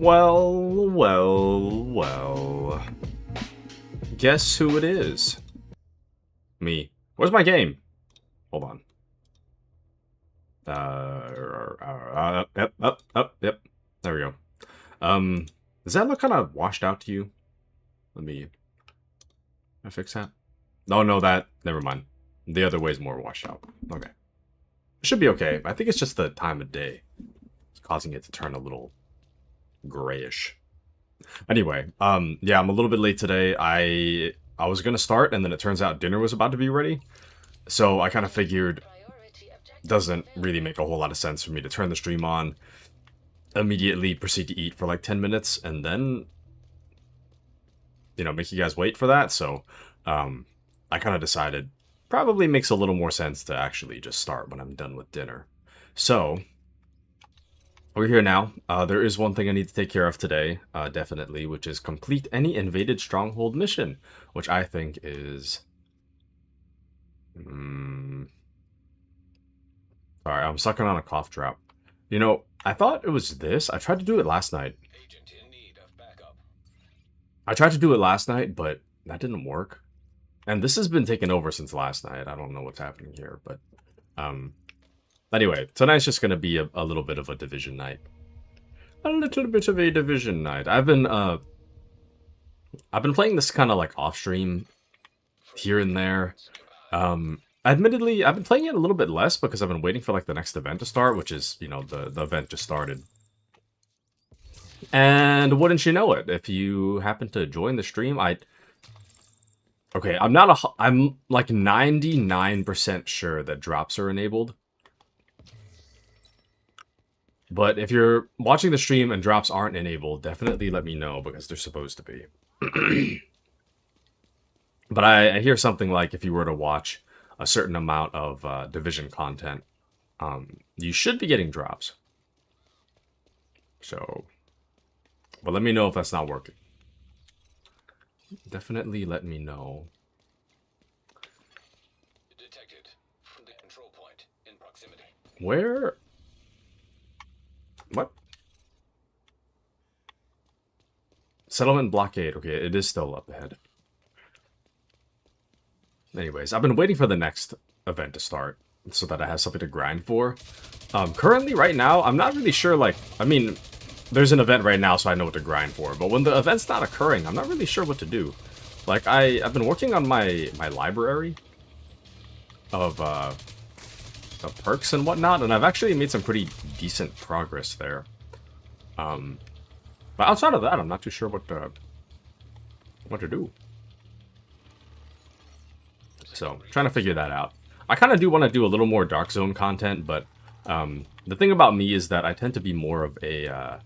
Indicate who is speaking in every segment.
Speaker 1: Well. Guess who it is? Me. Where's my game? Hold on. Yep. There we go. Does that look kind of washed out to you? Let me fix that. No, never mind. The other way is more washed out. Okay. It should be okay. I think it's just the time of day. It's causing it to turn a little grayish. Anyway, yeah, I'm a little bit late today. I was gonna start, and then it turns out dinner was about to be ready. So I kind of figured doesn't really make a whole lot of sense for me to turn the stream on, immediately proceed to eat for like 10 minutes, and then, you know, make you guys wait for that. So, I kind of decided probably makes a little more sense to actually just start when I'm done with dinner. So, we're here now. There is one thing I need to take care of today, definitely, which is complete any invaded stronghold mission, which I think is... Sorry, I'm sucking on a cough drop. You know, I thought it was this. I tried to do it last night. I tried to do it last night, but that didn't work. And this has been taken over since last night. I don't know what's happening here, but... Anyway, tonight's just gonna be a little bit of a division night. A little bit of a division night. I've been playing this kind of like off-stream here and there. Admittedly, I've been playing it a little bit less because I've been waiting for like the next event to start, which is, you know, the event just started. And wouldn't you know it, if you happen to join the stream, okay, I'm like 99% sure that drops are enabled. But if you're watching the stream and drops aren't enabled, definitely let me know, because they're supposed to be. But I hear something like if you were to watch a certain amount of Division content, you should be getting drops. So, but let me know if that's not working. Definitely let me know. Detected from the control point in proximity. Where? What? Settlement blockade. Okay, it is still up ahead. Anyways, I've been waiting for the next event to start so that I have something to grind for. Currently, right now, I'm not really sure, like, I mean, there's an event right now, so I know what to grind for. But when the event's not occurring, I'm not really sure what to do. Like, I've been working on my library of perks and whatnot, and I've actually made some pretty decent progress there. But outside of that, I'm not too sure what to do. So, trying to figure that out. I kind of do want to do a little more Dark Zone content, but the thing about me is that I tend to be more of a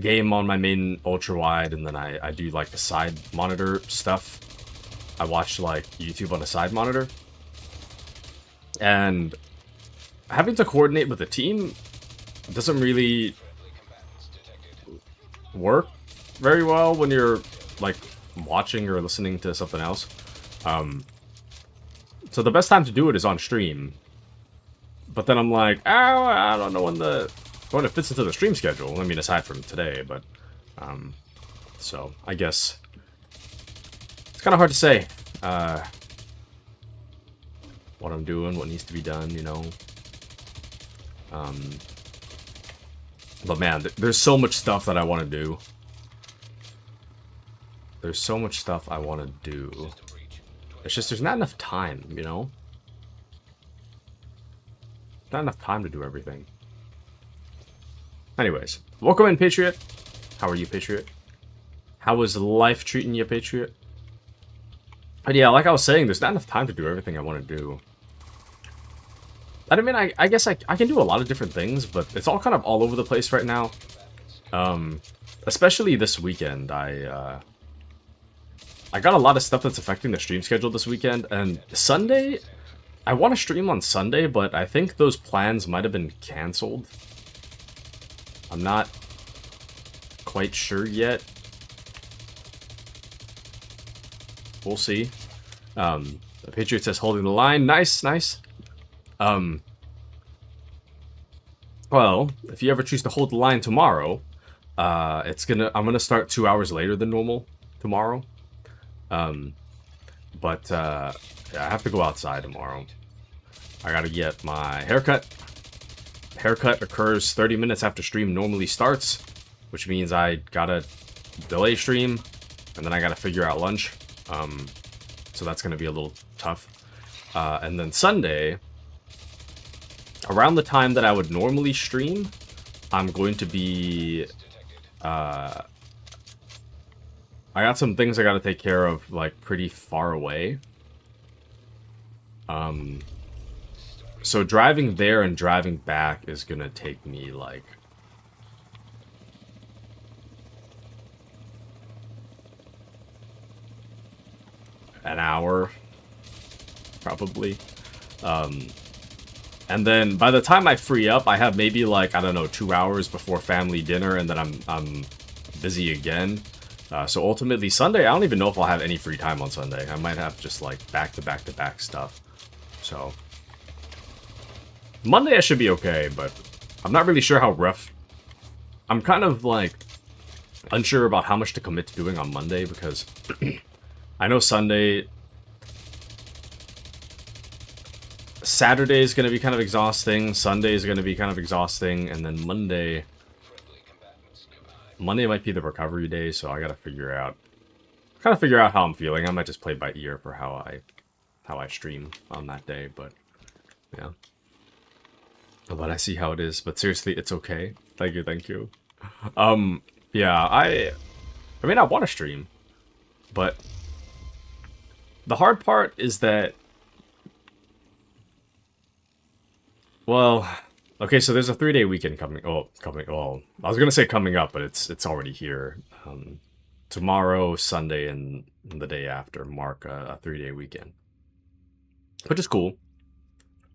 Speaker 1: game on my main ultra-wide, and then I do like the side monitor stuff. I watch like YouTube on a side monitor. And having to coordinate with the team doesn't really work very well when you're like watching or listening to something else. So the best time to do it is on stream. But then I'm like, oh, I don't know when it fits into the stream schedule. I mean, aside from today, but so I guess it's kind of hard to say what I'm doing, what needs to be done, you know. But man, there's so much stuff that I want to do. There's so much stuff I want to do. It's just there's not enough time, you know? Not enough time to do everything. Anyways, welcome in, Patriot. How are you, Patriot? How is life treating you, Patriot? And yeah, like I was saying, there's not enough time to do everything I want to do. I mean, I guess I can do a lot of different things, but it's all kind of all over the place right now. Especially this weekend, I got a lot of stuff that's affecting the stream schedule this weekend, and Sunday, I want to stream on Sunday, but I think those plans might have been canceled. I'm not quite sure yet. We'll see. The Patriot says holding the line. Nice, nice. Well, if you ever choose to hold the line tomorrow, I'm gonna start 2 hours later than normal tomorrow. But I have to go outside tomorrow. I gotta get my haircut. Haircut occurs 30 minutes after stream normally starts, which means I gotta delay stream, and then I gotta figure out lunch. So that's gonna be a little tough. And then Sunday, around the time that I would normally stream, I'm going to be... I got some things I gotta take care of, like, pretty far away. So driving there and driving back is gonna take me, like... an hour, probably. And then by the time I free up, I have maybe, like, I don't know, 2 hours before family dinner, and then I'm busy again. So ultimately, Sunday, I don't even know if I'll have any free time on Sunday. I might have just, like, back-to-back-to-back stuff. So... Monday I should be okay, but I'm not really sure how rough. I'm kind of, like, unsure about how much to commit to doing on Monday, because I know Saturday is going to be kind of exhausting, Sunday is going to be kind of exhausting, and then Monday might be the recovery day, so I gotta figure out how I'm feeling. I might just play by ear for how I stream on that day, but yeah. But I see how it is. But seriously, it's okay. Thank you. Yeah, I mean, I want to stream, but the hard part is that, well, okay, so there's a 3-day weekend coming. Oh, I was gonna say coming up, but it's already here. Tomorrow, Sunday, and the day after mark a 3-day weekend, which is cool.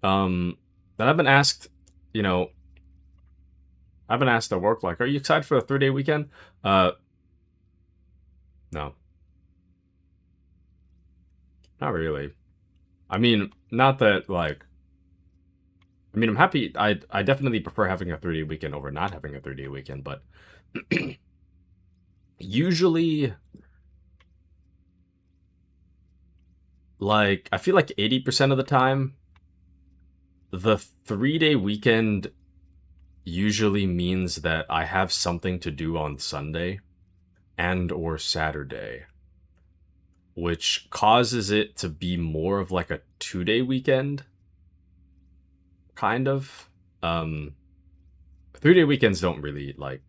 Speaker 1: Then I've been asked. You know, I've been asked at work, like, are you excited for a 3-day weekend? No. Not really. I mean, not that, like... I mean, I'm happy... I definitely prefer having a 3-day weekend over not having a 3-day weekend, but... usually... Like, I feel like 80% of the time... The 3-day weekend usually means that I have something to do on Sunday and or Saturday, which causes it to be more of like a 2-day weekend, kind of. 3-day weekends don't really, like,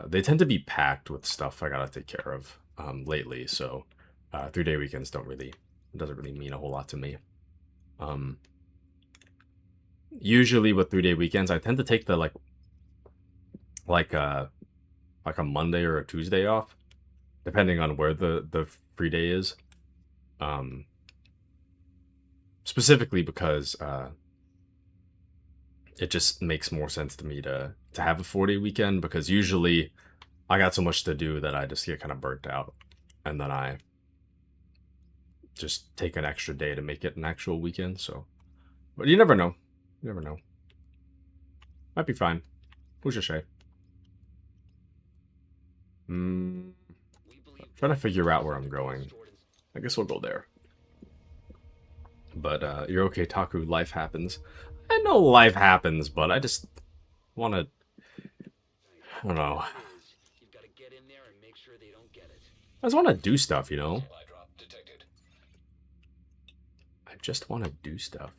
Speaker 1: they tend to be packed with stuff I gotta take care of lately, so 3-day weekends doesn't really mean a whole lot to me. Usually with 3-day weekends, I tend to take the like a Monday or a Tuesday off, depending on where the free day is. Specifically because it just makes more sense to me to have a 4-day weekend, because usually I got so much to do that I just get kind of burnt out, and then I just take an extra day to make it an actual weekend. So, but you never know. You never know. Might be fine. Who's to say? Trying to figure out where I'm going. I guess we'll go there. But you're okay, Taku. Life happens. I know life happens, but I just want to. I don't know. I just want to do stuff, you know. I just want to do stuff,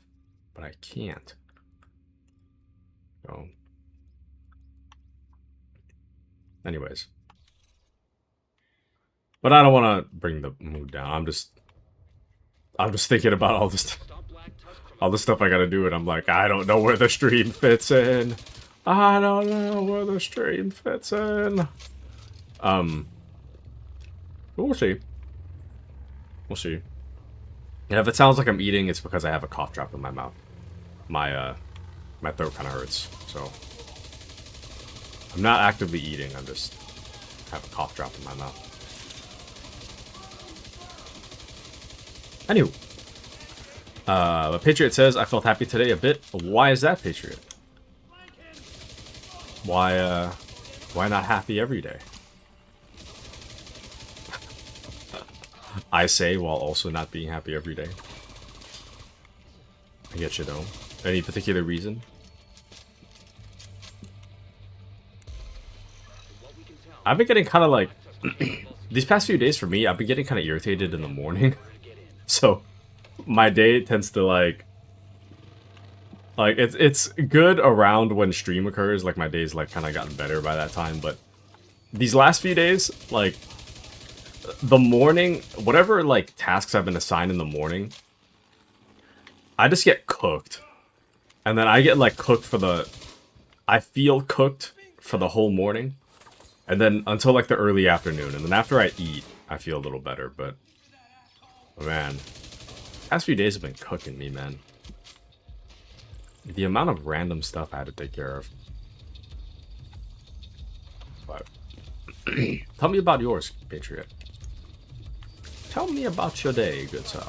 Speaker 1: but I can't. So, anyways, but I don't want to bring the mood down. I'm just thinking about all the stuff I gotta do, and I'm like, I don't know where the stream fits in. I don't know where the stream fits in. But we'll see. We'll see. And if it sounds like I'm eating, it's because I have a cough drop in my mouth. My throat kind of hurts, so I'm not actively eating. I'm just have a cough drop in my mouth. Anywho, Patriot says, I felt happy today a bit. Why is that, Patriot? Why not happy every day? I say while also not being happy every day. I get you though. Any particular reason? I've been getting kind of like these past few days for me, I've been getting kind of irritated in the morning. So my day tends to like it's good around when stream occurs. Like my day's like kind of gotten better by that time, but these last few days, like the morning, whatever like tasks I've been assigned in the morning, I just get cooked. And then I get like cooked for the... I feel cooked for the whole morning. And then until like the early afternoon. And then after I eat, I feel a little better. But man, past few days have been cooking me, man. The amount of random stuff I had to take care of. But tell me about yours, Patriot. Tell me about your day, good sir.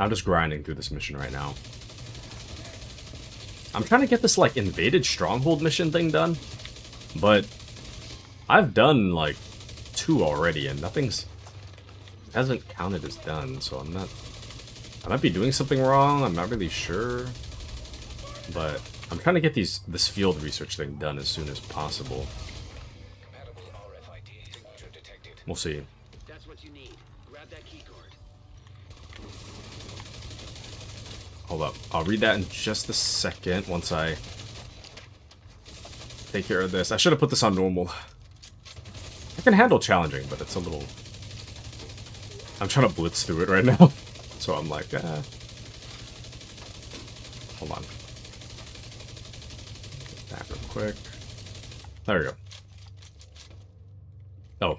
Speaker 1: I'm just grinding through this mission right now. I'm trying to get this, like, invaded stronghold mission thing done. But I've done, like, 2 already, and nothing's... hasn't counted as done, so I'm not... I might be doing something wrong, I'm not really sure. But I'm trying to get this field research thing done as soon as possible. We'll see.
Speaker 2: That's what you need. Grab that key card.
Speaker 1: Hold up. I'll read that in just a second once I take care of this. I should have put this on normal. I can handle challenging, but it's a little... I'm trying to blitz through it right now. So I'm like, Hold on. Get that real quick. There we go. Oh.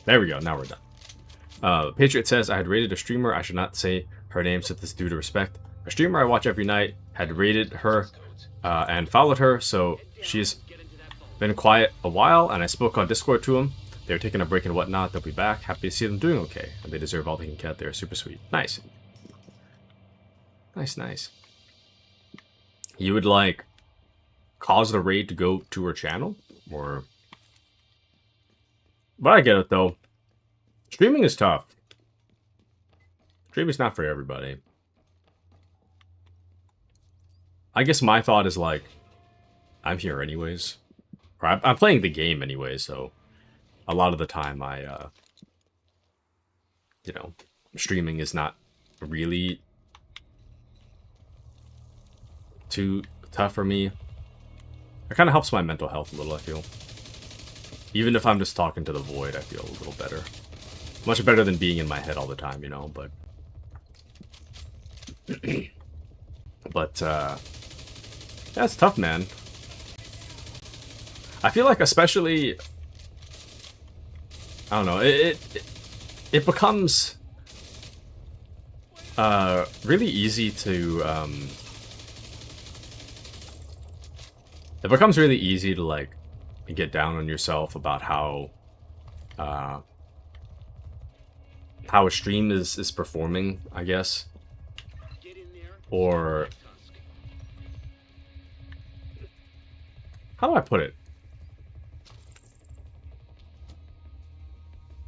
Speaker 1: There we go. Now we're done. Patriot says, I had rated a streamer. I should not say her name since it's due to respect. A streamer I watch every night had rated her and followed her, so she's been quiet a while, and I spoke on Discord to them. They're taking a break and whatnot. They'll be back. Happy to see them doing okay, and they deserve all they can get. They're super sweet. Nice. Nice, nice. You would, like, cause the raid to go to her channel? Or... But I get it, though. Streaming is tough. Streaming's not for everybody. I guess my thought is, like, I'm here anyways. Or I'm playing the game anyway, so a lot of the time I, you know, streaming is not really too tough for me. It kind of helps my mental health a little, I feel. Even if I'm just talking to the void, I feel a little better. Much better than being in my head all the time, you know, but... but, yeah, it's tough, man. I feel like especially... I don't know, it becomes... really easy to, It becomes really easy to, like, get down on yourself about how a stream is performing, I guess. Or how do I put it?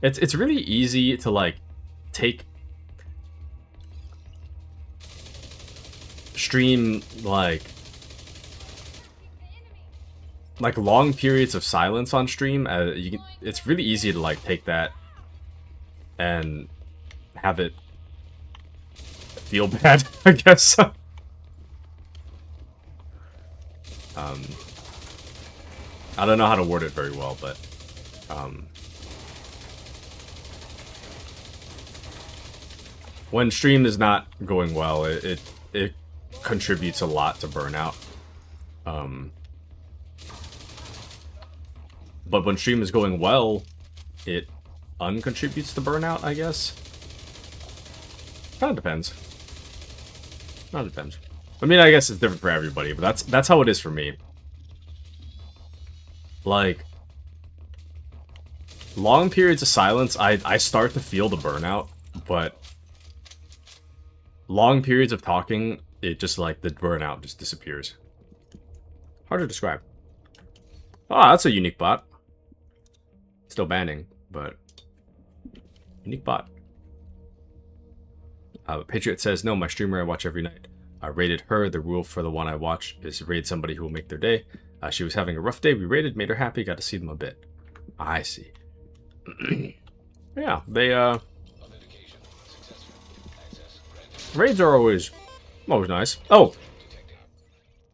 Speaker 1: It's really easy to, like, take stream like long periods of silence on stream. It's really easy to, like, take that and have it feel bad, I guess. I don't know how to word it very well, but when stream is not going well, it contributes a lot to burnout. But when stream is going well, it uncontributes to burnout, I guess. Kind of depends. Not depends. I mean, I guess it's different for everybody, but that's how it is for me. Like, long periods of silence, I start to feel the burnout, but long periods of talking, it just like the burnout just disappears. Hard to describe. Oh, that's a unique bot. Still banning, but unique bot. Patriot says, no, my streamer I watch every night. I rated her. The rule for the one I watch is raid somebody who will make their day. She was having a rough day. We raided, made her happy, got to see them a bit. I see. Yeah, they, raids are always nice. Oh!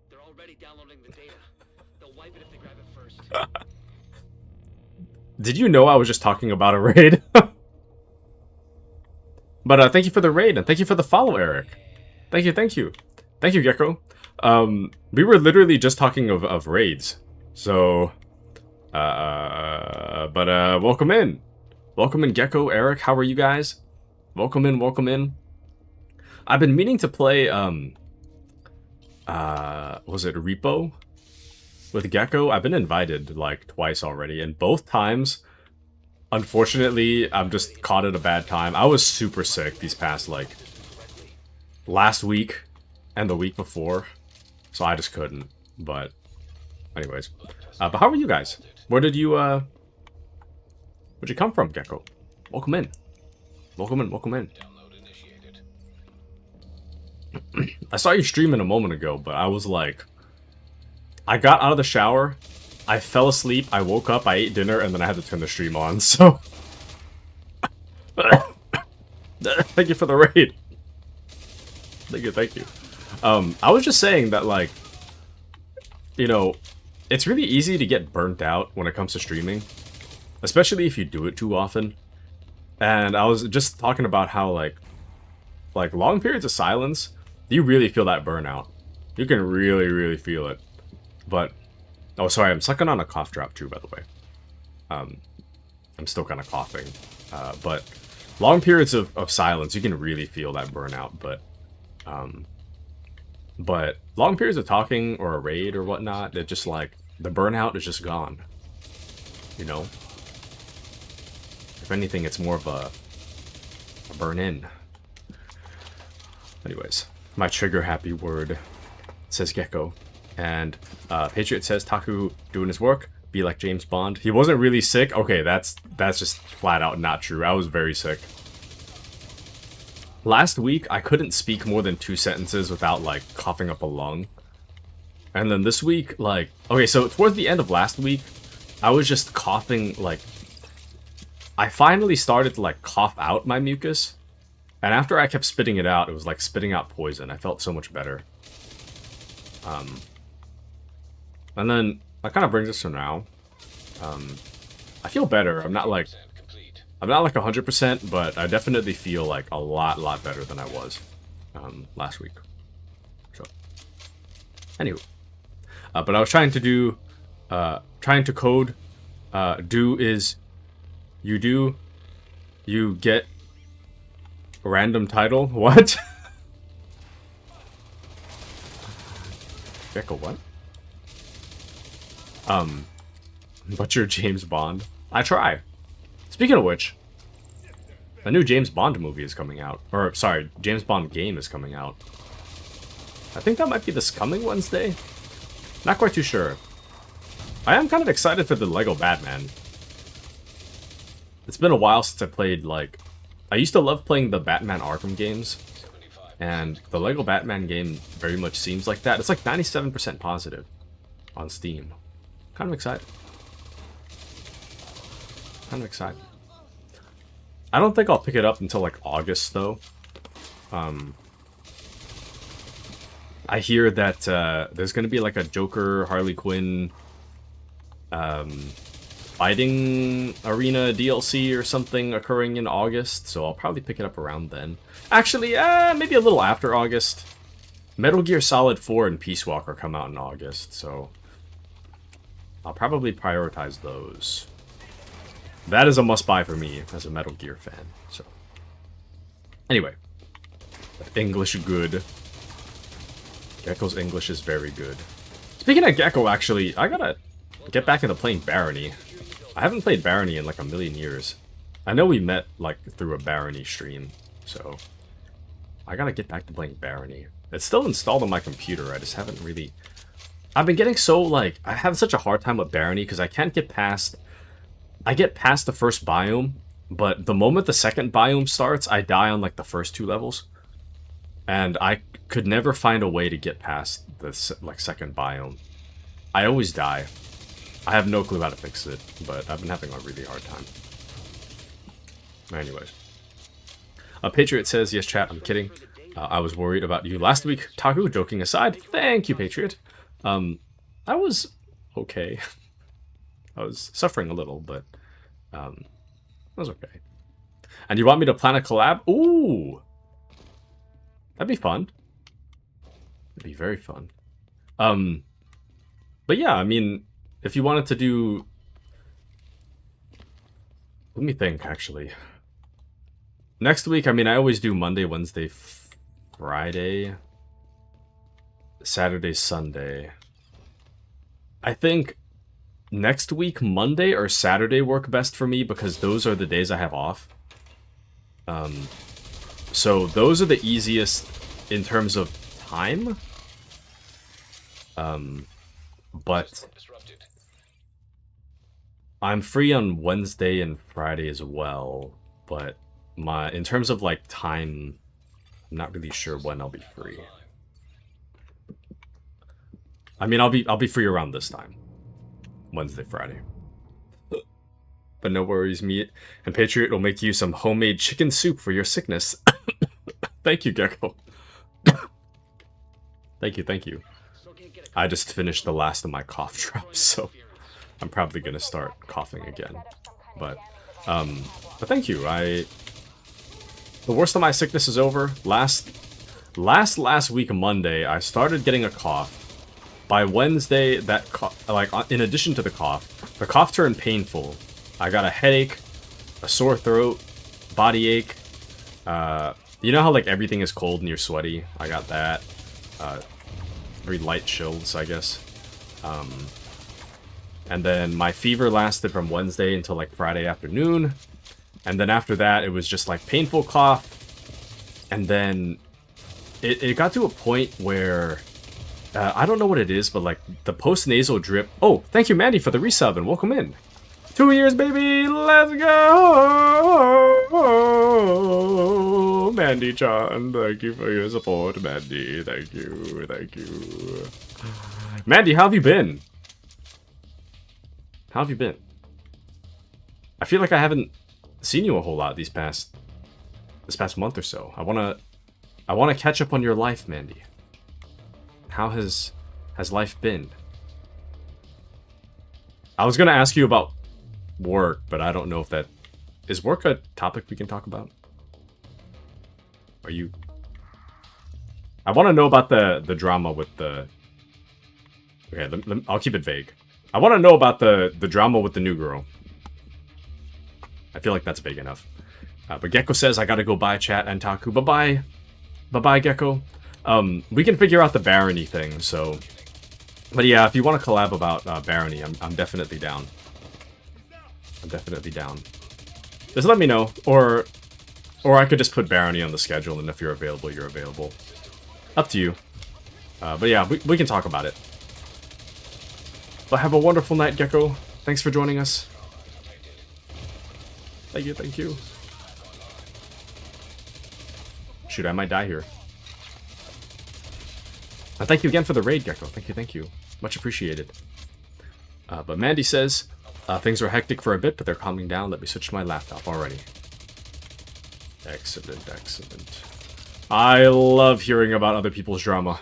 Speaker 2: They're already downloading the data. They'll wipe it if they grab it first.
Speaker 1: Did you know I was just talking about a raid? But thank you for the raid, and thank you for the follow, Eric. Thank you, thank you. Thank you, Gecko. We were literally just talking of raids. So, welcome in. Welcome in, Gecko, Eric, how are you guys? Welcome in, welcome in. I've been meaning to play, was it Repo? With Gecko? I've been invited, like, twice already, and both times, unfortunately, I'm just caught at a bad time. I was super sick these past, like, last week and the week before, so I just couldn't, but anyways. But how are you guys? Where'd you come from, Gecko? Welcome in. Welcome in, welcome in. I saw you streaming a moment ago, but I was like, I got out of the shower, I fell asleep, I woke up, I ate dinner, and then I had to turn the stream on, so... Thank you for the raid. Thank you, thank you. I was just saying that, like, you know, it's really easy to get burnt out when it comes to streaming, especially if you do it too often. And I was just talking about how, like long periods of silence, you really feel that burnout. You can really, really feel it. But, oh, sorry, I'm sucking on a cough drop too, by the way. I'm still kind of coughing. But long periods of silence, you can really feel that burnout. But long periods of talking or a raid or whatnot, it just like, the burnout is just gone. You know? If anything, it's more of a burn-in. Anyways, my trigger-happy word, says Gecko. And Patriot says, Taku doing his work, be like James Bond. He wasn't really sick? Okay, that's just flat out not true. I was very sick. Last week, I couldn't speak more than 2 sentences without, like, coughing up a lung. And then this week, like... Okay, so towards the end of last week, I was just coughing, like... I finally started to, like, cough out my mucus. And after I kept spitting it out, it was like spitting out poison. I felt so much better. And then, that kind of brings us to now. I feel better. I'm not like 100%, but I definitely feel like a lot better than I was last week. So, anyway, but I was trying to do, code. Do is you get a random title. What? Gecko, what? But you're James Bond. I try. Speaking of which, a new James Bond movie is coming out. Or, sorry, James Bond game is coming out. I think that might be this coming Wednesday. Not quite too sure. I am kind of excited for the Lego Batman. It's been a while since I played, like... I used to love playing the Batman Arkham games. And the Lego Batman game very much seems like that. It's like 97% positive on Steam. Kind of excited. Kind of excited. I don't think I'll pick it up until like August though. I hear that there's gonna be like a Joker Harley Quinn fighting arena DLC or something occurring in August, so I'll probably pick it up around then. Actually, maybe a little after August. Metal Gear Solid 4 and Peace Walker come out in August, so I'll probably prioritize those. That is a must-buy for me as a Metal Gear fan, so... Anyway. English good. Gecko's English is very good. Speaking of Gecko, actually, I gotta get back into playing Barony. I haven't played Barony in like a million years. I know we met like through a Barony stream, so I gotta get back to playing Barony. It's still installed on my computer, I just haven't really... I've been getting so, like, I have such a hard time with Barony because I can't get past... I get past the first biome, but the moment the second biome starts, I die on like the first 2 levels. And I could never find a way to get past the like second biome. I always die. I have no clue how to fix it, but I've been having a really hard time. Anyways. Patriot says, yes, chat, I'm kidding. I was worried about you last week. Taku, joking aside. Thank you, Patriot. I was okay. I was suffering a little, but I was okay. And you want me to plan a collab? Ooh! That'd be fun. It'd be very fun. But yeah, I mean, if you wanted to do... Let me think, actually. Next week, I mean, I always do Monday, Wednesday, Friday, Saturday, Sunday. I think next week, Monday or Saturday work best for me because those are the days I have off. So those are the easiest in terms of time. But I'm free on Wednesday and Friday as well. But in terms of like time, I'm not really sure when I'll be free. I mean, I'll be free around this time, Wednesday, Friday. But no worries, me and Patriot will make you some homemade chicken soup for your sickness. Thank you, Gecko. Thank you. I just finished the last of my cough drops, so I'm probably gonna start coughing again. But thank you. The worst of my sickness is over. Last week Monday, I started getting a cough. By Wednesday, that in addition to the cough turned painful. I got a headache, a sore throat, body ache. You know how like everything is cold and you're sweaty? I got that. Very light chills, I guess. And then my fever lasted from Wednesday until like Friday afternoon. And then after that, it was just like painful cough. And then it got to a point where I don't know what it is, but like the post-nasal drip. Oh, thank you, Mandy, for the resub and welcome in. 2 years, baby, let's go! Mandy-chan, thank you for your support, Mandy. Thank you. Mandy, how have you been? How have you been? I feel like I haven't seen you a whole lot this past month or so. I wanna catch up on your life, Mandy. How has life been? I was gonna ask you about work, but I don't know if that... Is work a topic we can talk about? Are you... I want to know about the drama with the... Okay, I'll keep it vague. I want to know about the drama with the new girl. I feel like that's vague enough. But Gecko says, I gotta go bye, chat, and Taku. Bye-bye. Bye-bye, Gecko. We can figure out the Barony thing, so... But yeah, if you want to collab about Barony, I'm definitely down. I'm definitely down. Just let me know, or I could just put Barony on the schedule, and if you're available, you're available. Up to you. But yeah, we can talk about it. But have a wonderful night, Gecko. Thanks for joining us. Thank you. Shoot, I might die here. And thank you again for the raid, Gecko. Thank you. Much appreciated. But Mandy says, things were hectic for a bit, but they're calming down. Let me switch to my laptop already. Excellent. I love hearing about other people's drama.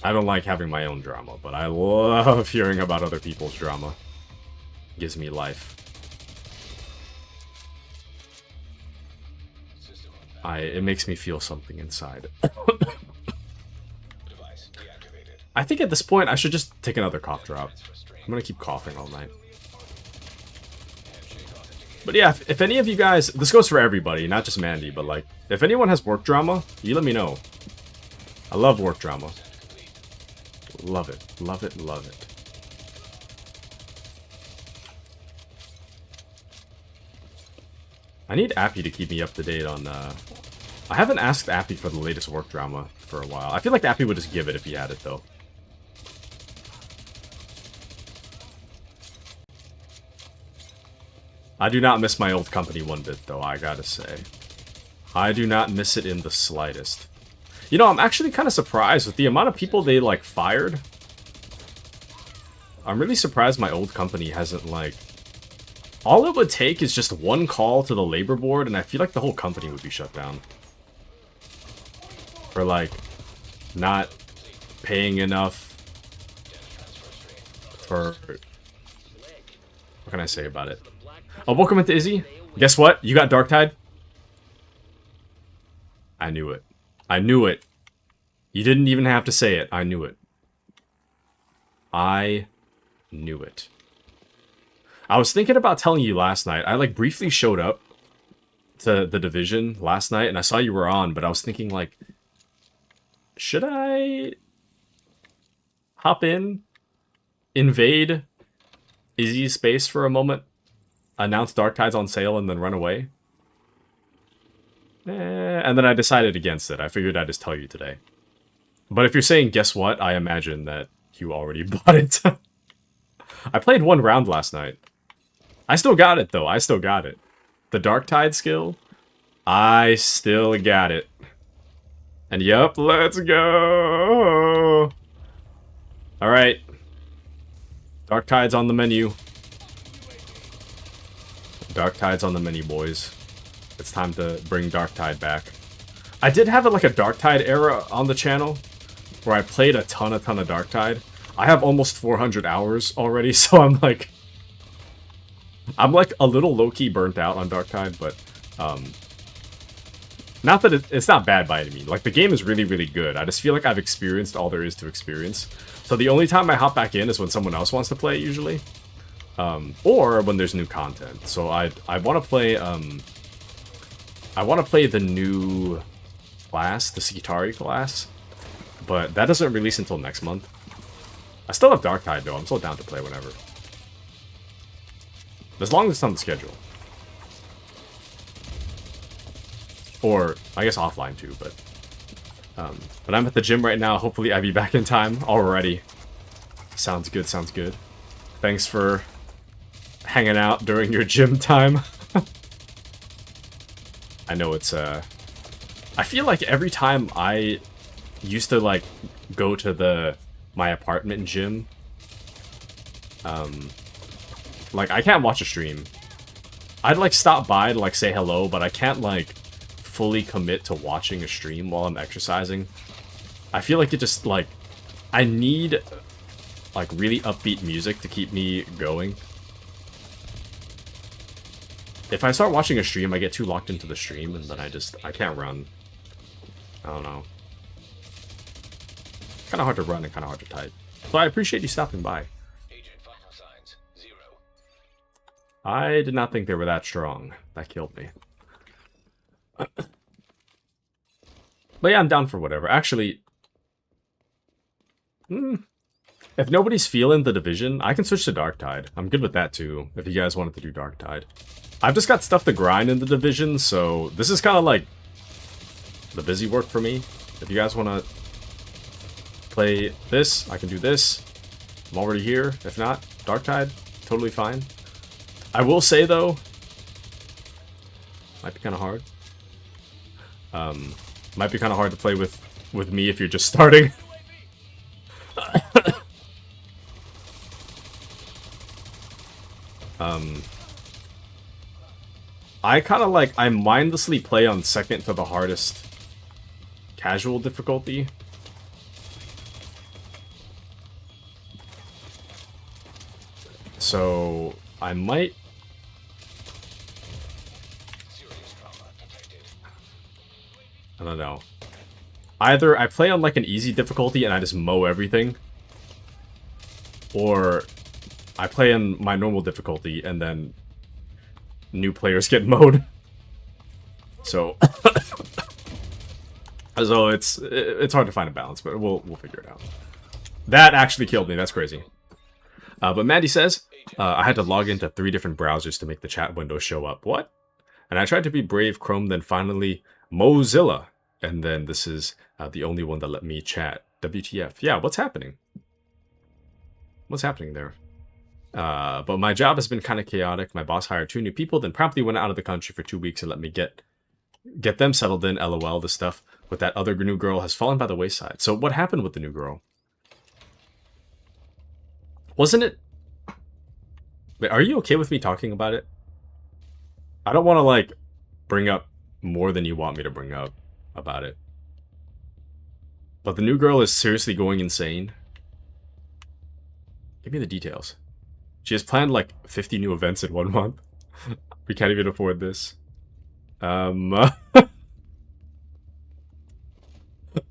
Speaker 1: I don't like having my own drama, but I love hearing about other people's drama. It gives me life. It makes me feel something inside. I think at this point I should just take another cough drop. I'm gonna keep coughing all night. But yeah, if any of you guys... This goes for everybody, not just Mandy, but like... If anyone has work drama, you let me know. I love work drama. Love it. I need Appy to keep me up to date on, I haven't asked Appy for the latest work drama for a while. I feel like Appy would just give it if he had it, though. I do not miss my old company one bit, though, I gotta say. I do not miss it in the slightest. You know, I'm actually kind of surprised with the amount of people they, like, fired. I'm really surprised my old company hasn't, like... All it would take is just one call to the labor board, and I feel like the whole company would be shut down. For, like, not paying enough for... What can I say about it? Oh, welcome into Izzy. Guess what? You got Darktide? I knew it. I knew it. You didn't even have to say it. I knew it. I knew it. I was thinking about telling you last night. I, like, briefly showed up to the division last night, and I saw you were on, but I was thinking, like, should I hop in, invade Izzy's space for a moment, announce Darktide's on sale, and then run away? And then I decided against it. I figured I'd just tell you today. But if you're saying, guess what, I imagine that you already bought it. I played one round last night. I still got it, though. I still got it. The Darktide skill, I still got it. And yup, let's go! Alright. Darktide's on the menu. Darktide's on the menu, boys. It's time to bring Darktide back. I did have like a Darktide era on the channel, where I played a ton of Darktide. I have almost 400 hours already, so I'm like a little low-key burnt out on Darktide, but not that it's not bad by any means. Like, the game is really, really good. I just feel like I've experienced all there is to experience. So the only time I hop back in is when someone else wants to play, usually. Or when there's new content. So I want to play, I want to play the new class, the Skitari class. But that doesn't release until next month. I still have Darktide, though. I'm still down to play whenever. As long as it's on the schedule. Or, I guess offline too, but I'm at the gym right now. Hopefully I'll be back in time already. Sounds good, sounds good. Thanks for hanging out during your gym time. I know it's, I feel like every time I used to, like, go to my apartment gym, like, I can't watch a stream. I'd, like, stop by to, like, say hello, but I can't, like, fully commit to watching a stream while I'm exercising. I feel like it just, like, I need, like, really upbeat music to keep me going. If I start watching a stream, I get too locked into the stream, and then I can't run. I don't know. Kind of hard to run and kind of hard to type. So I appreciate you stopping by.
Speaker 2: Agent vital signs 0.
Speaker 1: I did not think they were that strong. That killed me. But yeah, I'm down for whatever. Actually, if nobody's feeling the division, I can switch to Darktide. I'm good with that too, if you guys wanted to do Darktide. I've just got stuff to grind in the division, so this is kind of like the busy work for me. If you guys want to play this, I can do this. I'm already here. If not, Darktide, totally fine. I will say, though, might be kind of hard. Might be kind of hard to play with me if you're just starting. I kind of like, I mindlessly play on second to the hardest casual difficulty. So, I might... I don't know. Either I play on like an easy difficulty and I just mow everything, or I play on my normal difficulty and then new players get mowed. So, so it's hard to find a balance, but we'll figure it out. That actually killed me. That's crazy. But Mandy says I had to log into 3 different browsers to make the chat window show up. What? And I tried to be brave, Chrome, then finally Mozilla. And then this is the only one that let me chat. WTF. Yeah, what's happening? What's happening there? But my job has been kind of chaotic. My boss hired 2 new people, then promptly went out of the country for 2 weeks and let me get them settled in. LOL, the stuff with that other new girl has fallen by the wayside. So what happened with the new girl? Wasn't it... Wait, are you okay with me talking about it? I don't want to, like, bring up more than you want me to bring up about it. But the new girl is seriously going insane. Give me the details. She has planned, like, 50 new events in 1 month. We can't even afford this.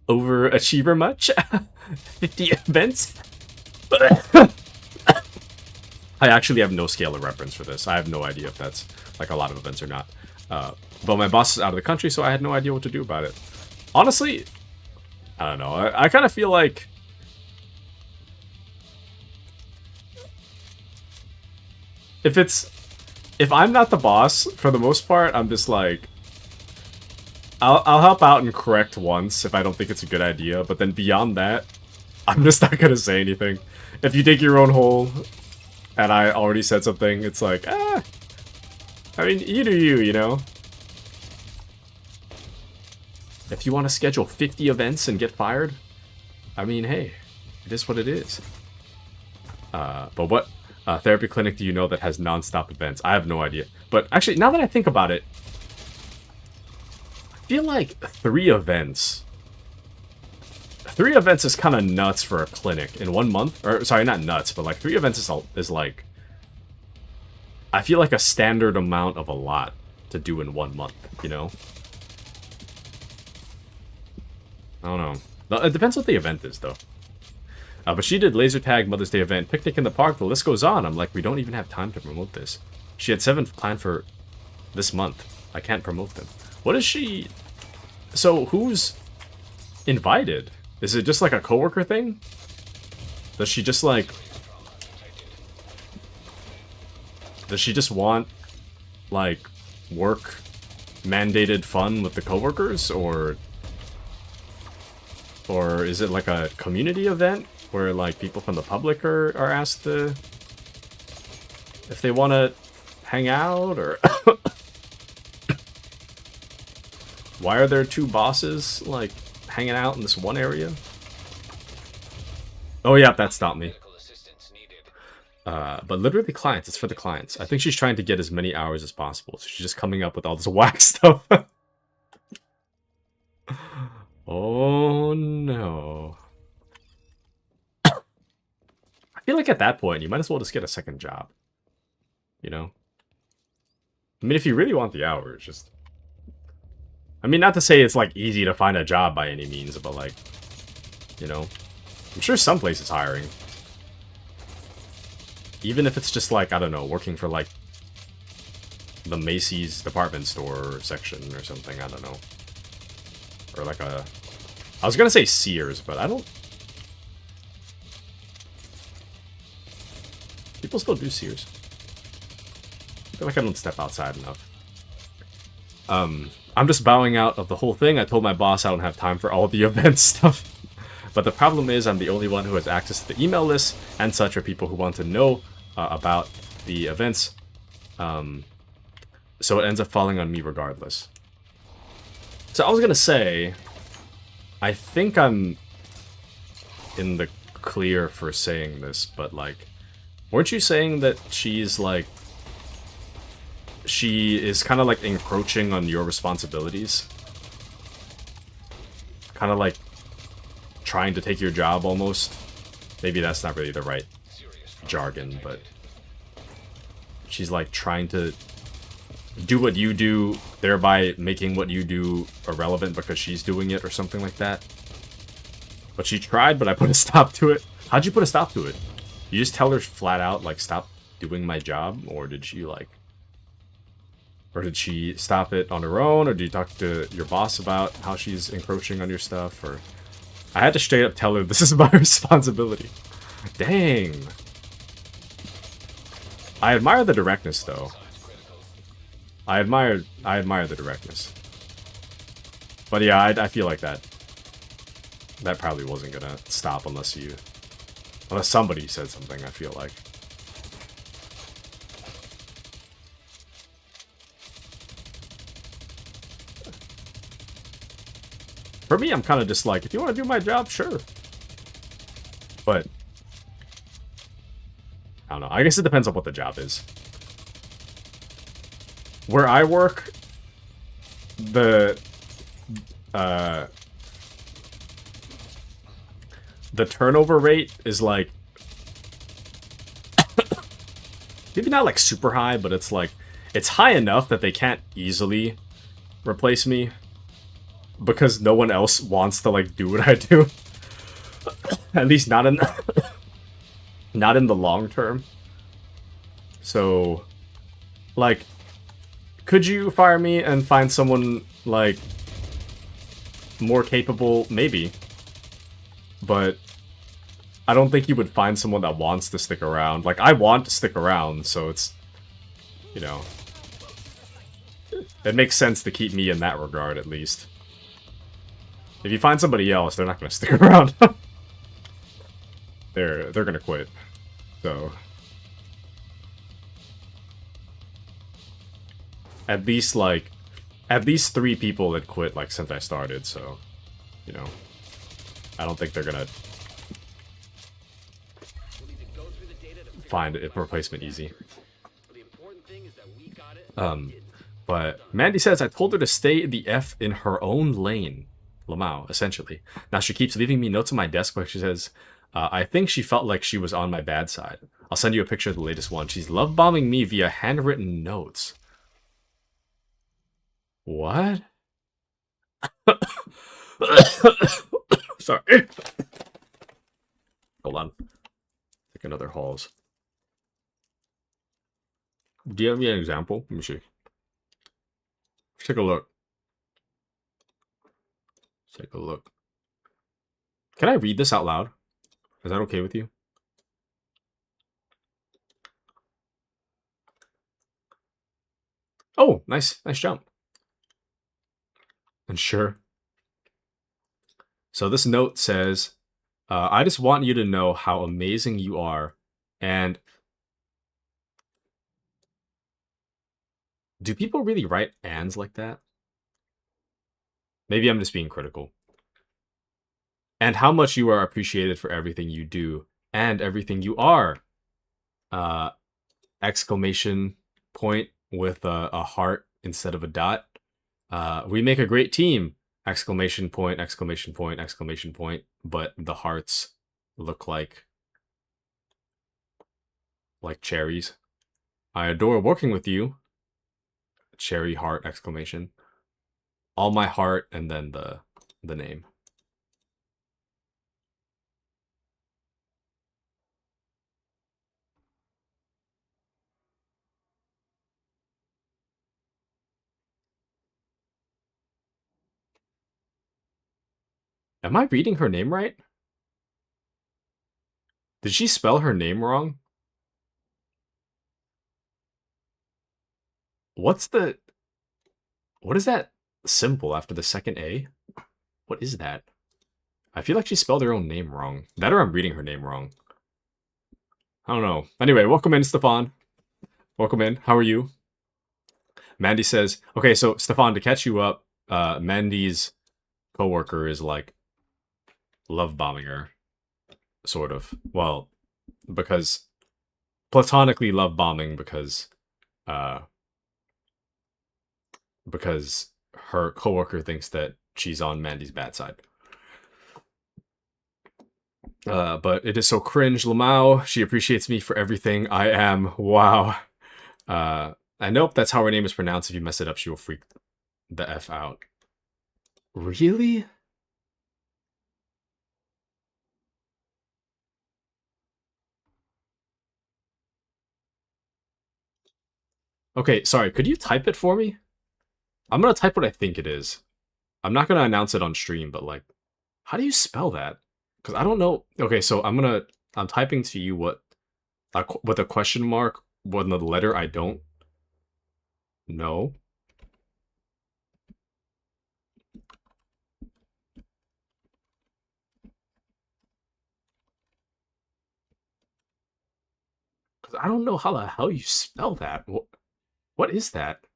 Speaker 1: Overachiever much? 50 events? I actually have no scale of reference for this. I have no idea if that's like a lot of events or not. But my boss is out of the country, so I had no idea what to do about it. Honestly, I don't know. I kind of feel like... If I'm not the boss, for the most part, I'm just like... I'll help out and correct once if I don't think it's a good idea, but then beyond that, I'm just not gonna say anything. If you dig your own hole, and I already said something, it's like, I mean, you do you, you know? If you want to schedule 50 events and get fired, I mean, hey, it is what it is. But what therapy clinic do you know that has non-stop events? I have no idea. But actually, now that I think about it, I feel like 3 events. 3 events is kind of nuts for a clinic in 1 month. Or, sorry, not nuts, but like 3 events is like... I feel like a standard amount of a lot to do in 1 month, you know? I don't know. It depends what the event is, though. But she did laser tag, Mother's Day event, picnic in the park, the list goes on. I'm like, we don't even have time to promote this. She had 7 planned for this month. I can't promote them. What is she... So, who's invited? Is it just like a coworker thing? Does she just like... Does she just want, like, work mandated fun with the coworkers, or is it like a community event where like people from the public are asked to, if they want to hang out, or why are there 2 bosses like hanging out in this one area? Oh yeah, that stopped me. But literally clients, it's for the clients. I think she's trying to get as many hours as possible, so she's just coming up with all this whack stuff. Oh no. I feel like at that point, you might as well just get a second job. You know? I mean, if you really want the hours, just... I mean, not to say it's like easy to find a job by any means, but like, you know, I'm sure some places hiring. Even if it's just like, I don't know, working for like the Macy's department store section or something, I don't know. Or like a... I was gonna say Sears, but I don't... People still do Sears. I feel like I don't step outside enough. I'm just bowing out of the whole thing. I told my boss I don't have time for all the event stuff. But the problem is I'm the only one who has access to the email list and such for people who want to know about the events. So it ends up falling on me regardless. So I was gonna say, I think I'm in the clear for saying this, but like, weren't you saying that she's like, she is kind of like encroaching on your responsibilities? Kind of like trying to take your job almost? Maybe that's not really the right jargon, but she's like trying to do what you do, thereby making what you do irrelevant because she's doing it or something like that. But she tried, but I put a stop to it. How'd you put a stop to it? You just tell her flat out, like, stop doing my job? Or did she, like... Or did she stop it on her own? Or did you talk to your boss about how she's encroaching on your stuff? Or... I had to straight up tell her, this is my responsibility. Dang. I admire the directness, though. I admire the directness. But yeah, I feel like that probably wasn't gonna stop unless somebody said something, I feel like. For me, I'm kind of just like, if you want to do my job, sure. But I don't know. I guess it depends on what the job is. Where I work, the turnover rate is like maybe not like super high, but it's like it's high enough that they can't easily replace me because no one else wants to like do what I do. At least not in not in the long term. So like, could you fire me and find someone like more capable? Maybe. But I don't think you would find someone that wants to stick around. Like, I want to stick around, so it's, you know, it makes sense to keep me in that regard, at least. If you find somebody else, they're not going to stick around. They're going to quit. So at least 3 people had quit, like, since I started, so, you know, I don't think they're gonna find a replacement easy. But Mandy says, I told her to stay the F in her own lane. Lamau, essentially. Now she keeps leaving me notes on my desk where she says, I think she felt like she was on my bad side. I'll send you a picture of the latest one. She's love-bombing me via handwritten notes. What? Sorry. Hold on. Take another Halls. Do you have an example? Let me see. Let's take a look. Let's take a look. Can I read this out loud? Is that okay with you? Oh, nice jump. And sure. So this note says, I just want you to know how amazing you are, and do people really write ands like that? Maybe I'm just being critical. And how much you are appreciated for everything you do and everything you are. Exclamation point with a heart instead of a dot. We make a great team. Exclamation point, exclamation point, exclamation point. But the hearts look like cherries. I adore working with you. Cherry heart exclamation. All my heart and then the name. Am I reading her name right? Did she spell her name wrong? What is that symbol after the second A? What is that? I feel like she spelled her own name wrong. That or I'm reading her name wrong. I don't know. Anyway, welcome in, Stefan. Welcome in. How are you? Mandy says, okay, so Stefan, to catch you up, Mandy's coworker is like love bombing her. Sort of. Well, because platonically love bombing because her coworker thinks that she's on Mandy's bad side. But it is so cringe, Lamau. She appreciates me for everything I am. Wow. I know that's how her name is pronounced. If you mess it up, she will freak the F out. Really? Okay, sorry. Could you type it for me? I'm gonna type what I think it is. I'm not gonna announce it on stream, but like, how do you spell that? Because I don't know. Okay, so I'm typing to you what with a question mark, with the letter I don't No. Because I don't know how the hell you spell that. What is that?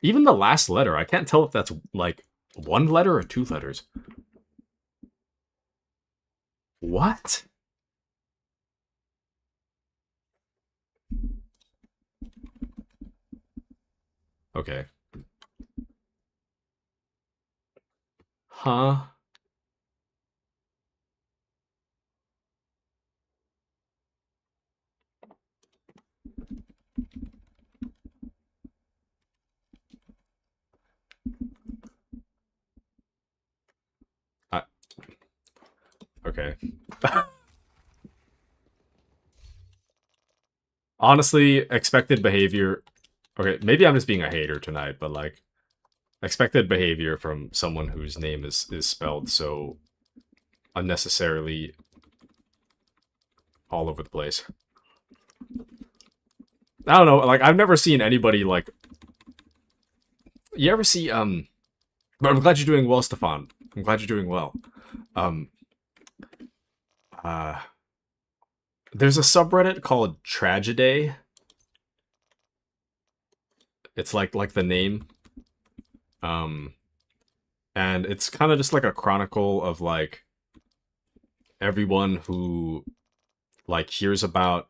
Speaker 1: Even the last letter, I can't tell if that's like one letter or two letters. What? Okay. Huh? I, okay. Honestly, expected behavior. Okay, maybe I'm just being a hater tonight, but like expected behavior from someone whose name is spelled so unnecessarily all over the place. I don't know, like I've never seen anybody like you ever see but I'm glad you're doing well, Stefan. I'm glad you're doing well. Um uh there's a subreddit called Tragedy. It's like the name. Um and it's kind of just like a chronicle of like everyone who like hears about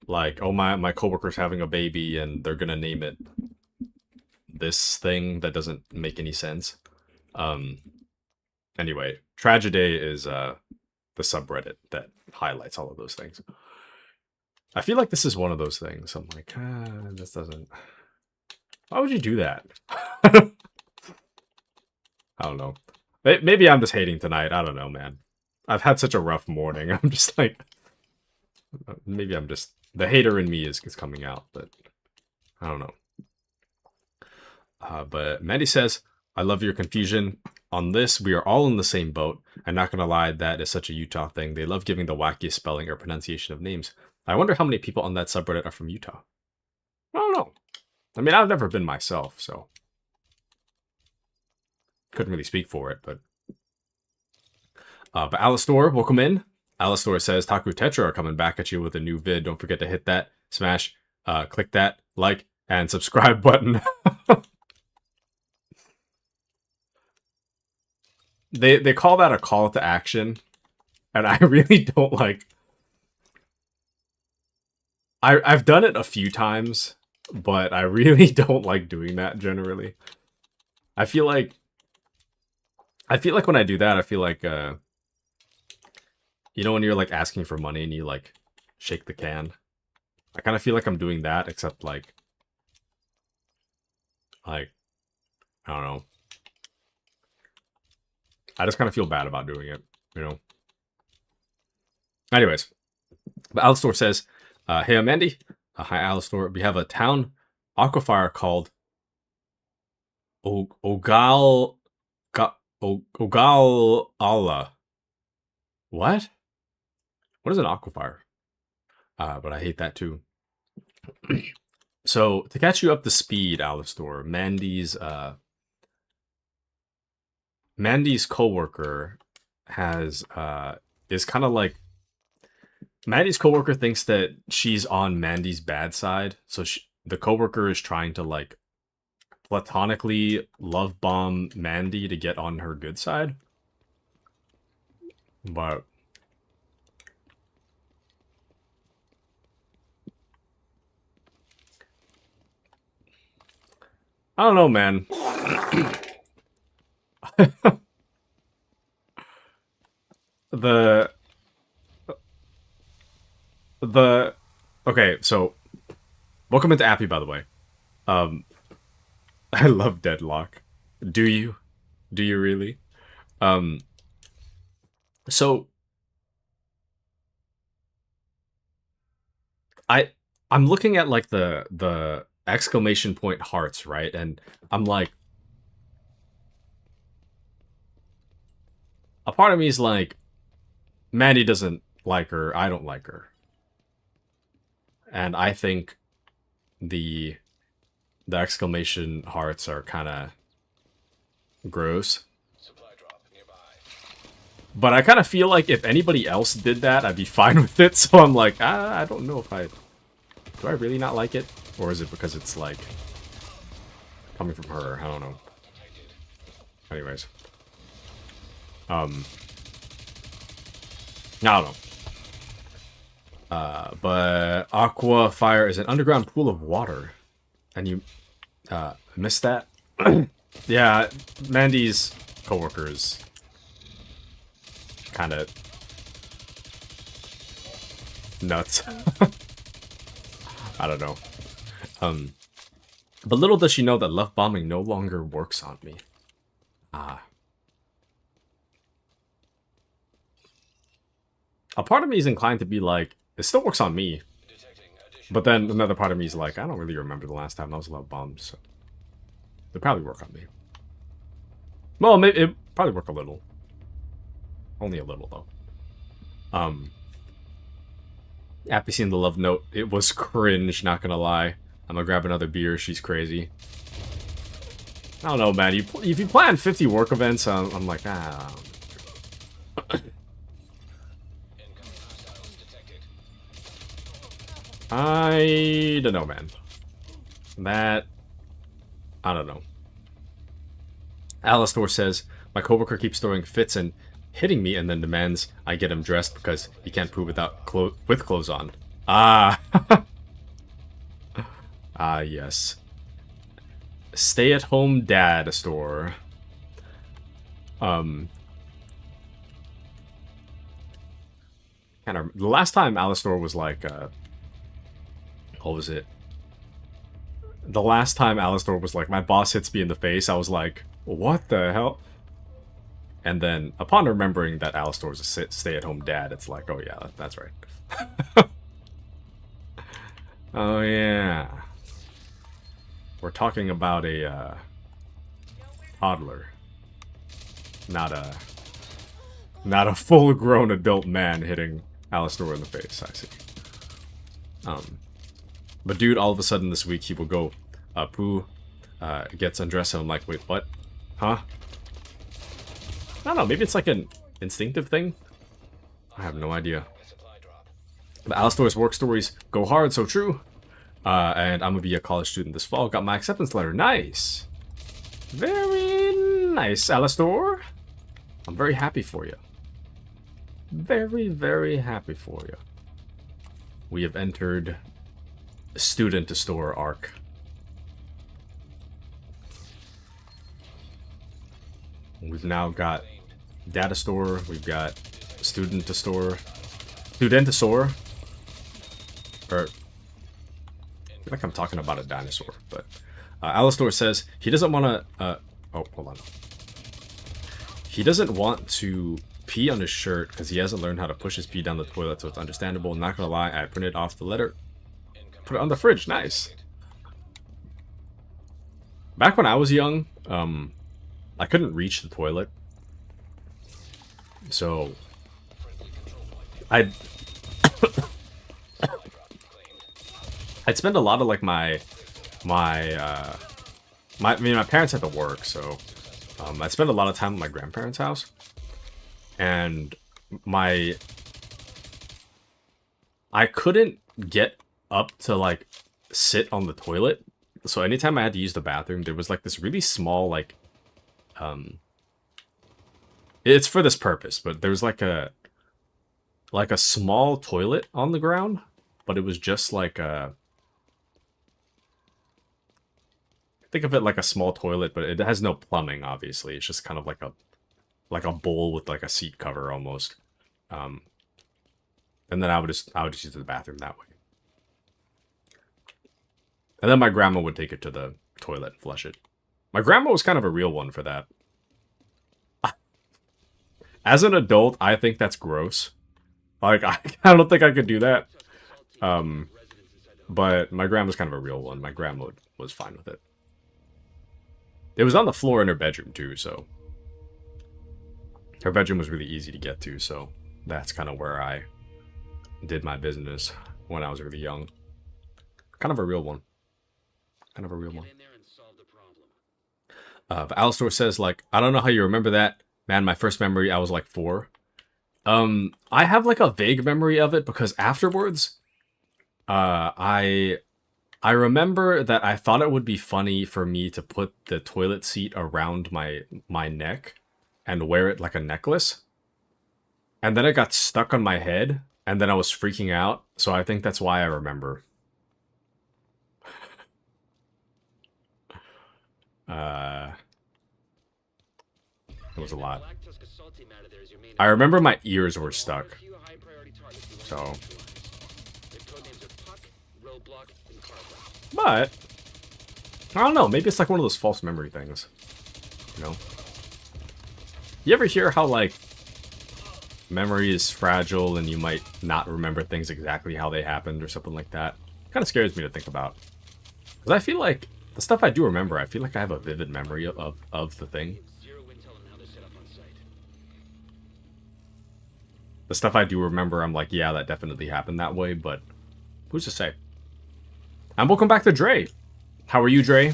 Speaker 1: like, oh, my coworker's having a baby and they're gonna name it this thing that doesn't make any sense. Um anyway, Tragedy is the subreddit that highlights all of those things. I feel like this is one of those things. I'm like, this doesn't. Why would you do that? I don't know. Maybe I'm just hating tonight. I don't know, man. I've had such a rough morning. I'm just like, maybe I'm just the hater in me is coming out, but I don't know. But Mandy says, I love your confusion. On this, we are all in the same boat. I'm not gonna lie, that is such a Utah thing. They love giving the wackiest spelling or pronunciation of names. I wonder how many people on that subreddit are from Utah. I don't know. I mean, I've never been myself, so couldn't really speak for it, but Alistor, welcome in. Alistor says, Taku Tetra are coming back at you with a new vid. Don't forget to hit that, smash, click that, like, and subscribe button. They call that a call to action, and I really don't like. I've done it a few times, but I really don't like doing that generally. I feel like when I do that, I feel like you know when you're like asking for money and you like shake the can. I kind of feel like I'm doing that, except like I don't know. I just kind of feel bad about doing it, you know. Anyways, but Alistor says, "Hey, Mandy. Hi, Alistor. We have a town aquifer called Ogal Ogal What? What is an aquifer? But I hate that too. So to catch you up to speed, Alistor, Mandy's coworker has is kind of like Mandy's coworker thinks that she's on Mandy's bad side, so the coworker is trying to like platonically love bomb Mandy to get on her good side. But I don't know, man. the okay, so welcome into Appy, by the way. I love Deadlock. Do you? Do you really? Um so I'm looking at like the exclamation point hearts, right? And I'm like, a part of me is like, Mandy doesn't like her, I don't like her. And I think the the exclamation hearts are kind of gross. But I kind of feel like if anybody else did that, I'd be fine with it. So I'm like, I don't know if I... Do I really not like it? Or is it because it's like... coming from her? I don't know. Anyways. I don't know. But Aqua Fire is an underground pool of water. And you missed that? Yeah, Mandy's coworkers kind of nuts. I don't know. But little does she know that love bombing no longer works on me. A part of me is inclined to be like, it still works on me. But then another part of me is like, I don't really remember the last time I was love bombed, so it'll probably work on me. Well, maybe it probably work a little. Only a little though. After seeing the love note, it was cringe, not gonna lie. I'm gonna grab another beer, she's crazy. I don't know, man. If you plan 50 work events, I'm like, ah. I don't know, man. That... I don't know. Alastor says, my coworker keeps throwing fits and hitting me and then demands I get him dressed because he can't poo without with clothes on. Ah. Ah, yes. Stay-at-home dad store. Kind of... The last time Alastor was like, what was it? The last time Alastor was like, my boss hits me in the face, I was like, what the hell? And then, upon remembering that Alastor was a stay-at-home dad, it's like, oh yeah, that's right. Oh yeah. We're talking about a, toddler. Not a full-grown adult man hitting Alastor in the face, I see. But dude, all of a sudden this week, he will go, poo, gets undressed, and I'm like, wait, what? Huh? I don't know, maybe it's like an instinctive thing? I have no idea. But Alastor's work stories go hard, so true. And I'm gonna be a college student this fall. Got my acceptance letter. Nice! Very nice, Alastor. I'm very happy for you. Very, very happy for you. We have entered student to store arc. We've now got data store, we've got student to store. Student-to-store. Or, I feel like I'm talking about a dinosaur, but Alastor says he doesn't want to, oh, hold on. He doesn't want to pee on his shirt because he hasn't learned how to push his pee down the toilet, so it's understandable. Not gonna lie, I printed off the letter, put it on the fridge, nice. Back when I was young, I couldn't reach the toilet, so I'd spend a lot of like my parents had to work, so I'd spend a lot of time at my grandparents' house, and I couldn't get up to like sit on the toilet, so anytime I had to use the bathroom, there was like this really small like it's for this purpose, but there was like a small toilet on the ground, but it was just like a, think of it like a small toilet, but it has no plumbing, obviously. It's just kind of like a bowl with like a seat cover almost. And then I would just use the bathroom that way. And then my grandma would take it to the toilet and flush it. My grandma was kind of a real one for that. As an adult, I think that's gross. Like, I don't think I could do that. But my grandma's kind of a real one. My grandma was fine with it. It was on the floor in her bedroom, too, so... Her bedroom was really easy to get to, so that's kind of where I did my business when I was really young. Kind of a real one. kind of a real one.
Speaker 2: Get in there and solve the problem.
Speaker 1: But Alistor says, like, I don't know how you remember that. Man, my first memory, I was like 4. I have like a vague memory of it because afterwards, I remember that I thought it would be funny for me to put the toilet seat around my neck and wear it like a necklace. And then it got stuck on my head, and then I was freaking out, so I think that's why I remember. It was a lot. I remember my ears were stuck. So. But, I don't know, maybe it's like one of those false memory things. You know? You ever hear how, like, memory is fragile and you might not remember things exactly how they happened or something like that? It kind of scares me to think about. Because I feel like, the stuff I do remember, I feel like I have a vivid memory of the thing. The stuff I do remember, I'm like, yeah, that definitely happened that way, but who's to say? And welcome back to Dre. How are you, Dre?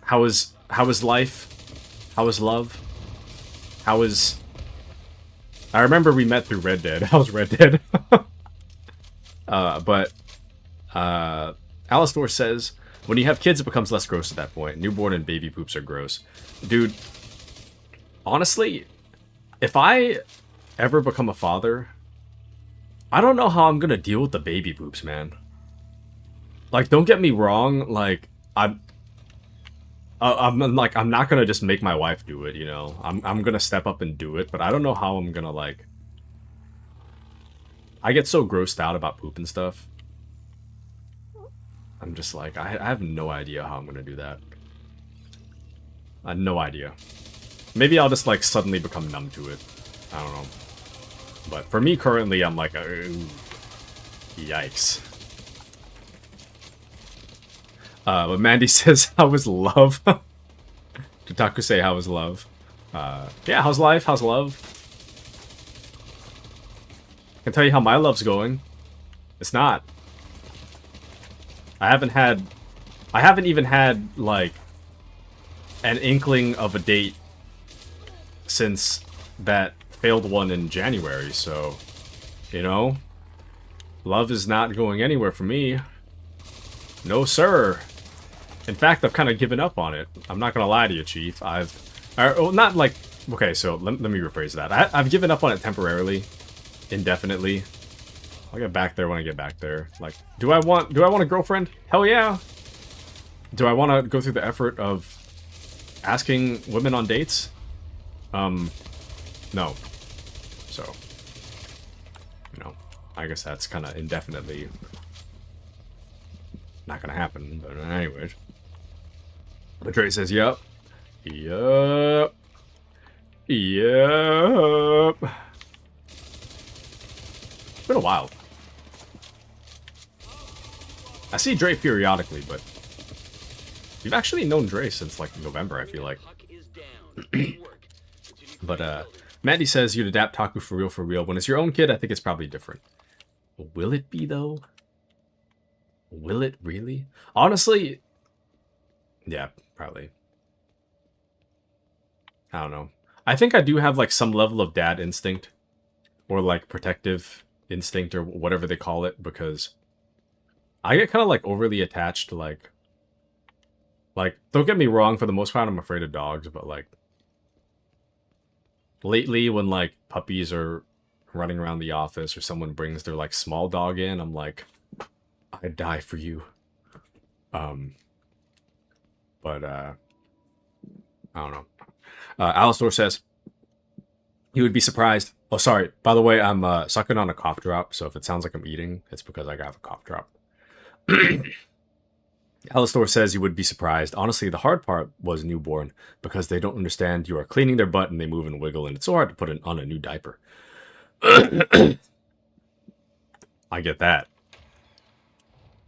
Speaker 1: How is life? How is love? How is... I remember we met through Red Dead. How's Red Dead? Alistor says, when you have kids, it becomes less gross at that point. Newborn and baby poops are gross. Dude, honestly, if I ever become a father, I don't know how I'm gonna deal with the baby poops, man. Like, don't get me wrong, like, I'm not gonna just make my wife do it, you know? I'm gonna step up and do it, but I don't know how I'm gonna, like... I get so grossed out about poop and stuff. I'm just like, I have no idea how I'm gonna do that. I have no idea. Maybe I'll just, like, suddenly become numb to it. I don't know. But for me, currently, I'm like, yikes. But Mandy says, how is love? Tutaku say, how is love? Yeah, how's life? How's love? I can tell you how my love's going. It's not. I haven't even had, like, an inkling of a date since that failed one in January, so, you know, love is not going anywhere for me. No, sir. In fact, I've kind of given up on it. I'm not gonna lie to you, Chief. Not like, okay, so let me rephrase that. I've given up on it temporarily, indefinitely. I'll get back there when I get back there. Like, do I want a girlfriend? Hell yeah. Do I want to go through the effort of asking women on dates? No. So, you know, I guess that's kind of indefinitely not gonna happen, but anyways. But Trey says, yep. Yep. Yep. It's been a while. I see Dre periodically, but we've actually known Dre since, like, November, I feel like. But, Mandy says you'd adapt Taku for real. When it's your own kid, I think it's probably different. Will it be, though? Will it really? Honestly, yeah, probably. I don't know. I think I do have, like, some level of dad instinct. Or, like, protective instinct, or whatever they call it, because I get kind of, like, overly attached to, like, don't get me wrong, for the most part, I'm afraid of dogs, but, like, lately, when, like, puppies are running around the office, or someone brings their, like, small dog in, I'm like, I'd die for you. But, I don't know. Alistor says, he would be surprised. Oh, sorry. By the way, I'm sucking on a cough drop, so if it sounds like I'm eating, it's because I got a cough drop. Alistor says you would be surprised. Honestly, the hard part was newborn, because they don't understand you are cleaning their butt and they move and wiggle, and it's so hard to put on a new diaper. I get that.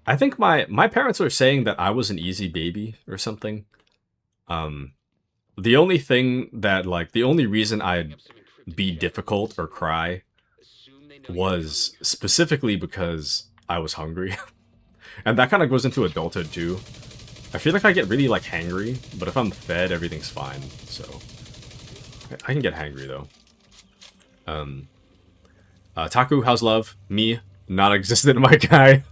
Speaker 1: I think my parents were saying that I was an easy baby or something. The only thing that, like, the only reason I'd be difficult or cry was specifically because I was hungry. And that kind of goes into adulthood too. I feel like I get really, like, hangry, but if I'm fed, everything's fine, so... I can get hangry, though. Taku, how's love? Me, not existent, my guy.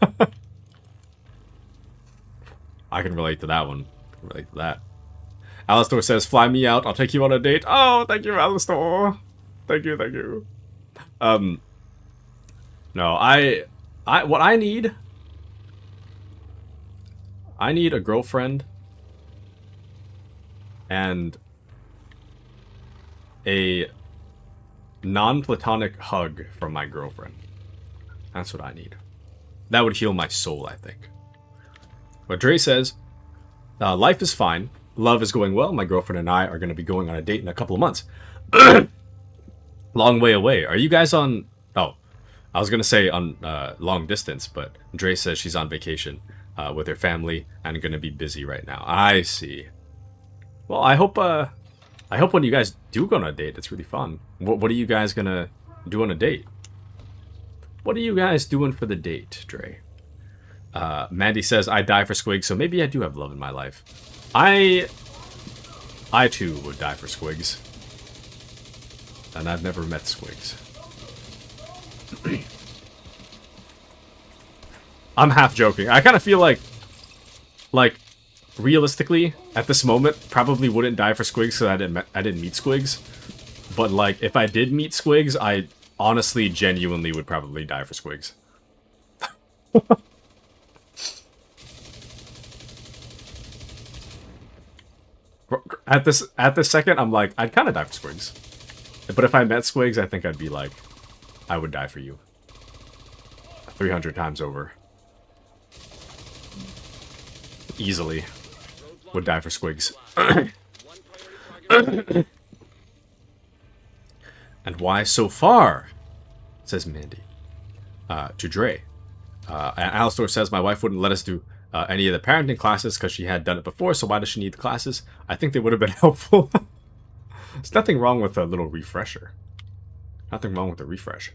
Speaker 1: I can relate to that one. I can relate to that. Alistor says, fly me out, I'll take you on a date. Oh, thank you, Alistor. Thank you, thank you. No, what I need a girlfriend and a non-platonic hug from my girlfriend. That's what I need. That would heal my soul, I think. But Dre says, life is fine. Love is going well. My girlfriend and I are going to be going on a date in a couple of months. Long way away. Are you guys on... Oh, I was going to say on long distance, but Dre says she's on vacation with her family and going to be busy right now. I see. Well, I hope when you guys do go on a date, it's really fun. What are you guys going to do on a date? What are you guys doing for the date, Dre? Mandy says, I die for Squigs, so maybe I do have love in my life. I too would die for Squigs. And I've never met Squigs. I'm half joking. I kind of feel like, realistically, at this moment, probably wouldn't die for Squigs because I didn't meet Squigs. But, like, if I did meet Squigs, I honestly, genuinely would probably die for Squigs. At this second, I'm like, I'd kind of die for Squigs. But if I met Squigs, I think I'd be like, I would die for you. 300 times over. Easily. Would die for Squigs. And why so far? Says Mandy. To Dre. Alistor says, my wife wouldn't let us do any of the parenting classes because she had done it before, so why does she need the classes? I think they would have been helpful. There's nothing wrong with a little refresher. Nothing wrong with a refresh.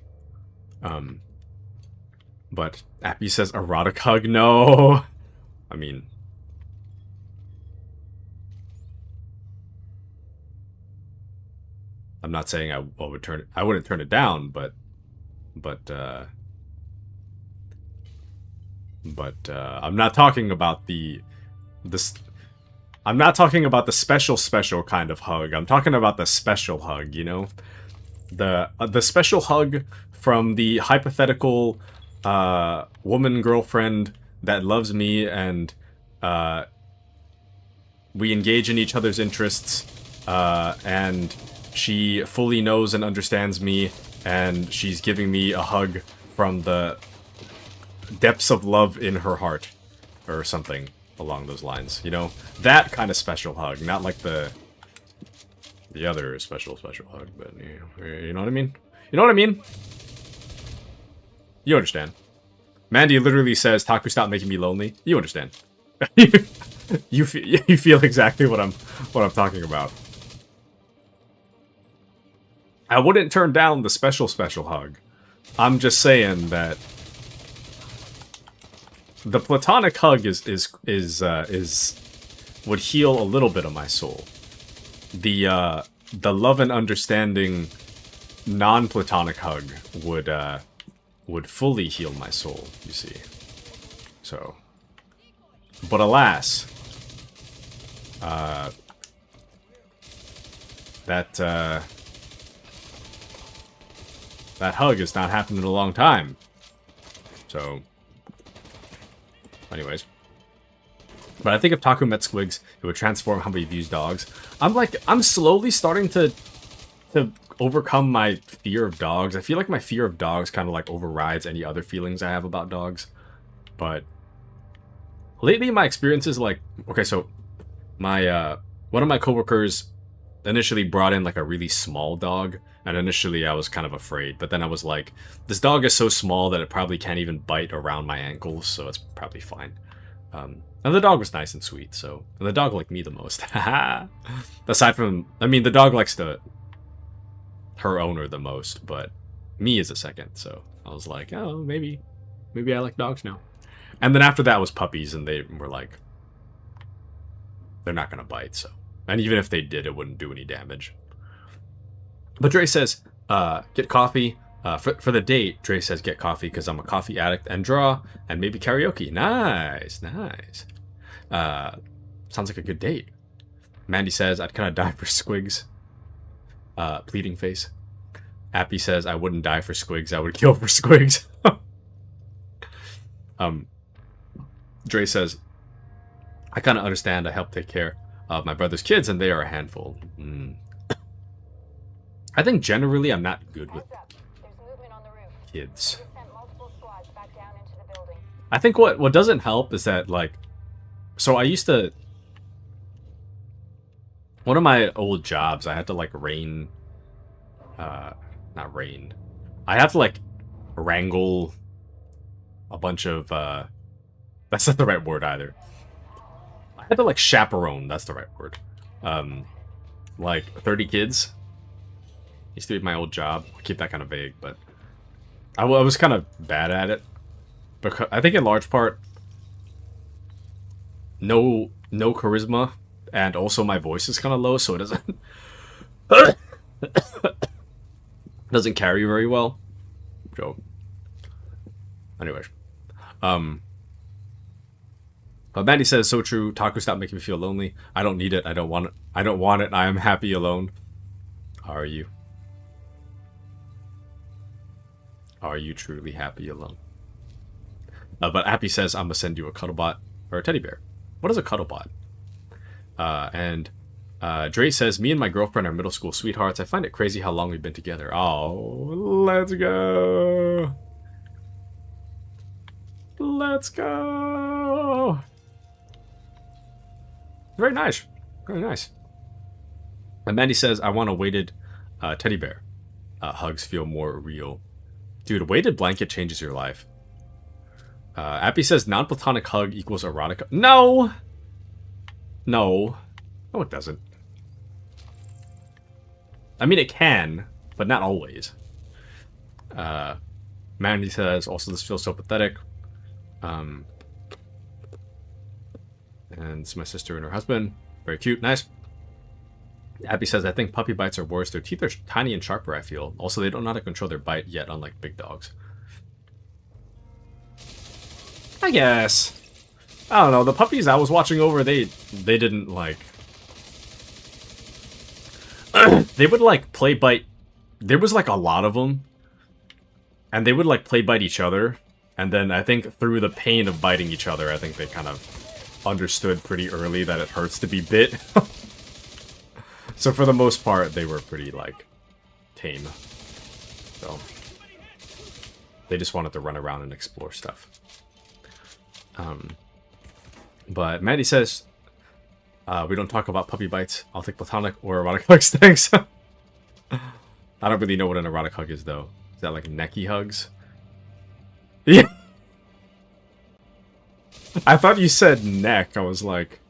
Speaker 1: But Appy says erotic hug. No. I mean, I'm not saying I wouldn't turn it down, but I'm not talking about I'm not talking about the special kind of hug. I'm talking about the special hug, you know? The special hug from the hypothetical woman girlfriend that loves me and we engage in each other's interests and she fully knows and understands me and she's giving me a hug from the depths of love in her heart or something along those lines, you know? That kind of special hug, not like the other special hug, but you know what I mean? You know what I mean? You understand. Mandy literally says, Taku, stop making me lonely. You understand. you feel exactly what I'm talking about. I wouldn't turn down the special hug. I'm just saying that the platonic hug would heal a little bit of my soul. The love and understanding non-platonic hug would fully heal my soul, you see. So, but alas, that hug has not happened in a long time. So, anyways. But I think if Taku met Squigs, it would transform how he views dogs. I'm slowly starting to overcome my fear of dogs. I feel like my fear of dogs kind of like overrides any other feelings I have about dogs. But lately my experiences, like, okay, so my one of my coworkers initially brought in like a really small dog, and initially I was kind of afraid, but then I was like, this dog is so small that it probably can't even bite around my ankles, so it's probably fine. And the dog was nice and sweet, so... And the dog liked me the most. Aside from... I mean, the dog likes her owner the most, but me is a second, so I was like, oh, maybe I like dogs now. And then after that was puppies, and they were like... they're not gonna bite. So, and even if they did, it wouldn't do any damage. But Dre says, get coffee. For the date, Dre says get coffee because I'm a coffee addict and draw and maybe karaoke. Nice, nice. Sounds like a good date. Mandy says I'd kind of die for Squigs. Pleading face. Appy says I wouldn't die for Squigs. I would kill for Squigs. Dre says I kind of understand. I help take care of my brother's kids and they are a handful. I think generally I'm not good with kids. I think what doesn't help is that, like, so I used to, one of my old jobs, I had to like I had to like wrangle a bunch of, that's not the right word either. I had to like chaperone, that's the right word. Like 30 kids. Used to be my old job. I'll keep that kind of vague, but I was kind of bad at it. Because I think in large part, no charisma, and also my voice is kind of low, so it doesn't carry very well. So, anyways, but Mandy says so true. Taco, stop making me feel lonely. I don't need it. I don't want it. I don't want it. I am happy alone. Are you? Are you truly happy alone? But Appy says, I'm gonna send you a Cuddlebot or a teddy bear. What is a Cuddlebot? And Dre says, me and my girlfriend are middle school sweethearts. I find it crazy how long we've been together. Oh, let's go. Let's go. Very nice. Very nice. And Mandy says, I want a weighted teddy bear. Hugs feel more real. Dude, a weighted blanket changes your life. Appy says non-platonic hug equals erotic. No! No. No, it doesn't. I mean, it can, but not always. Mandy says, also this feels so pathetic. And it's my sister and her husband. Very cute. Nice. Abby says, I think puppy bites are worse. Their teeth are tiny and sharper, I feel. Also, they don't know how to control their bite yet, unlike big dogs. I guess. I don't know. The puppies I was watching over, they didn't, like... they would, like, play bite... There was, like, a lot of them. And they would, like, play bite each other. And then I think through the pain of biting each other, I think they kind of understood pretty early that it hurts to be bit. So for the most part, they were pretty, like, tame. So, they just wanted to run around and explore stuff. But Mandy says, we don't talk about puppy bites. I'll take platonic or erotic hugs, thanks. I don't really know what an erotic hug is, though. Is that, like, necky hugs? Yeah. I thought you said neck. I was like...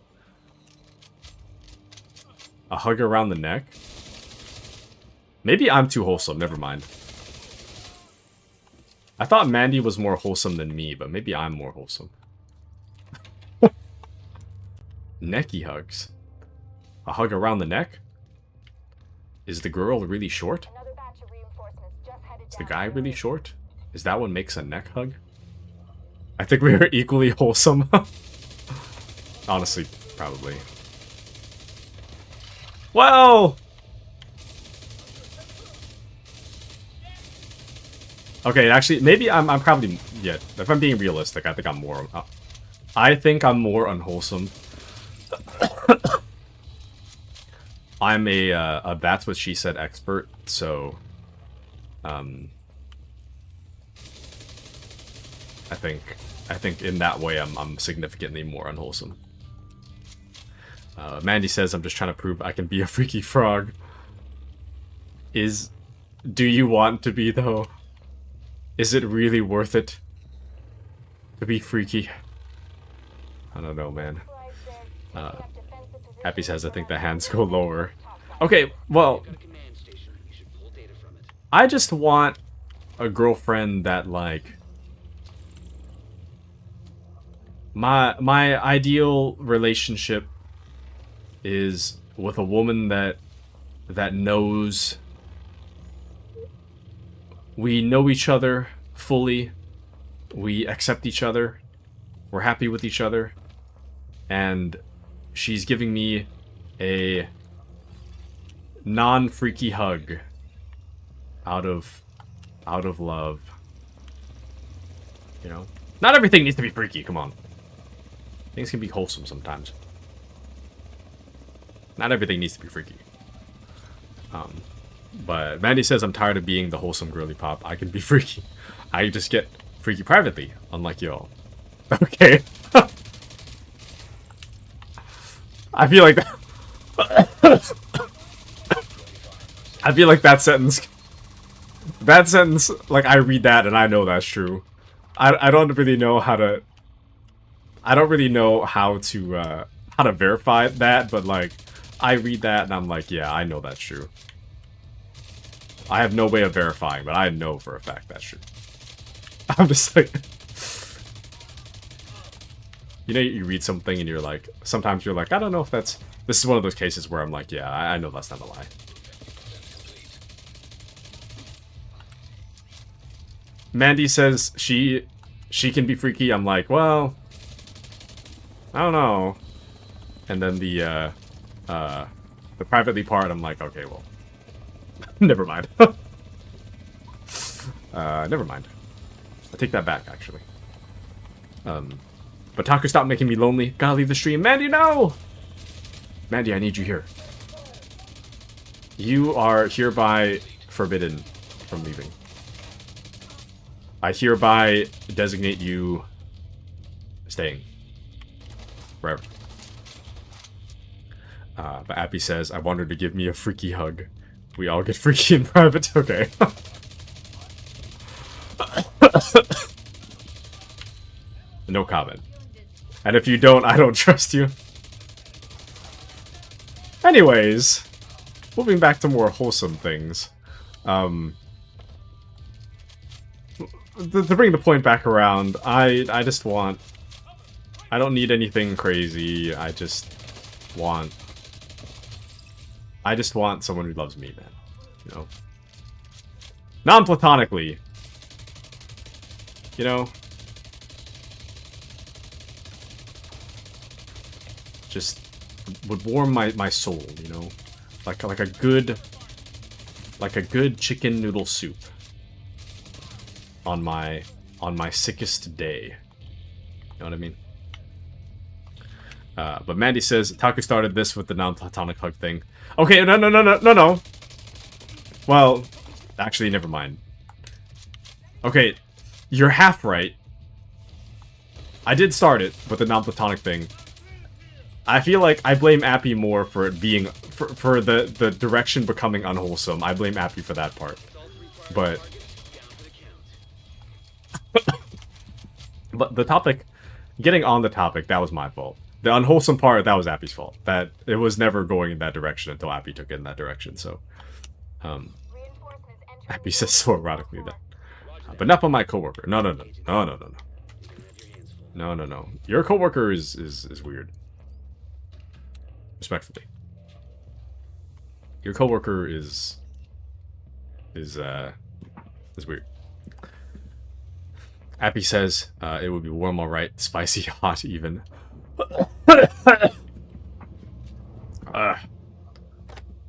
Speaker 1: A hug around the neck? Maybe I'm too wholesome, never mind. I thought Mandy was more wholesome than me, but maybe I'm more wholesome. Necky hugs. A hug around the neck? Is the girl really short? Is the guy really short? Is that what makes a neck hug? I think we are equally wholesome. Honestly, probably. Well! Okay, actually, maybe I'm probably... Yeah, if I'm being realistic, I think I'm more... I think I'm more unwholesome. I'm a that's what she said expert, so... I think in that way I'm significantly more unwholesome. Mandy says, I'm just trying to prove I can be a freaky frog. Do you want to be, though? Is it really worth it to be freaky? I don't know, man. Happy says, I think the hands go lower. Okay, well... I just want a girlfriend that, like... My ideal relationship is with a woman that knows we know each other fully, we accept each other, we're happy with each other, and she's giving me a non-freaky hug out of love. You know? Not everything needs to be freaky, come on. Things can be wholesome sometimes. Not everything needs to be freaky. But Mandy says I'm tired of being the wholesome girly pop. I can be freaky. I just get freaky privately, unlike y'all. Okay. I feel like I feel like that sentence, like, I read that and I know that's true. I don't really know how to, how to verify that, but, like, I read that and I'm like, yeah, I know that's true. I have no way of verifying, but I know for a fact that's true. I'm just like... You know, you read something and you're like... Sometimes you're like, I don't know if that's... This is one of those cases where I'm like, yeah, I know that's not a lie. Mandy says she can be freaky. I'm like, well... I don't know. And then the privately part, I'm like, okay, well... Never mind. Never mind. I take that back, actually. But Taku, stop making me lonely. Gotta leave the stream. Mandy, no! Mandy, I need you here. You are hereby forbidden from leaving. I hereby designate you staying. Forever. But Appy says, I want her to give me a freaky hug. We all get freaky in private. Okay. No comment. And if you don't, I don't trust you. Anyways, moving back to more wholesome things. To bring the point back around, I just want... I don't need anything crazy. I just want someone who loves me, man. You know? Non-platonically. You know? Just would warm my soul, you know? Like a good chicken noodle soup on my sickest day. You know what I mean? But Mandy says Taku started this with the non-platonic hug thing. Okay, no. Well, actually, never mind. Okay, you're half right. I did start it with the non-platonic thing. I feel like I blame Appy more for it being for the direction becoming unwholesome. I blame Appy for that part, but but the topic, getting on the topic, that was my fault. The unwholesome part, that was Appy's fault. That it was never going in that direction until Appy took it in that direction. So, Appy says so erotically that. But not on my coworker. No. Your coworker is weird. Respectfully. Your coworker is weird. Appy says it would be warm, alright, spicy, hot, even.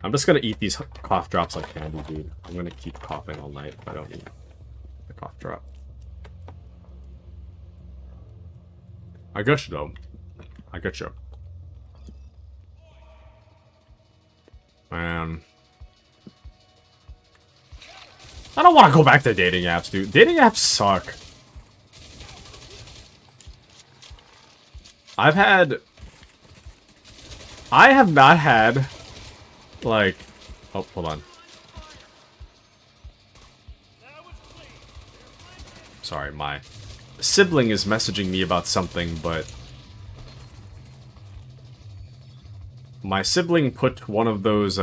Speaker 1: I'm just gonna eat these cough drops like candy, dude. I'm gonna keep coughing all night if I don't eat the cough drop. I got you, though. I got you. Man. I don't want to go back to dating apps, dude. Dating apps suck. I have not had, like... Oh, hold on. Sorry, my sibling is messaging me about something, but... My sibling put one of those,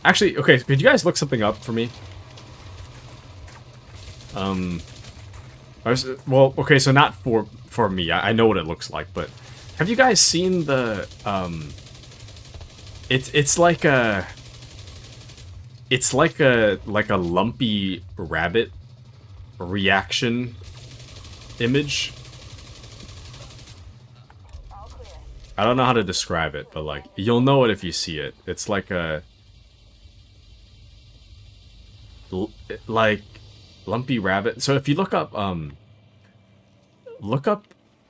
Speaker 1: Actually, okay, could you guys look something up for me? Well, okay, so not for me. I know what it looks like, but Have you guys seen the it's like a lumpy rabbit reaction image? I don't know how to describe it, but like you'll know it if you see it. It's like a like lumpy rabbit. So if you look up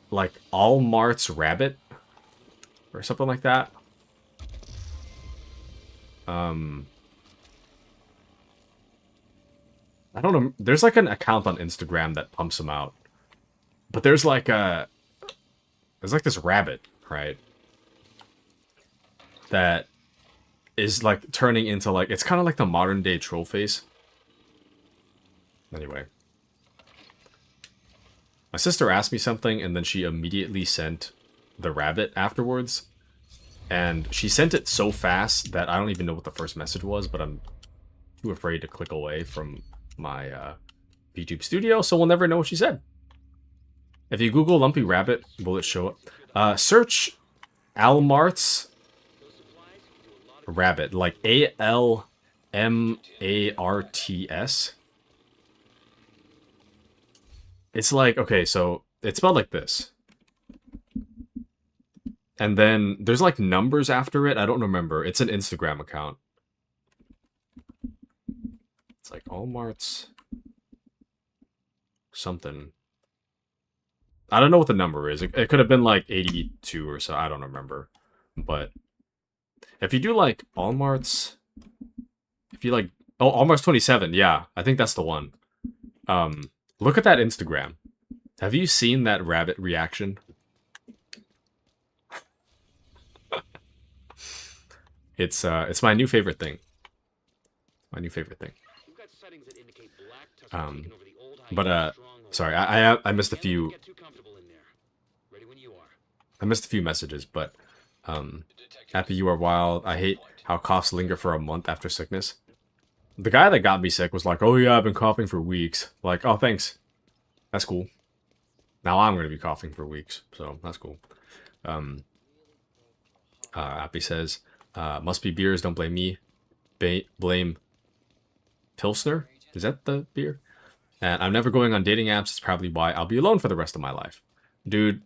Speaker 1: like Allmart's rabbit or something like that. I don't know. There's like an account on Instagram that pumps them out. But there's like this rabbit, right? That is like turning into like, it's kind of like the modern day troll face. Anyway. My sister asked me something and then she immediately sent the rabbit afterwards. And she sent it so fast that I don't even know what the first message was, but I'm too afraid to click away from my VTube studio, so we'll never know what she said. If you Google Lumpy Rabbit, will it show up? Search Almart's Rabbit, like ALMARTS. It's like, okay, so it's spelled like this. And then there's like numbers after it. I don't remember. It's an Instagram account. It's like Allmart's something. I don't know what the number is. It could have been like 82 or so. I don't remember. But if you do like Allmart's, if you like, oh, Allmart's 27. Yeah, I think that's the one. Look at that Instagram. Have you seen that rabbit reaction? It's my new favorite thing. My new favorite thing. But sorry, I missed a few. I missed a few messages, but Happy You Are Wild. I hate how coughs linger for a month after sickness. The guy that got me sick was like, "Oh yeah, I've been coughing for weeks." Like, oh thanks, that's cool. Now I'm gonna be coughing for weeks, so that's cool. Happy says, "Must be beers. Don't blame me. Blame Pilsner. Is that the beer?" And I'm never going on dating apps. It's probably why I'll be alone for the rest of my life. Dude,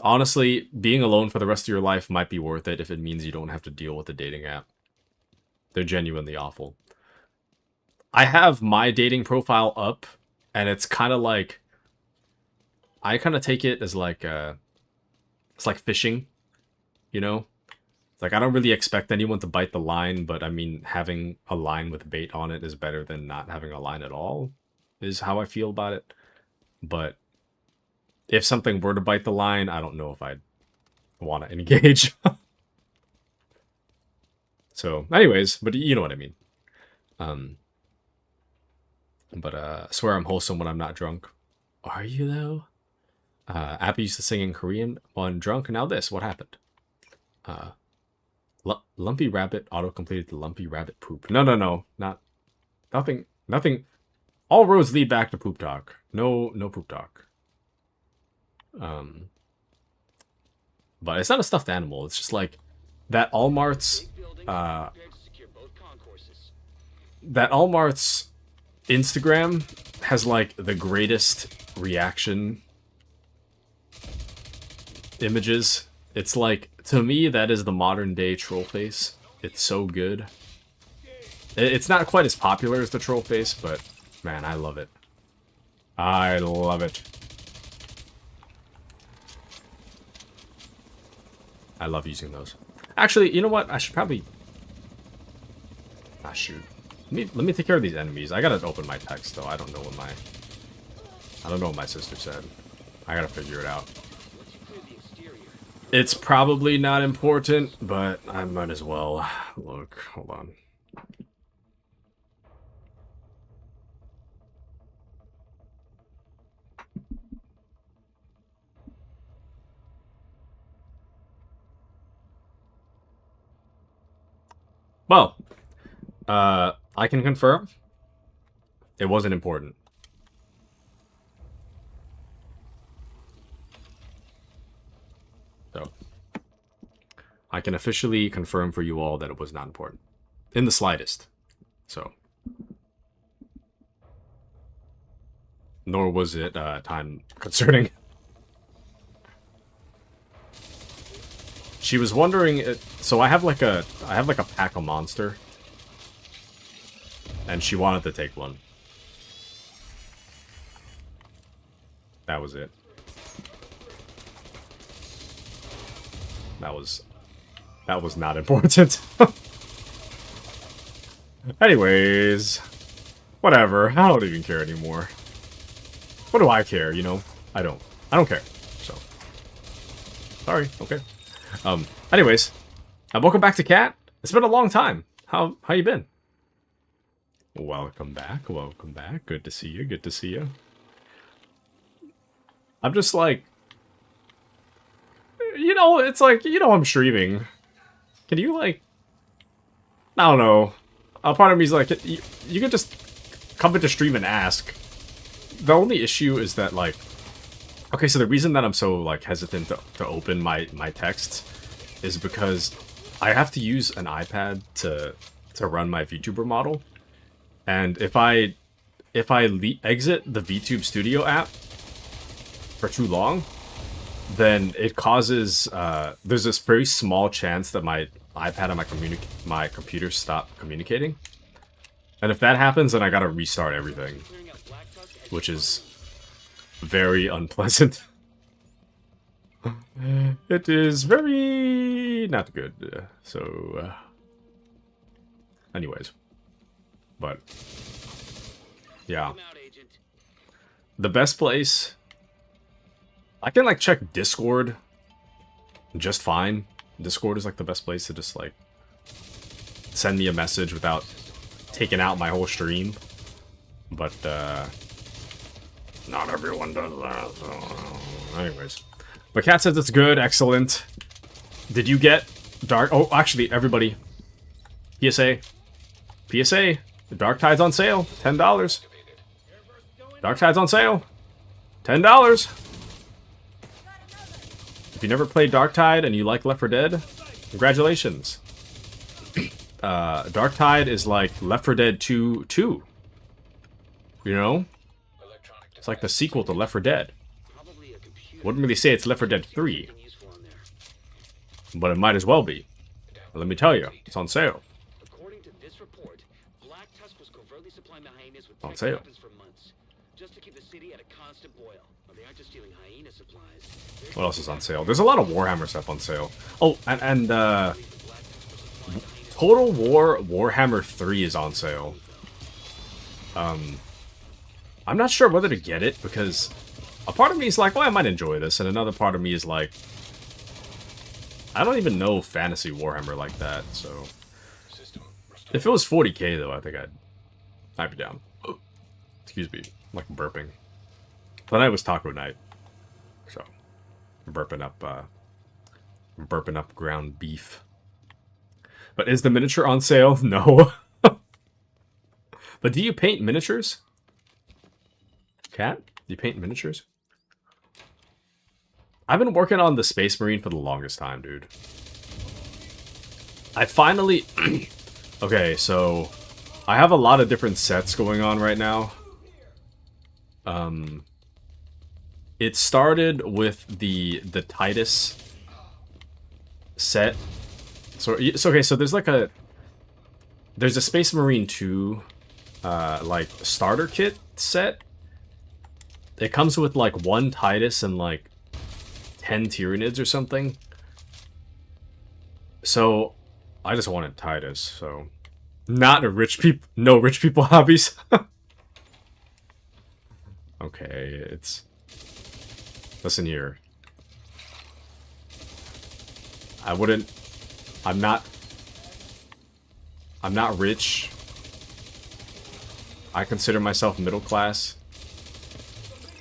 Speaker 1: honestly, being alone for the rest of your life might be worth it if it means you don't have to deal with the dating app. They're genuinely awful. I have my dating profile up, and it's kind of like, I kind of take it as like, it's like fishing, you know? It's like, I don't really expect anyone to bite the line, but I mean, having a line with bait on it is better than not having a line at all, is how I feel about it. But if something were to bite the line, I don't know if I'd want to engage. So, anyways, but you know what I mean. But I swear I'm wholesome when I'm not drunk. Are you, though? Appy used to sing in Korean when drunk. Now this, what happened? Lumpy Rabbit auto-completed the Lumpy Rabbit poop. No, nothing. All roads lead back to poop talk. No poop talk. But it's not a stuffed animal. It's just like that Allmart's Instagram has like the greatest reaction images. It's like, to me, that is the modern day troll face. It's so good. It's not quite as popular as the troll face, but man, I love it. I love it. I love using those. Actually, you know what? I should probably... Ah, shoot. Let me take care of these enemies. I gotta open my text, though. I don't know what my sister said. I gotta figure it out. It's probably not important, but I might as well. Look, hold on. Well, I can confirm it wasn't important. I can officially confirm for you all that it was not important. In the slightest. So. Nor was it time concerning. She was wondering, so I have like a pack of monster. And she wanted to take one. That was it. That was not important. Anyways, whatever. I don't even care anymore. What do I care, you know? I don't care. So, sorry. Okay. Anyways, welcome back to Cat. It's been a long time. How you been? Welcome back. Welcome back. Good to see you. Good to see you. I'm just like, you know, it's like, you know, I'm streaming. Can you like, I don't know. A part of me is like, you can just come into stream and ask. The only issue is that, like, okay, so the reason that I'm so, like, hesitant to open my texts is because I have to use an iPad to run my VTuber model. And if I exit the VTube Studio app for too long, then it causes, there's this very small chance that my iPad and my computer stop communicating. And if that happens, then I gotta restart everything. Which is very unpleasant. It is very not good. So, anyways. But, yeah. The best place... I can, like, check Discord just fine. Discord is, like, the best place to just, like, send me a message without taking out my whole stream. But, not everyone does that, so... Anyways. But Cat says it's good, excellent. Did you get Dark... Oh, actually, everybody. PSA. PSA. The Dark Tide's on sale. $10. Dark Tide's on sale. $10. If you never played Dark Tide and you like Left 4 Dead, congratulations. Dark Tide is like Left 4 Dead 2. You know? It's like the sequel to Left 4 Dead. Wouldn't really say it's Left 4 Dead 3. But it might as well be. Let me tell you, it's on sale.
Speaker 2: According to this report, Black Tusk was covertly supplying the hyenas with
Speaker 1: On
Speaker 2: tech
Speaker 1: sale.
Speaker 2: weapons for months, just to keep the city at a constant boil. Well, they aren't just stealing hyena supplies.
Speaker 1: What else is on sale? There's a lot of Warhammer stuff on sale. Oh, and Total War Warhammer 3 is on sale. I'm not sure whether to get it, because a part of me is like, well, I might enjoy this, and another part of me is like, I don't even know fantasy Warhammer like that, so... If it was 40k, though, I think I'd be down. Excuse me, I'm like burping. Tonight was taco night, so I'm burping up ground beef. But is the miniature on sale? No. But do you paint miniatures? Cat? Do you paint miniatures? I've been working on the Space Marine for the longest time, dude. I finally... Okay, so... I have a lot of different sets going on right now. It started with the Titus set. So okay, so there's like a... There's a Space Marine 2, like, starter kit set. It comes with, like, 1 Titus and, like, 10 Tyranids or something. So, I just wanted Titus, so... Not a rich people... No rich people hobbies. Okay, it's... Listen here. I wouldn't... I'm not rich. I consider myself middle class.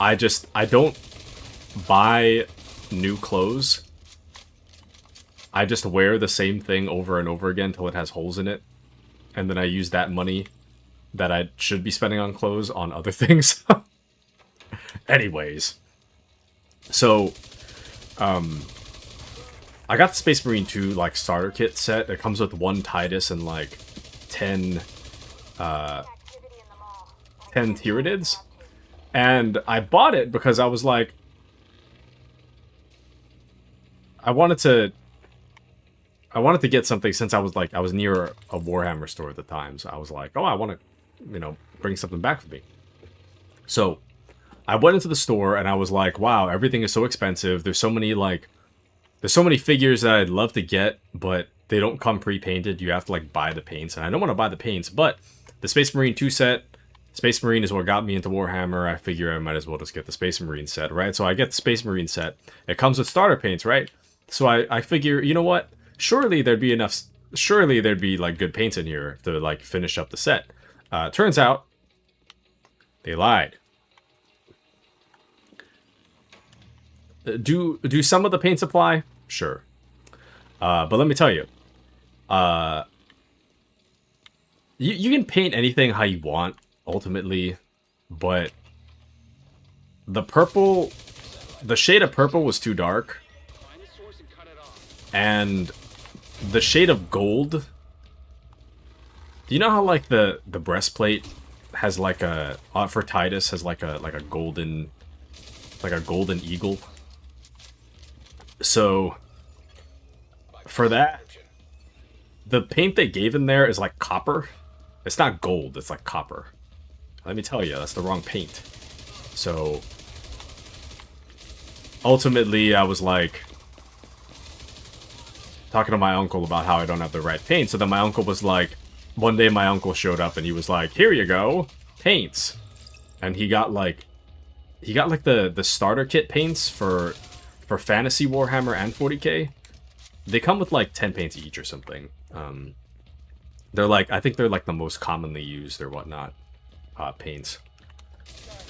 Speaker 1: I don't buy new clothes. I just wear the same thing over and over again until it has holes in it. And then I use that money that I should be spending on clothes on other things. Anyways. So, I got the Space Marine 2 like starter kit set. It comes with 1 Titus and like 10 10 Tyranids. And I bought it because I was like, I wanted to get something since I was near a Warhammer store at the time. So I was like, oh, I want to, you know, bring something back with me. So I went into the store and I was like, wow, everything is so expensive. There's so many figures that I'd love to get, but they don't come pre-painted. You have to like buy the paints, and I don't want to buy the paints, but the Space Marine 2 set, Space Marine is what got me into Warhammer. I figure I might as well just get the Space Marine set, right? So I get the Space Marine set. It comes with starter paints, right? So I figure, you know what? Surely there'd be like good paints in here to like finish up the set. Turns out they lied. Do some of the paints apply? Sure. But let me tell you. You can paint anything how you want, ultimately, but the shade of purple was too dark. And the shade of gold... Do you know how, like, the breastplate has, like, for Titus, has, like a golden... Like a golden eagle? So, for that, the paint they gave in there is, like, copper. It's not gold, it's, like, copper. Let me tell you, that's the wrong paint. So, ultimately, I was, like... talking to my uncle about how I don't have the right paint. So then my uncle was like, one day my uncle showed up and he was like, here you go, paints. And he got like the starter kit paints for Fantasy Warhammer and 40k. They come with like 10 paints each or something. They're like, I think they're like the most commonly used or whatnot paints.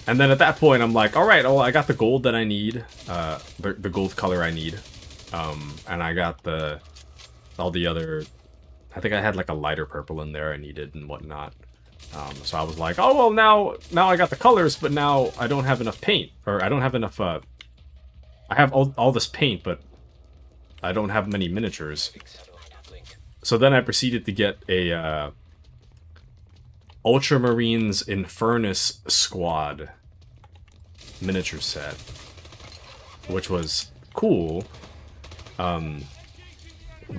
Speaker 1: And then at that point I'm like, all right, oh, I got the gold that I need, the gold color I need. And I got all the other, I think I had like a lighter purple in there I needed and whatnot. So I was like, oh, well, now I got the colors, but now I don't have enough paint, or I don't have enough, I have all this paint, but I don't have many miniatures. So then I proceeded to get a, Ultramarines Infernus Squad miniature set, which was cool.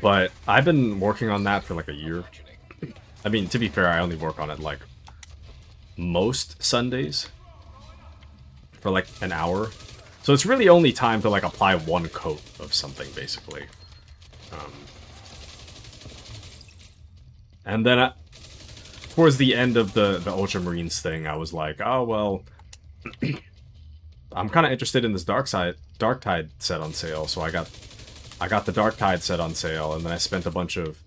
Speaker 1: But I've been working on that for like a year. I mean, to be fair, I only work on it like most Sundays for like an hour. So it's really only time to like apply one coat of something, basically. And then towards the end of the Ultramarines thing, I was like, oh, well, I'm kind of interested in this Darktide set on sale, so I got the Darktide set on sale, and then I spent a bunch of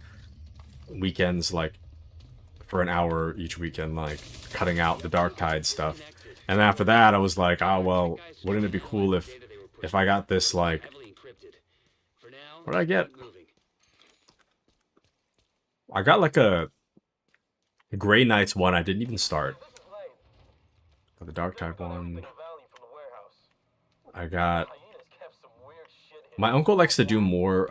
Speaker 1: weekends, like, for an hour each weekend, like, cutting out the Darktide stuff. And after that, I was like, oh, well, wouldn't it be cool if I got this, like... What did I get? I got, like, a Grey Knights one I didn't even start. Got the Darktide one. I got... My uncle likes to do more,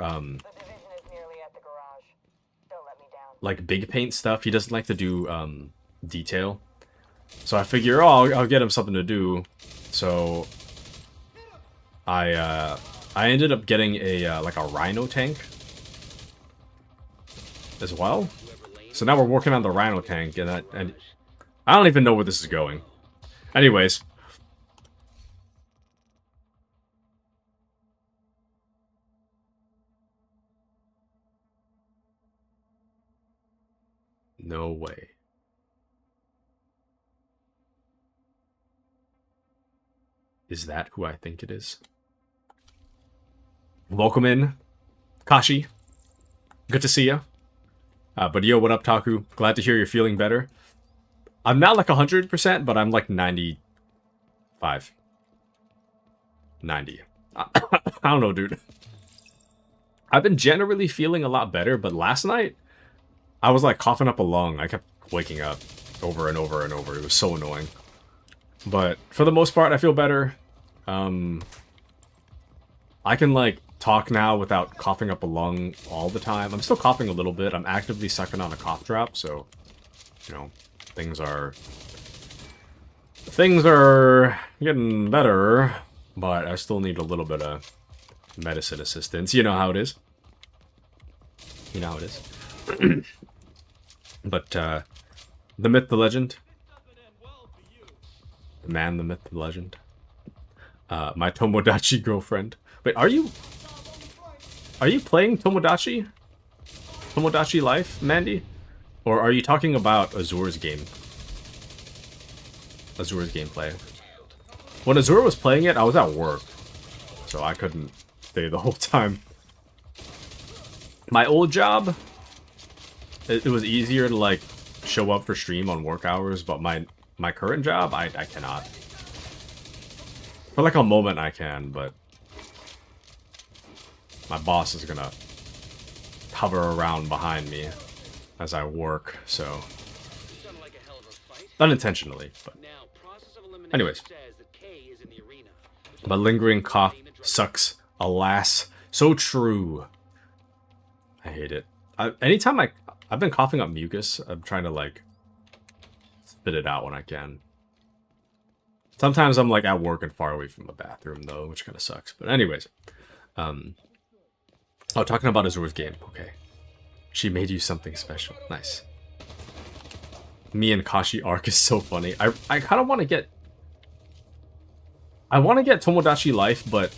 Speaker 1: like, big paint stuff. He doesn't like to do, detail. So I figure, oh, I'll get him something to do. So, I ended up getting like a Rhino tank as well. So now we're working on the Rhino tank, and I don't even know where this is going. Anyways. No way. Is that who I think it is? Welcome in, Kashi. Good to see you. But yo, what up, Taku? Glad to hear you're feeling better. I'm not like 100%, but I'm like 95. 90. I don't know, dude. I've been generally feeling a lot better, but last night, I was like coughing up a lung. I kept waking up over and over and over. It was so annoying. But for the most part, I feel better. I can like talk now without coughing up a lung all the time. I'm still coughing a little bit. I'm actively sucking on a cough drop, so, you know, things are getting better, but I still need a little bit of medicine assistance. You know how it is. You know how it is. But, the myth, the legend. The man, the myth, the legend. My Tomodachi girlfriend. Wait, are you playing Tomodachi? Tomodachi Life, Mandy? Or are you talking about Azur's game? Azur's gameplay. When Azur was playing it, I was at work. So I couldn't stay the whole time. My old job, it was easier to, like, show up for stream on work hours, but my current job, I cannot. For like a moment I can, but my boss is gonna hover around behind me as I work, so unintentionally, but anyways. But lingering cough sucks, alas. So true. I hate it. Anytime I've been coughing up mucus, I'm trying to like spit it out when I can. Sometimes I'm like at work and far away from the bathroom though, which kind of sucks. But anyways, oh, talking about Azur's game. Okay, she made you something special. Nice. Me and Kashi arc is so funny. I kind of want to get. I want to get Tomodachi Life, but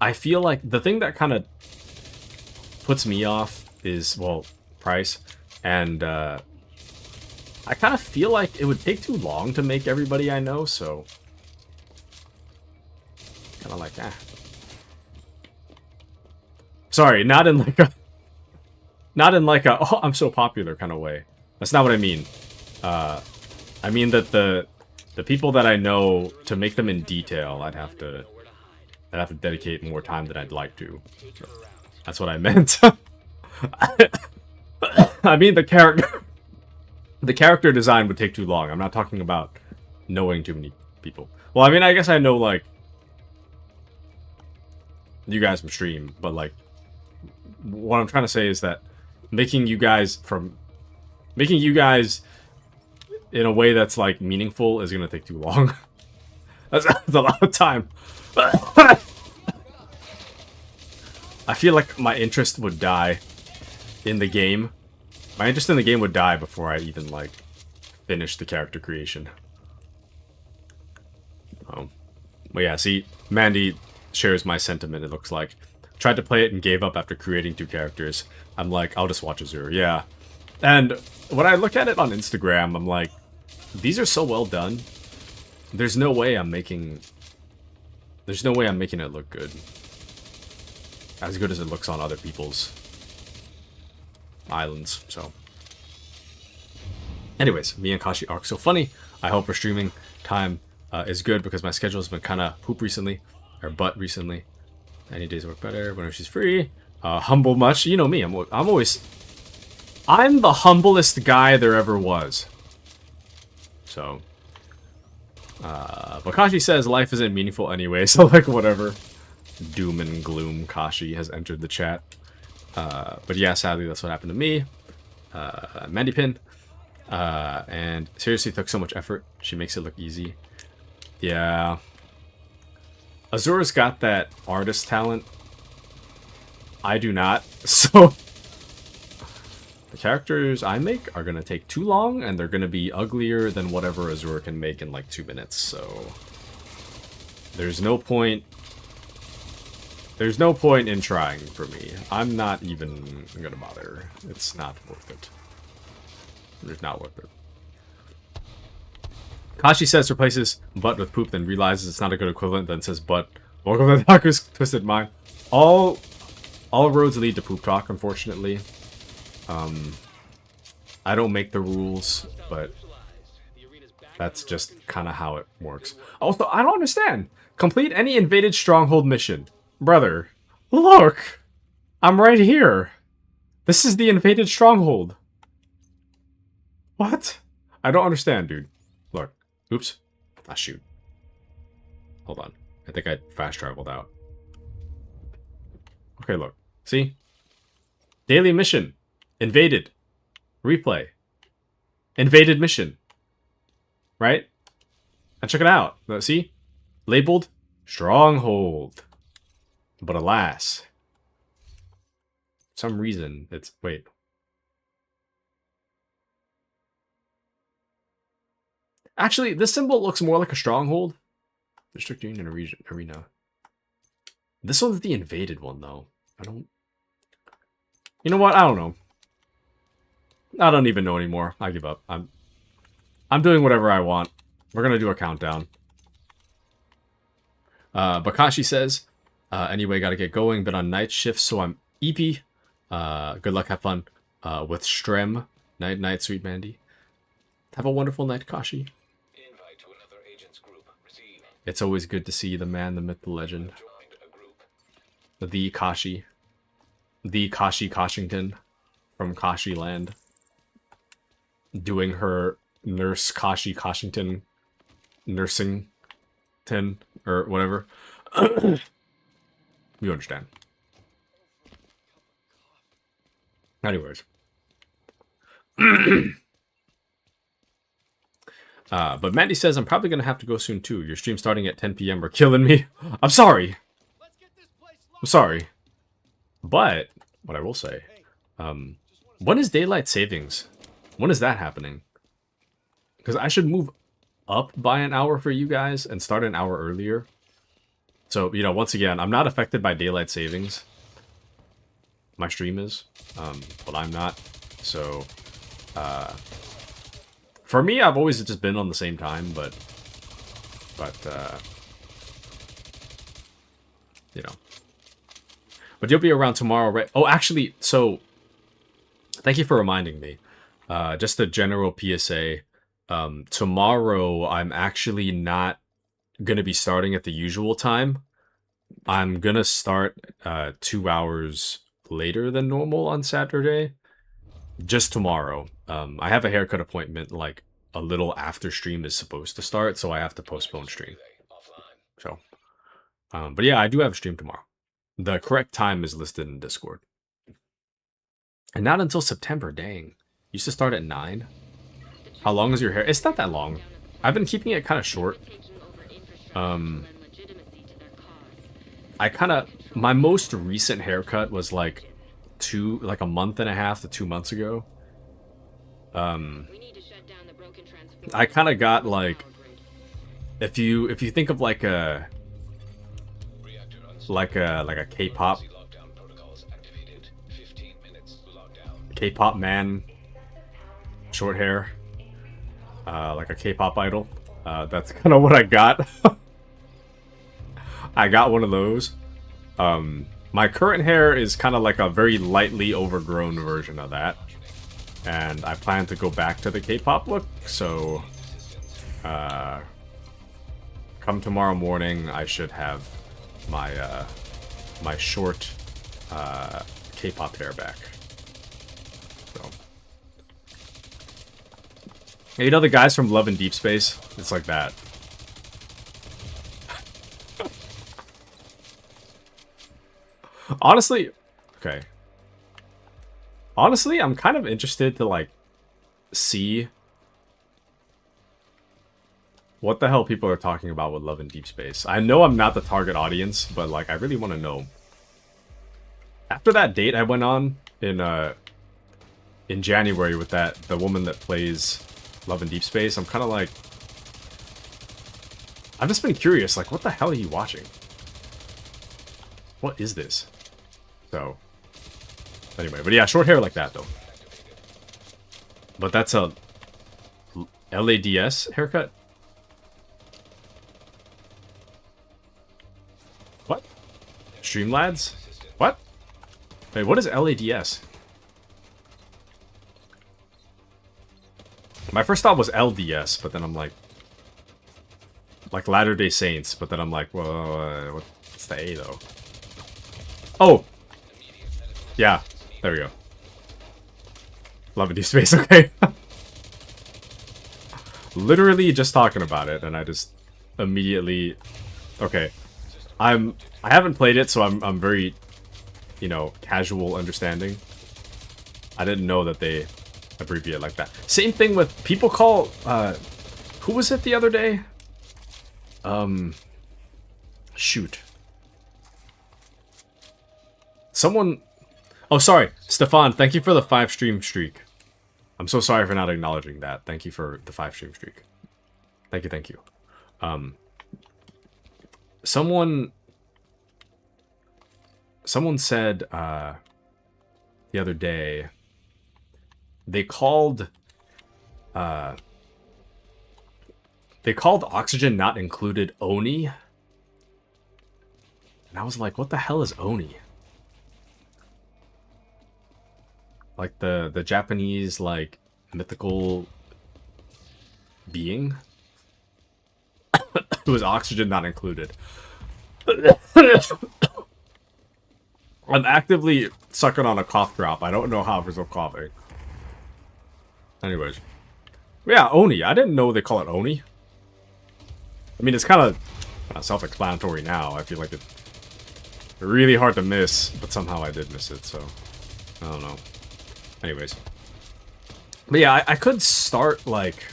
Speaker 1: I feel like the thing that kind of puts me off is, well, price, and I kind of feel like it would take too long to make everybody I know, so kind of like, Sorry, not in like a oh, I'm so popular kind of way. That's not what I mean. I mean that the people that I know, to make them in detail, I'd have to dedicate more time than I'd like to. So that's what I meant. I mean the character design would take too long. I'm not talking about knowing too many people. Well, I mean, I guess I know like you guys from stream, but like what I'm trying to say is that making you guys in a way that's like meaningful is gonna take too long. That's a lot of time. I feel like my interest would die in the game. My interest in the game would die before I even like finish the character creation. But yeah, see, Mandy shares my sentiment, it looks like. Tried to play it and gave up after creating 2 characters. I'm like, I'll just watch Azur, yeah. And when I look at it on Instagram, I'm like, these are so well done. There's no way I'm making it look good. As good as it looks on other people's islands, so. Anyways, me and Kashi arc so funny. I hope our streaming time is good because my schedule has been kind of poop recently, or butt recently. Any days work better whenever she's free. Humble much, you know me. I'm the humblest guy there ever was. So, but Kashi says life isn't meaningful anyway, so like whatever. Doom and gloom Kashi has entered the chat. But yeah, sadly that's what happened to me. Mandy Pin. And seriously took so much effort. She makes it look easy. Yeah. Azura's got that artist talent. I do not. So the characters I make are gonna take too long, and they're gonna be uglier than whatever Azura can make in like 2 minutes. So there's no point. There's no point in trying for me. I'm not even gonna bother. It's not worth it. It's not worth it. Kashi says replaces butt with poop, then realizes it's not a good equivalent, then says butt. Welcome to the Doctor's Twisted Mind. All roads lead to poop talk, unfortunately. I don't make the rules, but that's just kind of how it works. Also, I don't understand. Complete any invaded stronghold mission. Brother, look! I'm right here. This is the invaded stronghold. What? I don't understand, dude. Look. Oops. Ah, shoot. Hold on. I think I fast traveled out. Okay, look. See? Daily mission. Invaded. Replay. Invaded mission. Right? And check it out. See? Labeled Stronghold. But alas. For some reason, it's... Wait. Actually, this symbol looks more like a stronghold. District Union Arena. This one's the invaded one, though. I don't... You know what? I don't know. I don't even know anymore. I give up. I'm doing whatever I want. We're gonna do a countdown. Bakashi says, anyway, gotta get going. Been on night shift, so I'm EP. Good luck, have fun. With Strem. Night, sweet Mandy. Have a wonderful night, Kashi.
Speaker 3: Invite to another agent's group. Receive.
Speaker 1: It's always good to see the man, the myth, the legend.
Speaker 3: Joined a group.
Speaker 1: The Kashi. The Kashi Koshington from Kashi Land. Doing her Nurse Kashi Koshington nursing or whatever. You understand. Anyways. But Mandy says, I'm probably going to have to go soon too. Your stream starting at 10 p.m. are killing me. I'm sorry. I'm sorry. But, what I will say, when is daylight savings? When is that happening? Because I should move up by an hour for you guys and start an hour earlier. So, you know, once again, I'm not affected by daylight savings. My stream is, but I'm not. So, for me, I've always just been on the same time, but you know. But you'll be around tomorrow, right? Oh, actually, so, thank you for reminding me. Just a general PSA. Tomorrow, I'm actually not going to be starting at the usual time. I'm going to start 2 hours later than normal on Saturday. Just tomorrow. I have a haircut appointment like a little after stream is supposed to start, so I have to postpone stream. So, but yeah, I do have a stream tomorrow. The correct time is listed in Discord. And not until September, dang. Used to start at 9. How long is your hair? It's not that long. I've been keeping it kind of short. My most recent haircut was like a month and a half to 2 months ago. I kind of got like, if you think of like a K-pop man, short hair, like a K-pop idol. That's kind of what I got. I got one of those. My current hair is kind of like a very lightly overgrown version of that. And I plan to go back to the K-pop look, so come tomorrow morning, I should have my my short K-pop hair back. So, you know the guys from Love and Deep Space? It's like that. Honestly, okay. Honestly, I'm kind of interested to, like, see what the hell people are talking about with Love and Deep Space. I know I'm not the target audience, but, like, I really want to know. After that date I went on in January with the woman that plays Love and Deep Space, I'm kind of like... I've just been curious, like, what the hell are you watching? What is this? So... Anyway, but yeah, short hair like that, though. But that's a LADS haircut? What? Streamlads? What? Wait, what is LADS? My first thought was LDS, but then I'm like Latter-day Saints, but then I'm like, well, what's the A, though? Oh! Yeah. There we go. Love and Deep Space, okay. Literally just talking about it, and I just immediately... Okay. I haven't played it, so I'm very you know, casual understanding. I didn't know that they abbreviate like that. Same thing with people call, who was it the other day? Shoot. Someone, oh, sorry, Stefan, thank you for the 5 stream streak. I'm so sorry for not acknowledging that. Thank you for the 5 stream streak. Thank you, thank you. Someone said, the other day, they called oxygen not included Oni. And I was like, what the hell is Oni? Like the Japanese, like, mythical being? It was oxygen not included. I'm actively sucking on a cough drop. I don't know how I'm still coughing. Anyways. Yeah, Oni. I didn't know they call it Oni. I mean, it's kind of self-explanatory now. I feel like it's really hard to miss, but somehow I did miss it, so I don't know. Anyways. But yeah, I could start, like...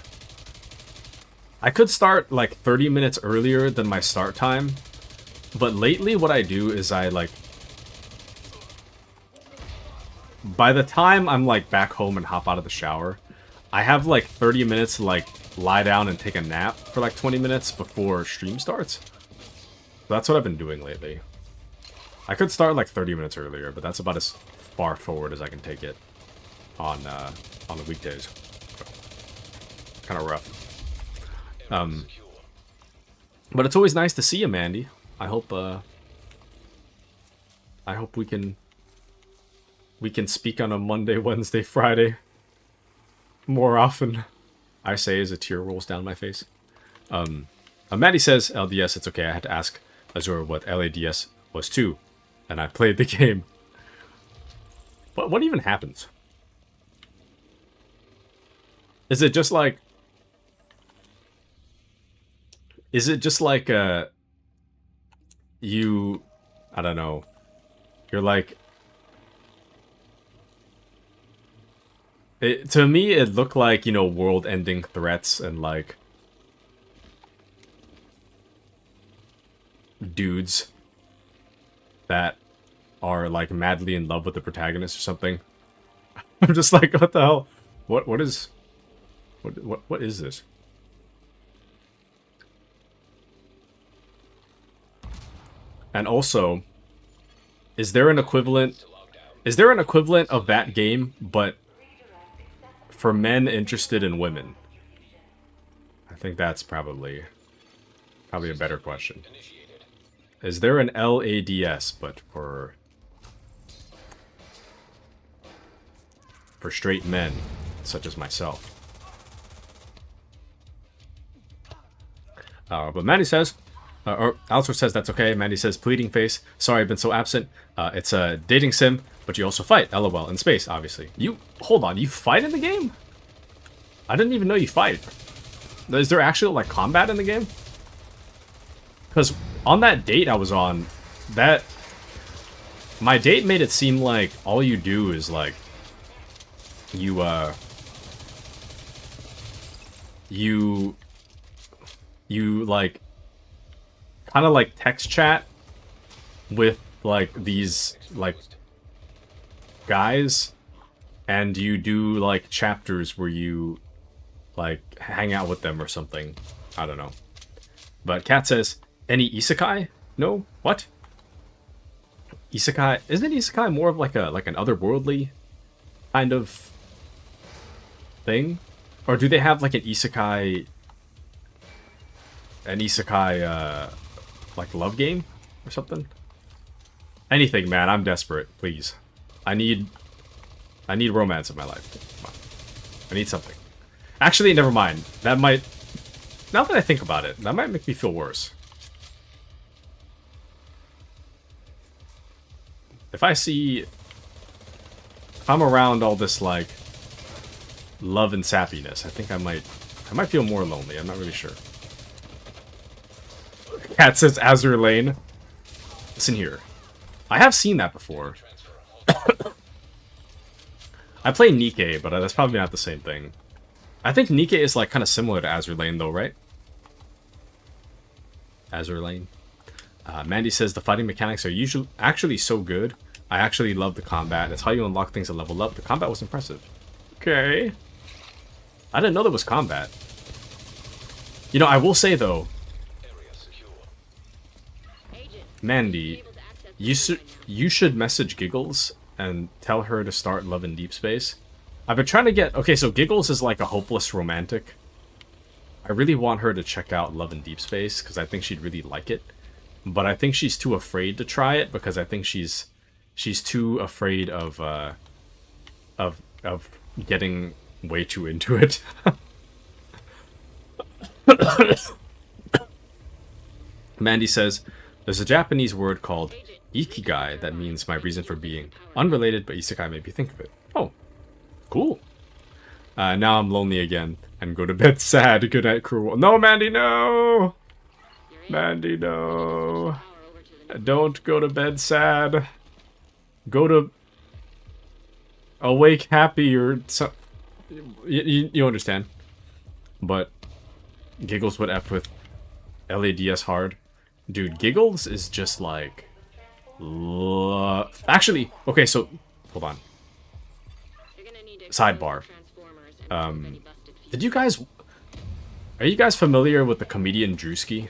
Speaker 1: 30 minutes earlier than my start time. But lately, what I do is I, like... By the time I'm, like, back home and hop out of the shower, I have, like, 30 minutes to, like, lie down and take a nap for, like, 20 minutes before stream starts. So that's what I've been doing lately. I could start, like, 30 minutes earlier, but that's about as far forward as I can take it on the weekdays. Kind of rough. But it's always nice to see you, Mandy. I hope we can speak on a Monday, Wednesday, Friday more often. I say as a tear rolls down my face. Maddie says, LDS, it's okay. I had to ask Azure what LADS was too, and I played the game. But what even happens? Is it just like... you... I don't know. You're like... to me, it looked like, you know, world-ending threats and, like... dudes that are, like, madly in love with the protagonist or something. I'm just like, what the hell? What is this? And also, is there an equivalent of that game, but for men interested in women? I think that's probably a better question. Is there an LADS, but for straight men, such as myself? But Mandy says, or Altor says that's okay. Mandy says, pleading face. Sorry, I've been so absent. It's a dating sim, but you also fight. LOL. In space, obviously. Hold on, you fight in the game? I didn't even know you fight. Is there actual, like, combat in the game? Because on that date I was on, my date made it seem like all you do is, like, you like, kind of like text chat with, like, these, like, guys, and you do, like, chapters where you, like, hang out with them or something. I don't know. But Kat says, any isekai? No? What? Isekai? Isn't isekai more of like an otherworldly kind of thing? Or do they have like an isekai like love game or something? Anything, man. I'm desperate. Please. I need romance in my life. Come on. I need something. Actually, never mind. That might... Now that I think about it, that might make me feel worse. If I'm around all this, like, love and sappiness, I think I might feel more lonely. I'm not really sure. Cat says Azure Lane. Listen here. I have seen that before. I play Nikke, but that's probably not the same thing. I think Nikke is like kind of similar to Azur Lane though, right? Azur Lane. Mandy says the fighting mechanics are actually so good. I actually love the combat. It's how you unlock things and level up. The combat was impressive. Okay. I didn't know there was combat. You know, I will say though, Mandy, you should message Giggles and tell her to start Love in Deep Space. I've been trying to get... Okay, so Giggles is like a hopeless romantic. I really want her to check out Love in Deep Space because I think she'd really like it. But I think she's too afraid to try it because I think she's too afraid of getting way too into it. Mandy says, there's a Japanese word called ikigai that means my reason for being. Unrelated, but isekai made me think of it. Oh, cool. Now I'm lonely again and go to bed sad. Good night, cruel. No, Mandy, no! Mandy, no. Don't go to bed sad. Go to... awake happy or... So... You understand. But Giggles would F with LADS hard. Dude, Giggles is just like... Actually, okay, so... Hold on. Sidebar. Did you guys... Are you guys familiar with the comedian Drewski?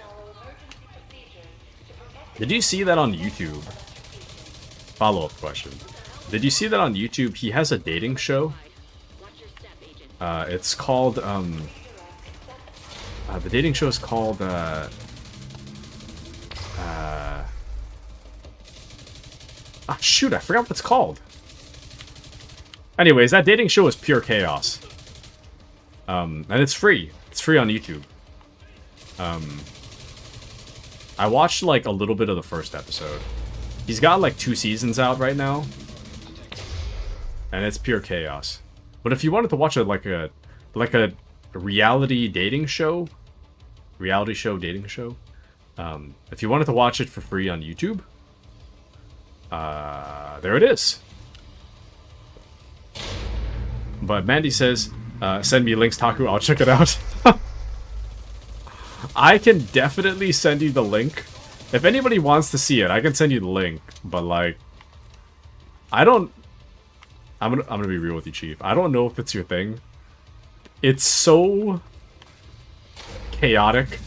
Speaker 1: Did you see that on YouTube? Follow-up question. Did you see that on YouTube? He has a dating show. It's called, the dating show is called, shoot, I forgot what it's called. Anyways, that dating show is pure chaos. And it's free. It's free on YouTube. I watched, like, a little bit of the first episode. He's got, like, 2 seasons out right now. And it's pure chaos. But if you wanted to watch a reality dating show, dating show, if you wanted to watch it for free on YouTube, there it is. But Mandy says, send me links, Taku, I'll check it out. I can definitely send you the link. If anybody wants to see it, I can send you the link. But, like, I'm gonna be real with you, Chief. I don't know if it's your thing. It's so chaotic.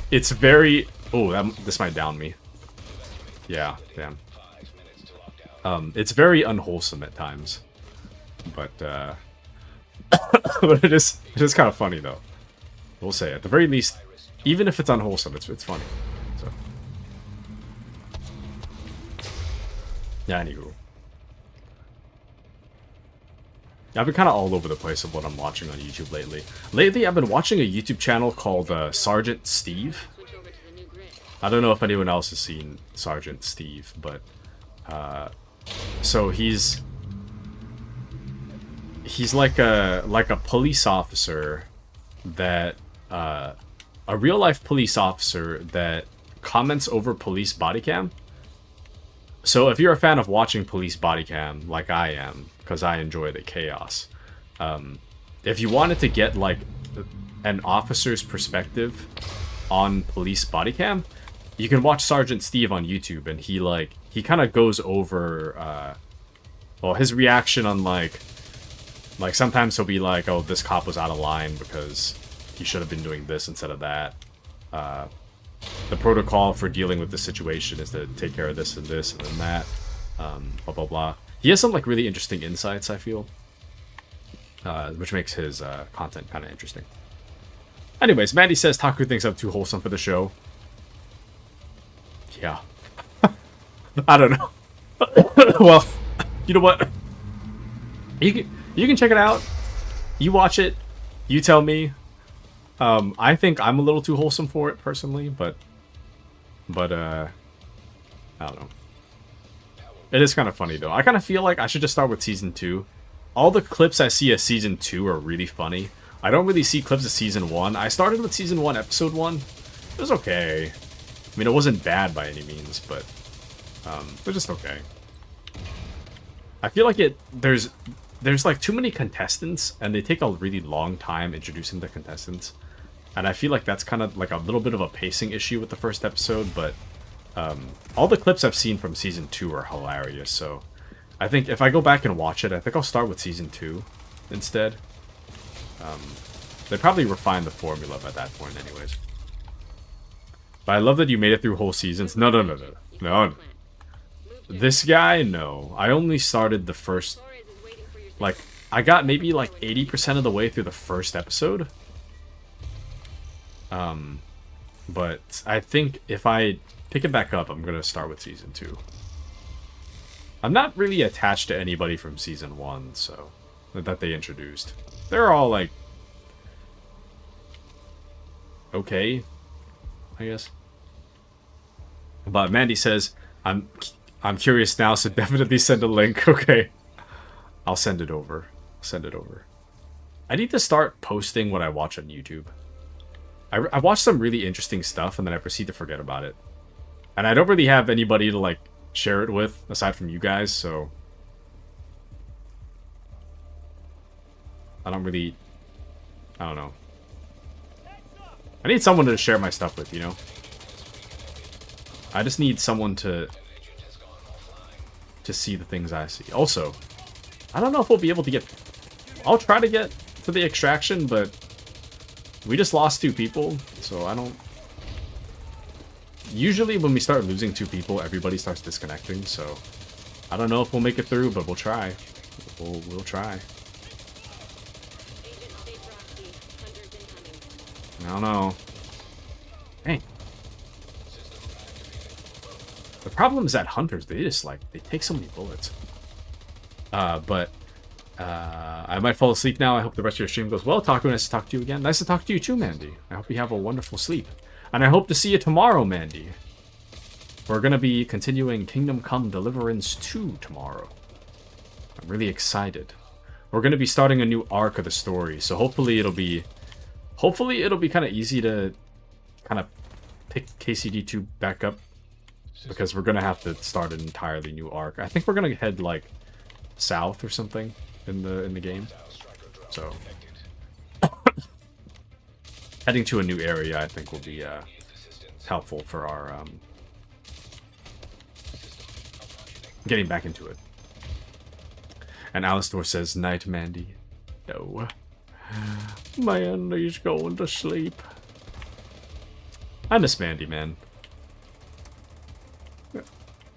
Speaker 1: It's very... Oh, this might down me. Yeah, damn. It's very unwholesome at times. But, but it is kind of funny, though. We'll say, at the very least, even if it's unwholesome, it's funny. So. Yeah, anywho. I've been kind of all over the place of what I'm watching on YouTube lately. Lately, I've been watching a YouTube channel called Sergeant Steve. I don't know if anyone else has seen Sergeant Steve, but... so he's like a police officer that... a real-life police officer that comments over police body cam. So if you're a fan of watching police body cam, like I am, because I enjoy the chaos, if you wanted to get, like, an officer's perspective on police body cam, you can watch Sergeant Steve on YouTube, and he kind of goes over, well, his reaction on, like, sometimes he'll be like, oh, this cop was out of line because he should have been doing this instead of that. The protocol for dealing with the situation is to take care of this and then that. Blah, blah, blah. He has some, like, really interesting insights, I feel. Which makes his content kind of interesting. Anyways, Mandy says Taku thinks I'm too wholesome for the show. Yeah. I don't know. Well, you know what? You can check it out. You watch it. You tell me. I think I'm a little too wholesome for it, personally, but I don't know. It is kind of funny, though. I kind of feel like I should just start with Season 2. All the clips I see of Season 2 are really funny. I don't really see clips of Season 1. I started with Season 1, Episode 1. It was okay. I mean, it wasn't bad by any means, but they're just okay. I feel like there's like too many contestants, and they take a really long time introducing the contestants. And I feel like that's kind of like a little bit of a pacing issue with the first episode, but all the clips I've seen from Season 2 are hilarious, so I think if I go back and watch it, I think I'll start with Season 2 instead. They probably refined the formula by that point anyways. But I love that you made it through whole seasons. No. This guy, no. I only started the first... Like, I got maybe like 80% of the way through the first episode. But I think if I pick it back up, I'm going to start with Season 2. I'm not really attached to anybody from Season 1, so... That they introduced. They're all like... Okay, I guess. But Mandy says, I'm curious now, so definitely send a link. Okay. I'll send it over. I need to start posting what I watch on YouTube. I watch some really interesting stuff, and then I proceed to forget about it. And I don't really have anybody to, like, share it with, aside from you guys, so... I don't know. I need someone to share my stuff with, you know? I just need someone to see the things I see. Also, I don't know if we'll be able to get... I'll try to get to the extraction, but we just lost 2 people, so I don't... Usually when we start losing 2 people, everybody starts disconnecting, so I don't know if we'll make it through, but we'll try. We'll try. I don't know. Dang. The problem is that hunters, they just like, they take so many bullets. But I might fall asleep now. I hope the rest of your stream goes well. Taco, nice to talk to you again. Nice to talk to you too, Mandy. I hope you have a wonderful sleep. And I hope to see you tomorrow, Mandy. We're going to be continuing Kingdom Come Deliverance 2 tomorrow. I'm really excited. We're going to be starting a new arc of the story, so hopefully it'll be kind of easy to kind of pick KCD2 back up, because we're going to have to start an entirely new arc. I think we're going to head like south or something in the game. So heading to a new area I think will be helpful for our getting back into it. And Alistor says, "Night, Mandy." No. Mandy's going to sleep. I miss Mandy, man.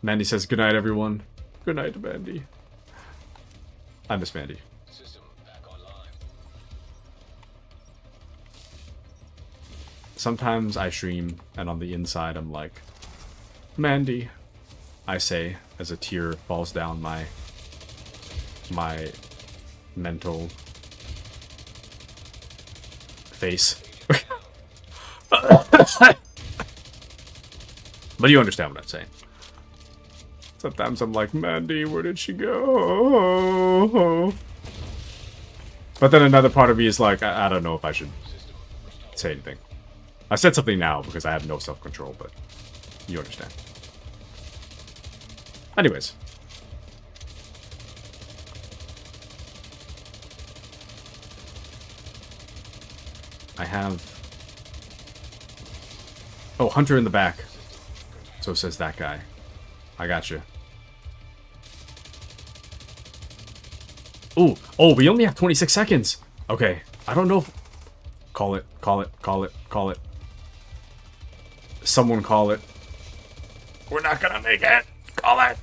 Speaker 1: Mandy says, "Good night, everyone." Good night, Mandy. I miss Mandy.
Speaker 3: System back online.
Speaker 1: Sometimes I stream, and on the inside I'm like, "Mandy," I say, as a tear falls down my mental face. But you understand what I'm saying. Sometimes I'm like, "Mandy, where did she go?" But then another part of me is like, I don't know if I should say anything. I said something now because I have no self-control, but you understand. Anyways. I have... Oh, Hunter in the back. So says that guy. I got you. Ooh, oh, we only have 26 seconds. Okay, I don't know if... Call it, call it, call it, call it. Someone call it. We're not gonna make it. Call it.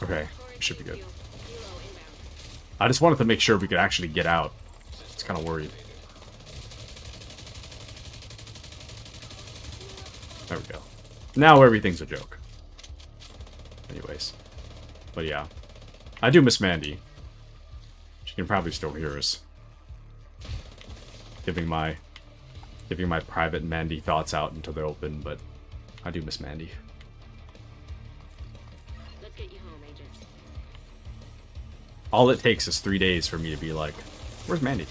Speaker 1: Okay, should be good. I just wanted to make sure we could actually get out. I was kind of worried. There we go. Now everything's a joke. Anyways. But yeah. I do miss Mandy. She can probably still hear us. Giving my private Mandy thoughts out into the open, but I do miss Mandy.
Speaker 4: Let's get you home, Agent.
Speaker 1: All it takes is 3 days for me to be like, "Where's Mandy?"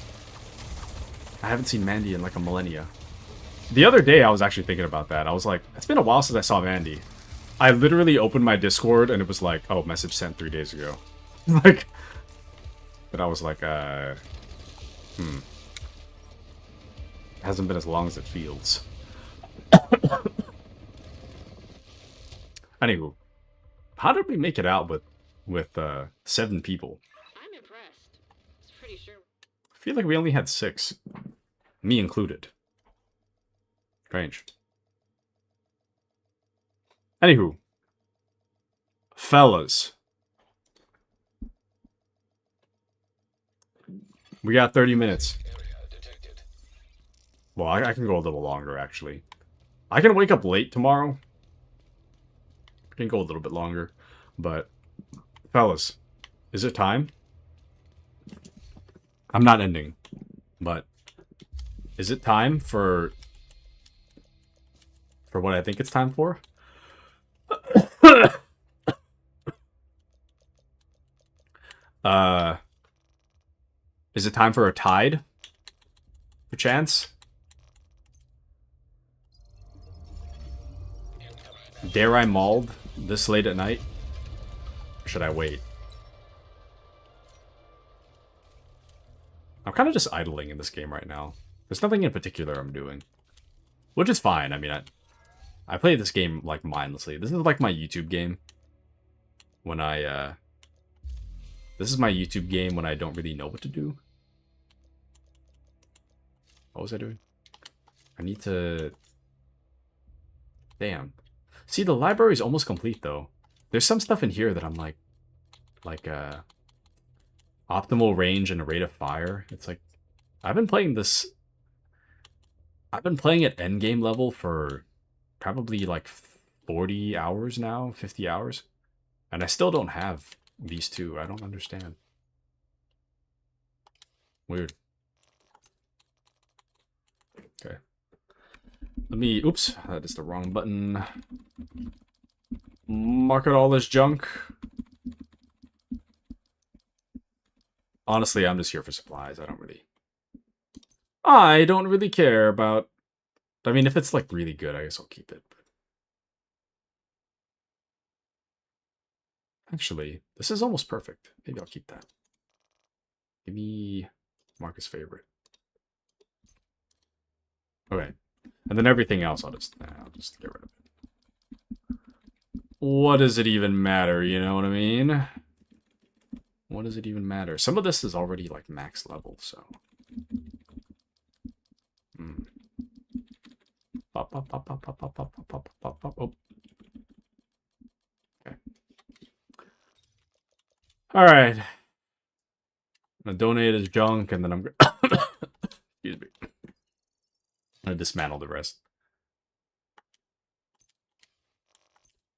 Speaker 1: I haven't seen Mandy in like a millennia. The other day I was actually thinking about that. I was like, it's been a while since I saw Mandy. I literally opened my Discord and it was like, oh, message sent 3 days ago. Like, but I was like, hasn't been as long as it feels. Anywho, how did we make it out with 7 people?
Speaker 2: I'm impressed. It's pretty sure.
Speaker 1: I feel like we only had 6, me included. Strange. Anywho, fellas, we got 30 minutes.
Speaker 3: Area detected.
Speaker 1: Well, I can go a little longer, actually. I can wake up late tomorrow. I can go a little bit longer. But, fellas, is it time? I'm not ending. But, is it time for what I think it's time for? Is it time for a tide? Perchance? Dare I mauled this late at night? Or should I wait? I'm kind of just idling in this game right now. There's nothing in particular I'm doing. Which is fine. I mean, I play this game, like, mindlessly. This is like my YouTube game. When I, this is my YouTube game when I don't really know what to do. What was I doing? I need to... Damn. See, the library is almost complete, though. There's some stuff in here that I'm like, optimal range and rate of fire. It's like, I've been playing this... I've been playing at endgame level for probably like 40 hours now, 50 hours. And I still don't have these two. I don't understand. Weird. Okay. Let me... Oops, that is the wrong button. Market all this junk. Honestly, I'm just here for supplies. I don't really care about... I mean, if it's, like, really good, I guess I'll keep it. But... Actually, this is almost perfect. Maybe I'll keep that. Give me Marcus' favorite. Okay. And then everything else, I'll just get rid of it. What does it even matter, you know what I mean? What does it even matter? Some of this is already, like, max level, so... Pop, pop, pop, pop, pop, pop, pop, pop, pop, pop, pop. Oh. Okay. Alright. I'm gonna donate his junk, and then I'm gonna... Excuse me. I'm gonna dismantle the rest.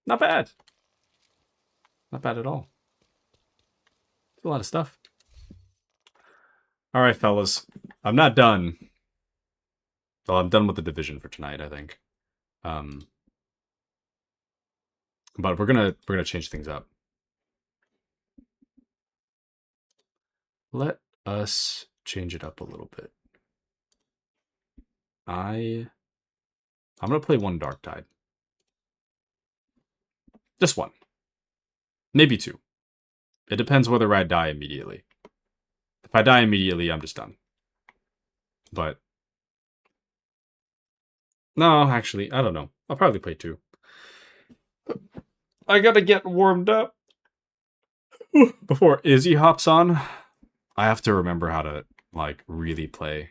Speaker 1: Not bad. Not bad at all. It's a lot of stuff. Alright, fellas. I'm not done. Well, I'm done with the division for tonight, I think. But we're gonna change things up. Let us change it up a little bit. I'm gonna play one Dark Tide. Just one. Maybe 2. It depends whether I die immediately. If I die immediately, I'm just done. But... No, actually, I don't know. I'll probably play 2. I gotta get warmed up. Before Izzy hops on, I have to remember how to, like, really play.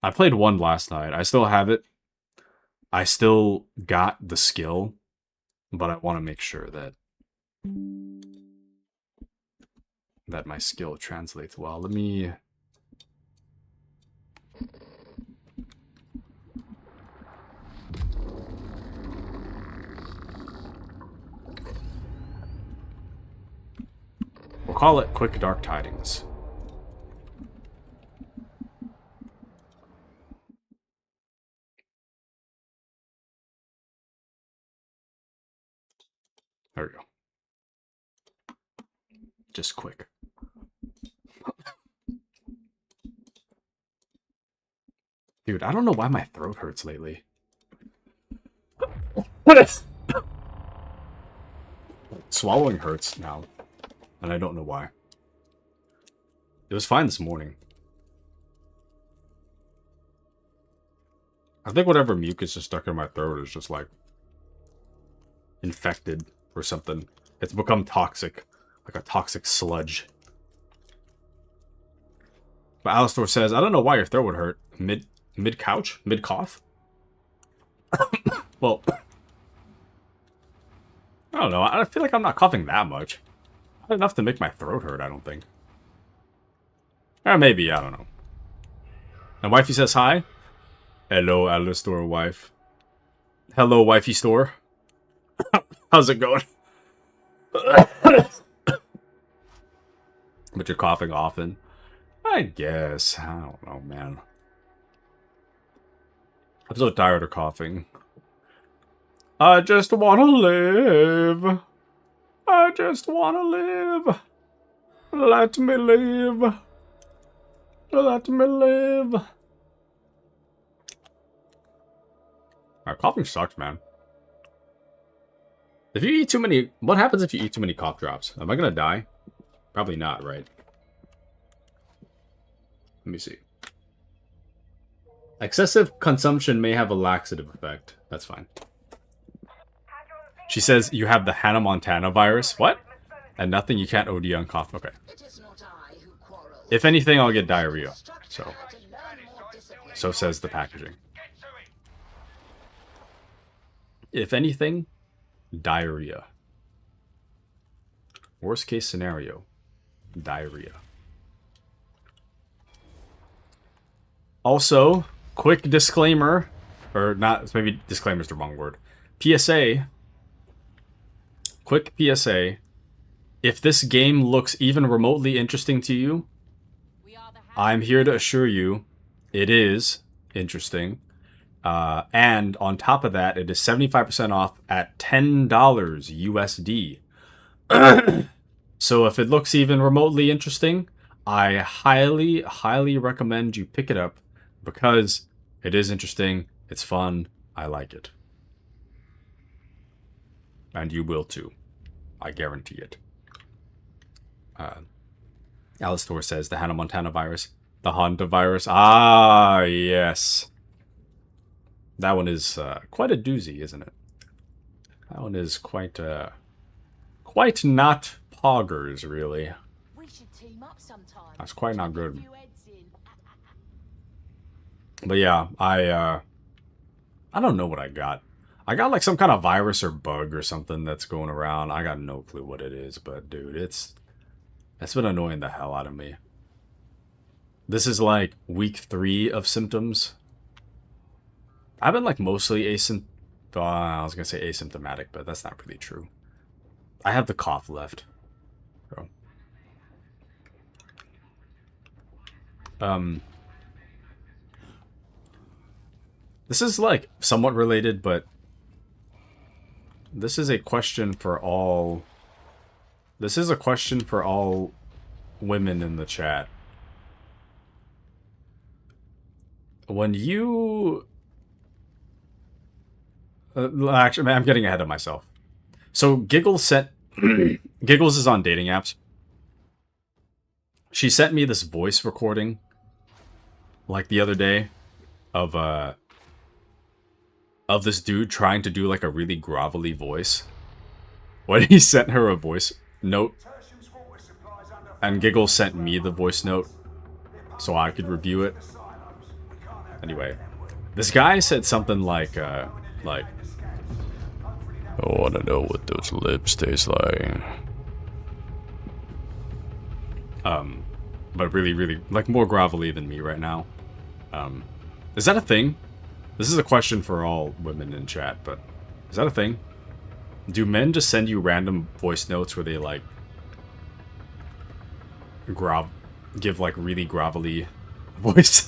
Speaker 1: I played 1 last night. I still have it. I still got the skill, but I want to make sure that my skill translates well. Let me... We'll call it Quick Dark Tidings. There we go. Just quick. Dude, I don't know why my throat hurts lately. What is... Swallowing hurts now, and I don't know why. It was fine this morning. I think whatever mucus is stuck in my throat is just like infected or something. It's become toxic, like a toxic sludge. But Alistor says, I don't know why your throat would hurt. Mid couch? Mid cough? Well, I don't know. I feel like I'm not coughing that much. Not enough to make my throat hurt, I don't think. Or maybe, I don't know. And wifey says hi. Hello, Alistor wife. Hello, wifey store. How's it going? But you're coughing often. I guess. I don't know, man. I'm so tired of coughing. I just want to live. I just want to live. Let me live. Let me live. Coughing sucks, man. If you eat too many... What happens if you eat too many cough drops? Am I gonna die? Probably not, right? Let me see. Excessive consumption may have a laxative effect. That's fine. She says you have the Hannah Montana virus. What? And nothing, you can't OD on cough. Okay. If anything, I'll get diarrhea. So says the packaging. If anything, diarrhea. Worst case scenario, diarrhea. Also, quick disclaimer, or not, maybe disclaimer is the wrong word. PSA. Quick PSA. If this game looks even remotely interesting to you, I'm here to assure you it is interesting. And on top of that, it is 75% off at $10 USD. So if it looks even remotely interesting, I highly, highly recommend you pick it up because it is interesting, it's fun, I like it. And you will too. I guarantee it. Alistor says the Hannah Montana virus. The Honda virus. Ah, yes. That one is quite a doozy, isn't it? That one is quite not poggers, really.
Speaker 4: We should team up sometime.
Speaker 1: That's quite not good. But yeah, I don't know what I got. I got like some kind of virus or bug or something that's going around. I got no clue what it is, but dude, it's been annoying the hell out of me. This is like week 3 of symptoms. I've been like mostly I was gonna say asymptomatic, but that's not really true. I have the cough left. So. This is like somewhat related, but this is a question for all. This is a question for all women in the chat. When you actually, I'm getting ahead of myself. So Giggles sent Giggles is on dating apps. She sent me this voice recording like the other day of this dude trying to do like a really grovelly voice. When he sent her a voice note, and Giggles sent me the voice note so I could review it. Anyway, this guy said something like, I want to know what those lips taste like. But really, really, like more grovelly than me right now. Is that a thing? This is a question for all women in chat, but is that a thing? Do men just send you random voice notes where they like give like really grovelly voice?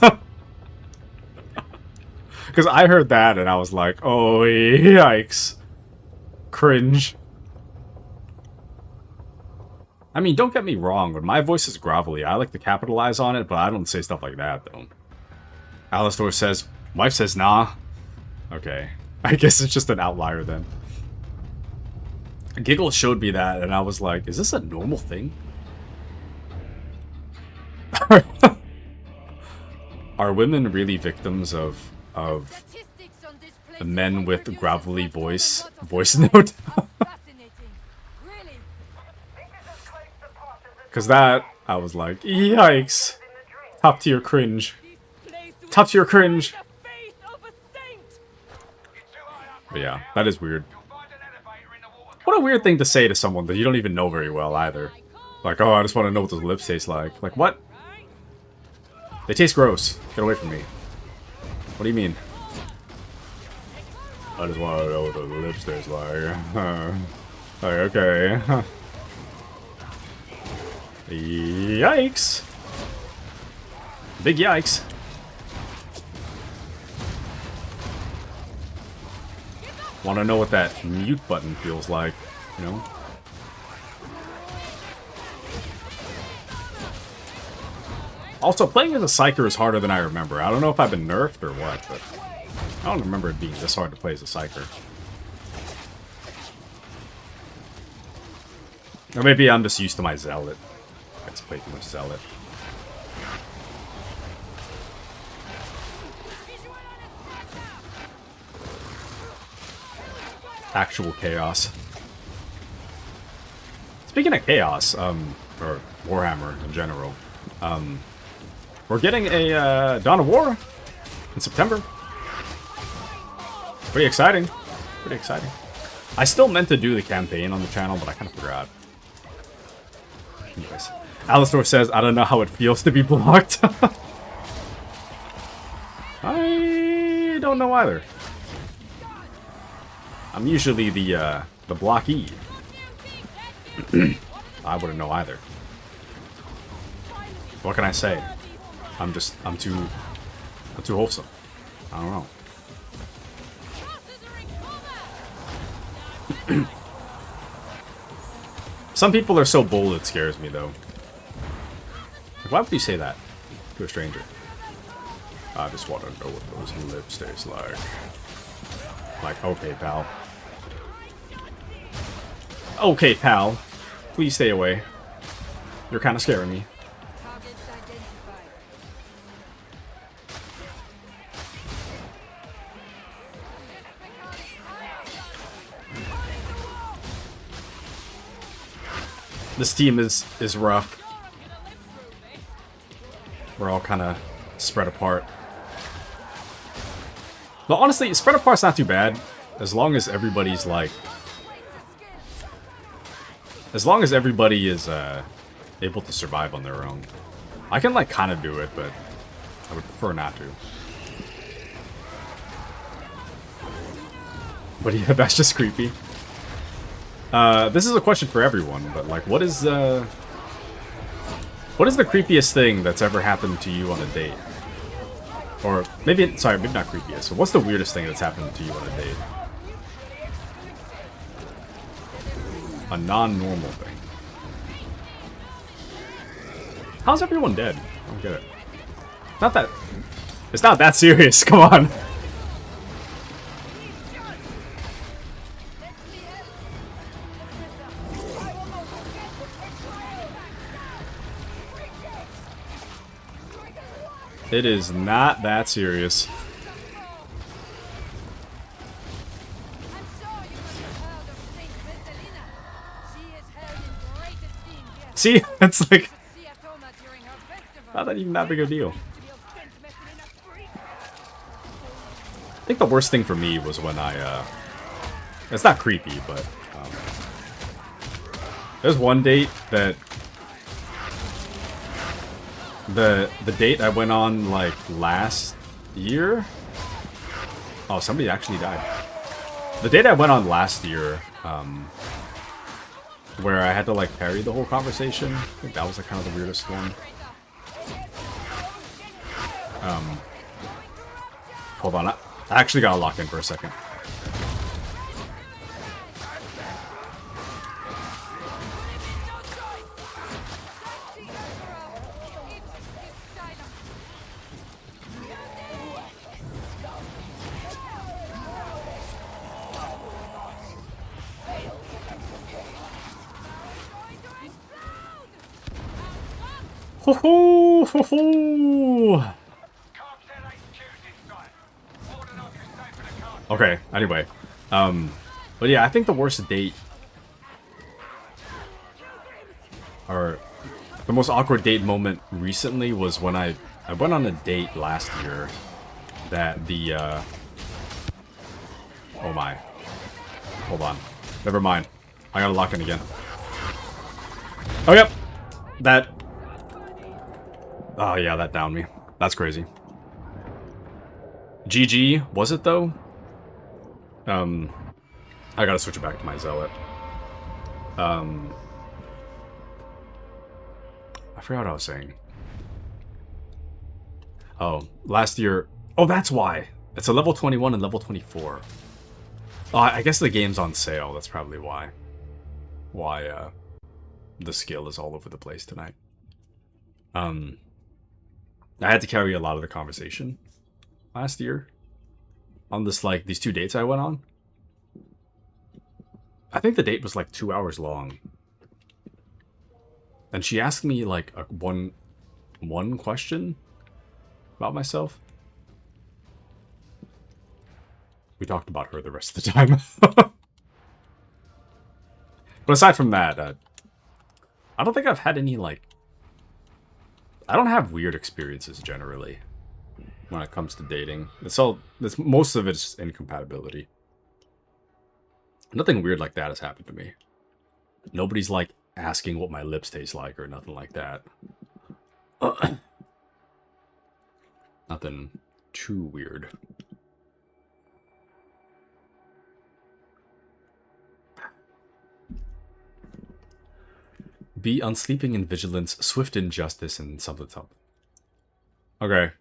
Speaker 1: Because I heard that and I was like, oh yikes. Cringe. I mean, don't get me wrong, when my voice is grovelly, I like to capitalize on it, but I don't say stuff like that, though. Alistor says, wife says, nah. Okay. I guess it's just an outlier, then. Giggle showed me that, and I was like, "Is this a normal thing?" Are women really victims of men with gravelly voice note? Because that, I was like, yikes. Top tier cringe. Top tier cringe. But yeah, that is weird. What a weird thing to say to someone that you don't even know very well either. Like, oh, I just want to know what those lips taste like. Like, what? They taste gross. Get away from me. What do you mean? I just want to know what the lips taste like. Like, okay. Yikes. Big yikes. Want to know what that mute button feels like, you know? Also, playing as a Psyker is harder than I remember. I don't know if I've been nerfed or what, but I don't remember it being this hard to play as a Psyker. Or maybe I'm just used to my Zealot. I just play too much Zealot. Actual chaos. Speaking of chaos, or Warhammer in general, we're getting a Dawn of War in September. Pretty exciting. Pretty exciting. I still meant to do the campaign on the channel, but I kind of forgot. Anyways, Alistor says, I don't know how it feels to be blocked. I don't know either. I'm usually the blockee. I wouldn't know either. What can I say? I'm too wholesome. I don't know. Some people are so bold it scares me though. Like, why would you say that to a stranger? I just want to know what those lips taste like. Like, okay, pal. Okay, pal. Please stay away. You're kind of scaring me. This team is rough. We're all kind of spread apart. But honestly, spread apart's not too bad. As long as everybody's like... As long as everybody is able to survive on their own. I can like kind of do it, but I would prefer not to. But yeah, that's just creepy. This is a question for everyone, but like, what is the creepiest thing that's ever happened to you on a date? Or maybe, sorry, maybe not creepiest. But what's the weirdest thing that's happened to you on a date? A non-normal thing. How's everyone dead? I don't get it. It's not that serious. Come on. It is not that serious. See, it's like not even that big of a deal. I think the worst thing for me was when it's not creepy, but there's one date that the date I went on like last year. Oh, somebody actually died. The date I went on last year, where I had to like parry the whole conversation. I think that was like kind of the weirdest one. Hold on, I actually got locked in for a second. Ho ho ho ho. Okay, anyway. But yeah, I think the worst date, or the most awkward date moment recently was when I went on a date last year that the, oh my. Hold on. Never mind. I gotta lock in again. Oh, yep. That. Oh, yeah, that downed me. That's crazy. GG, was it though? I gotta switch it back to my zealot. I forgot what I was saying. Oh, last year. Oh, that's why. It's a level 21 and level 24. Oh, I guess the game's on sale. That's probably why. The skill is all over the place tonight. I had to carry a lot of the conversation last year on this, like, these 2 dates I went on. I think the date was like 2 hours long. And she asked me like one question about myself. We talked about her the rest of the time. But aside from that, I don't think I've had any, like... I don't have weird experiences generally when it comes to dating. Most of it's incompatibility. Nothing weird like that has happened to me. Nobody's, like, asking what my lips taste like or nothing like that. Nothing too weird. Be unsleeping in vigilance, swift in justice, and something something. Okay.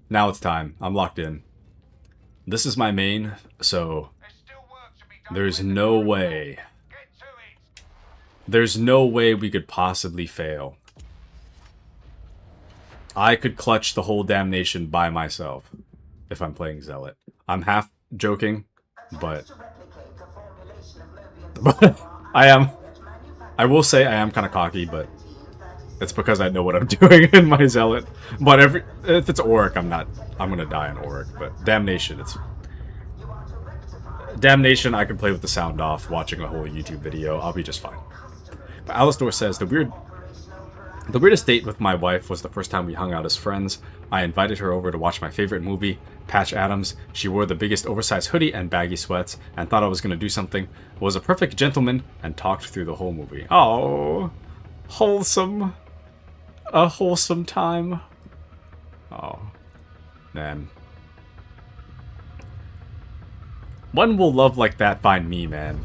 Speaker 1: Now it's time. I'm locked in. This is my main, so... There's no way. There's no way we could possibly fail. I could clutch the whole damnation by myself if I'm playing Zealot. I'm half joking, but I will say I am kind of cocky, but it's because I know what I'm doing in my Zealot. But if it's Auric, I'm gonna die in Auric, but Damnation, Damnation, I can play with the sound off, watching a whole YouTube video. I'll be just fine. But Alistor says, the weirdest date with my wife was the first time we hung out as friends. I invited her over to watch my favorite movie, Patch Adams. She wore the biggest oversized hoodie and baggy sweats and thought I was going to do something. Was a perfect gentleman and talked through the whole movie. Oh, wholesome. A wholesome time. Oh, man. When will love like that find me, man?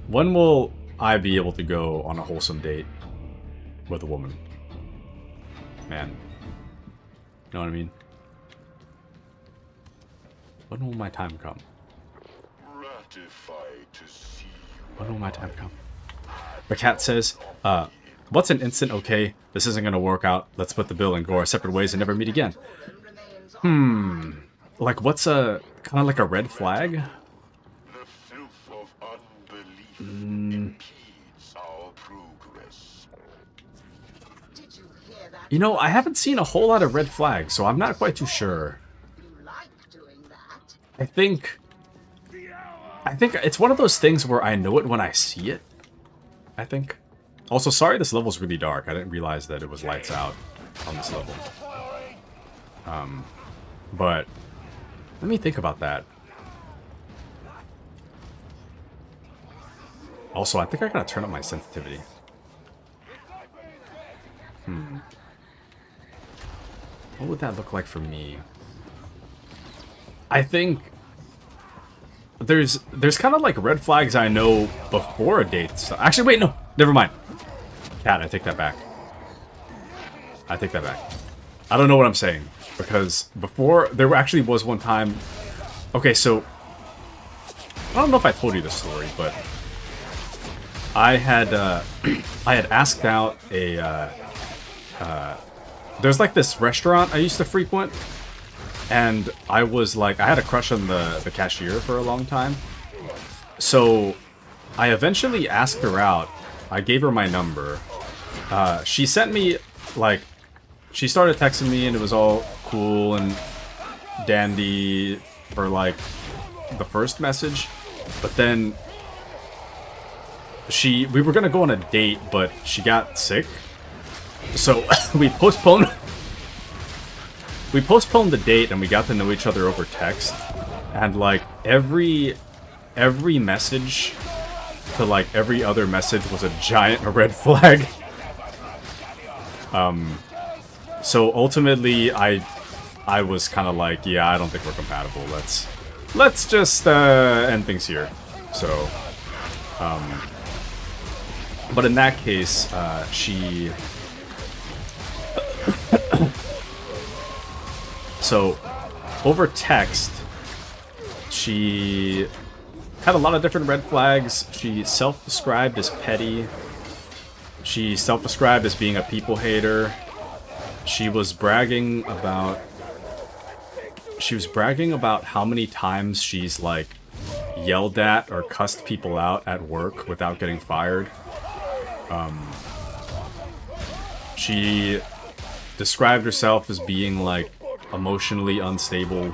Speaker 1: When will I be able to go on a wholesome date with a woman? Man. You know what I mean? When will my time come? When will my time come? The cat says, what's an instant okay? This isn't gonna work out. Let's split the bill and go our separate ways and never meet again. Like, what's a... kind of like a red flag? You know, I haven't seen a whole lot of red flags, so I'm not quite too sure. I think it's one of those things where I know it when I see it. I think. Also, sorry this level's really dark. I didn't realize that it was lights out on this level. But let me think about that. Also, I think I gotta turn up my sensitivity. What would that look like for me? I think there's kind of like red flags I know before a date. So, actually, wait, no, never mind. Cat, I take that back. I take that back. I don't know what I'm saying because before there actually was one time. Okay, so I don't know if I told you this story, but I had asked out a there's like this restaurant I used to frequent, and I was like, I had a crush on the cashier for a long time, so I eventually asked her out. I gave her my number, she sent me, like, she started texting me and it was all cool and dandy for, like, the first message. But then we were gonna go on a date, but she got sick. So we postponed the date and we got to know each other over text. And, like, every message to, like, every other message was a giant red flag. So ultimately, I was kind of like, yeah, I don't think we're compatible. Let's just end things here. So, but in that case, she. So, over text, she had a lot of different red flags. She self-described as petty. She self-described as being a people hater. She was bragging about how many times she's, like, yelled at or cussed people out at work without getting fired. She described herself as being, like, emotionally unstable.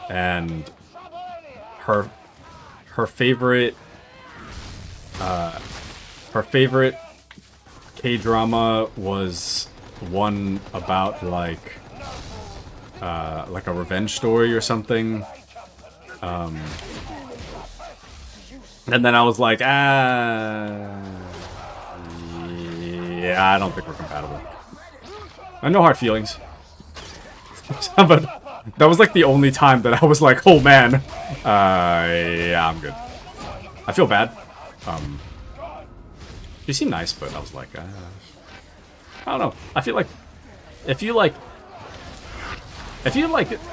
Speaker 1: And her favorite K-drama was one about, like a revenge story or something. And then I was like, yeah, I don't think we're compatible. No hard feelings. But that was, like, the only time that I was like, oh man, yeah, I'm good. I feel bad. She seemed nice, but I was like, I don't know. I feel like if you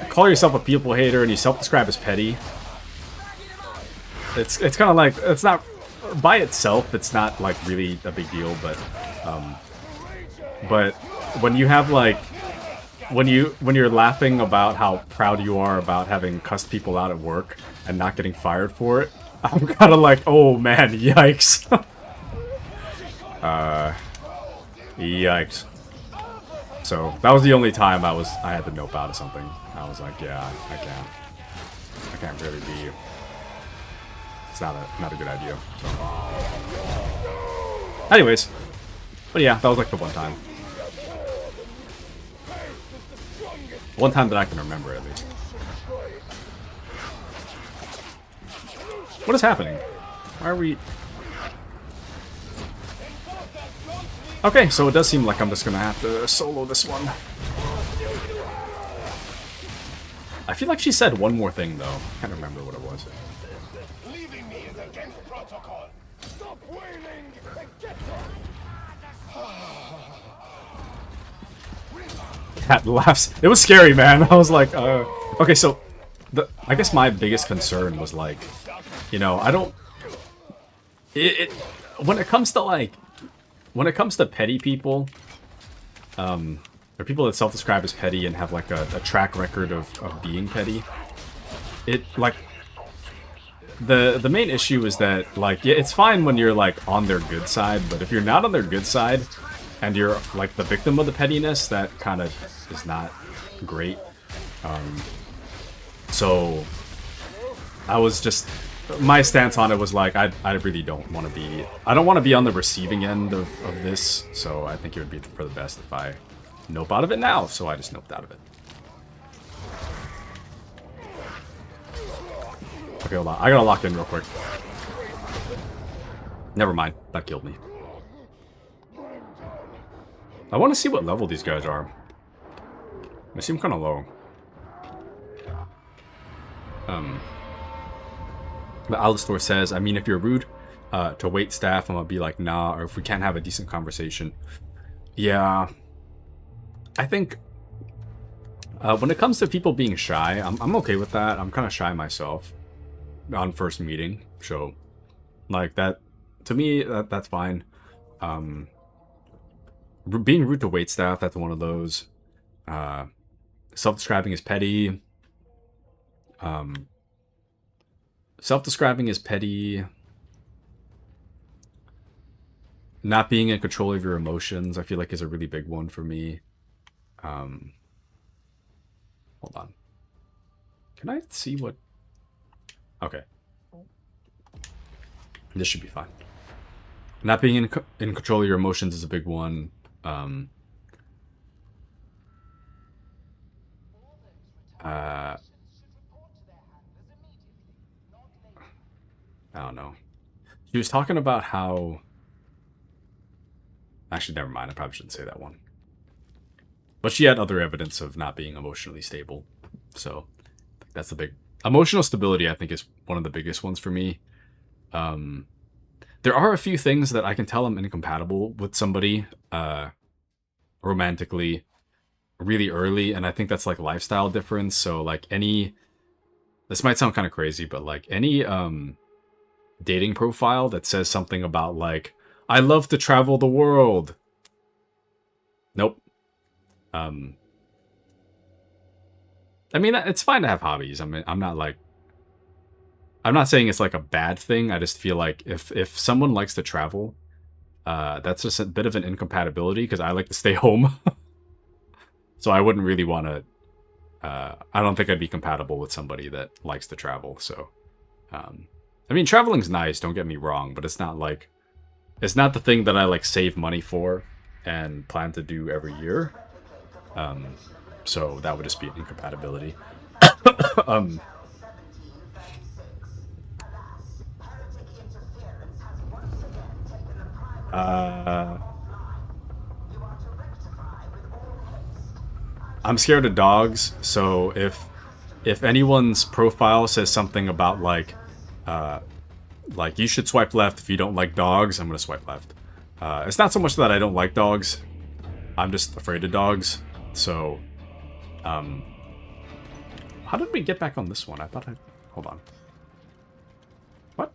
Speaker 1: call yourself a people hater and you self-describe as petty, it's kind of like, it's not by itself. It's not, like, really a big deal, but when you have, like, when you're laughing about how proud you are about having cussed people out at work and not getting fired for it, I'm kind of like, oh man, yikes. Yikes. So that was the only time I had to nope out of something. I was like, yeah, I can't really be. It's not a good idea. So. Anyways, but yeah, that was, like, the one time. One time that I can remember, at least. What is happening? Why are we... Okay, so it does seem like I'm just gonna have to solo this one. I feel like she said one more thing, though. Can't remember what it was.
Speaker 3: Leaving me is against protocol. Stop wailing.
Speaker 1: Cat laughs. It was scary, man. I was like, okay, so I guess my biggest concern was, like, you know, I don't. When it comes to petty people, or people that self-describe as petty and have, like, a track record of being petty, like, the main issue is that, like, yeah, it's fine when you're, like, on their good side, but if you're not on their good side and you're, like, the victim of the pettiness, that kind of is not great. So I was just, my stance on it was like, I really don't want to be, I don't want to be on the receiving end of this, so I think it would be for the best if I nope out of it now, so I just noped out of it. Okay, hold on, I gotta lock in real quick. Never mind, that killed me. I want to see what level these guys are. They seem kind of low. The Alistor says, I mean, if you're rude to wait staff, I'm gonna be like, nah, or if we can't have a decent conversation. Yeah. I think when it comes to people being shy, I'm okay with that. I'm kind of shy myself on first meeting, so like that, to me, that's fine. Being rude to wait staff, that's one of those. Self-describing as petty. Self-describing as petty. not being in control of your emotions, I feel like is a really big one for me. Hold on. Can I see what... Okay. This should be fine. Not being in control of your emotions is a big one. I don't know. She was talking about how... Actually, never mind. I probably shouldn't say that one. But she had other evidence of not being emotionally stable. So, that's the big... Emotional stability, I think, is one of the biggest ones for me. There are a few things that I can tell I'm incompatible with somebody romantically really early, and I think that's like lifestyle difference. So like any... This might sound kind of crazy, but like any dating profile that says something about like, I love to travel the world. Nope. I mean, it's fine to have hobbies. I mean, I'm not saying it's like a bad thing. I just feel like if someone likes to travel, that's just a bit of an incompatibility because I like to stay home. So I wouldn't really want to, I don't think I'd be compatible with somebody that likes to travel. So, I mean, traveling's nice, don't get me wrong, but it's not like, it's not the thing that I like save money for and plan to do every year. So that would just be an incompatibility. I'm scared of dogs, so if anyone's profile says something about like you should swipe left if you don't like dogs, I'm gonna swipe left. It's not so much that I don't like dogs, I'm just afraid of dogs. So, how did we get back on this one? I thought hold on. What?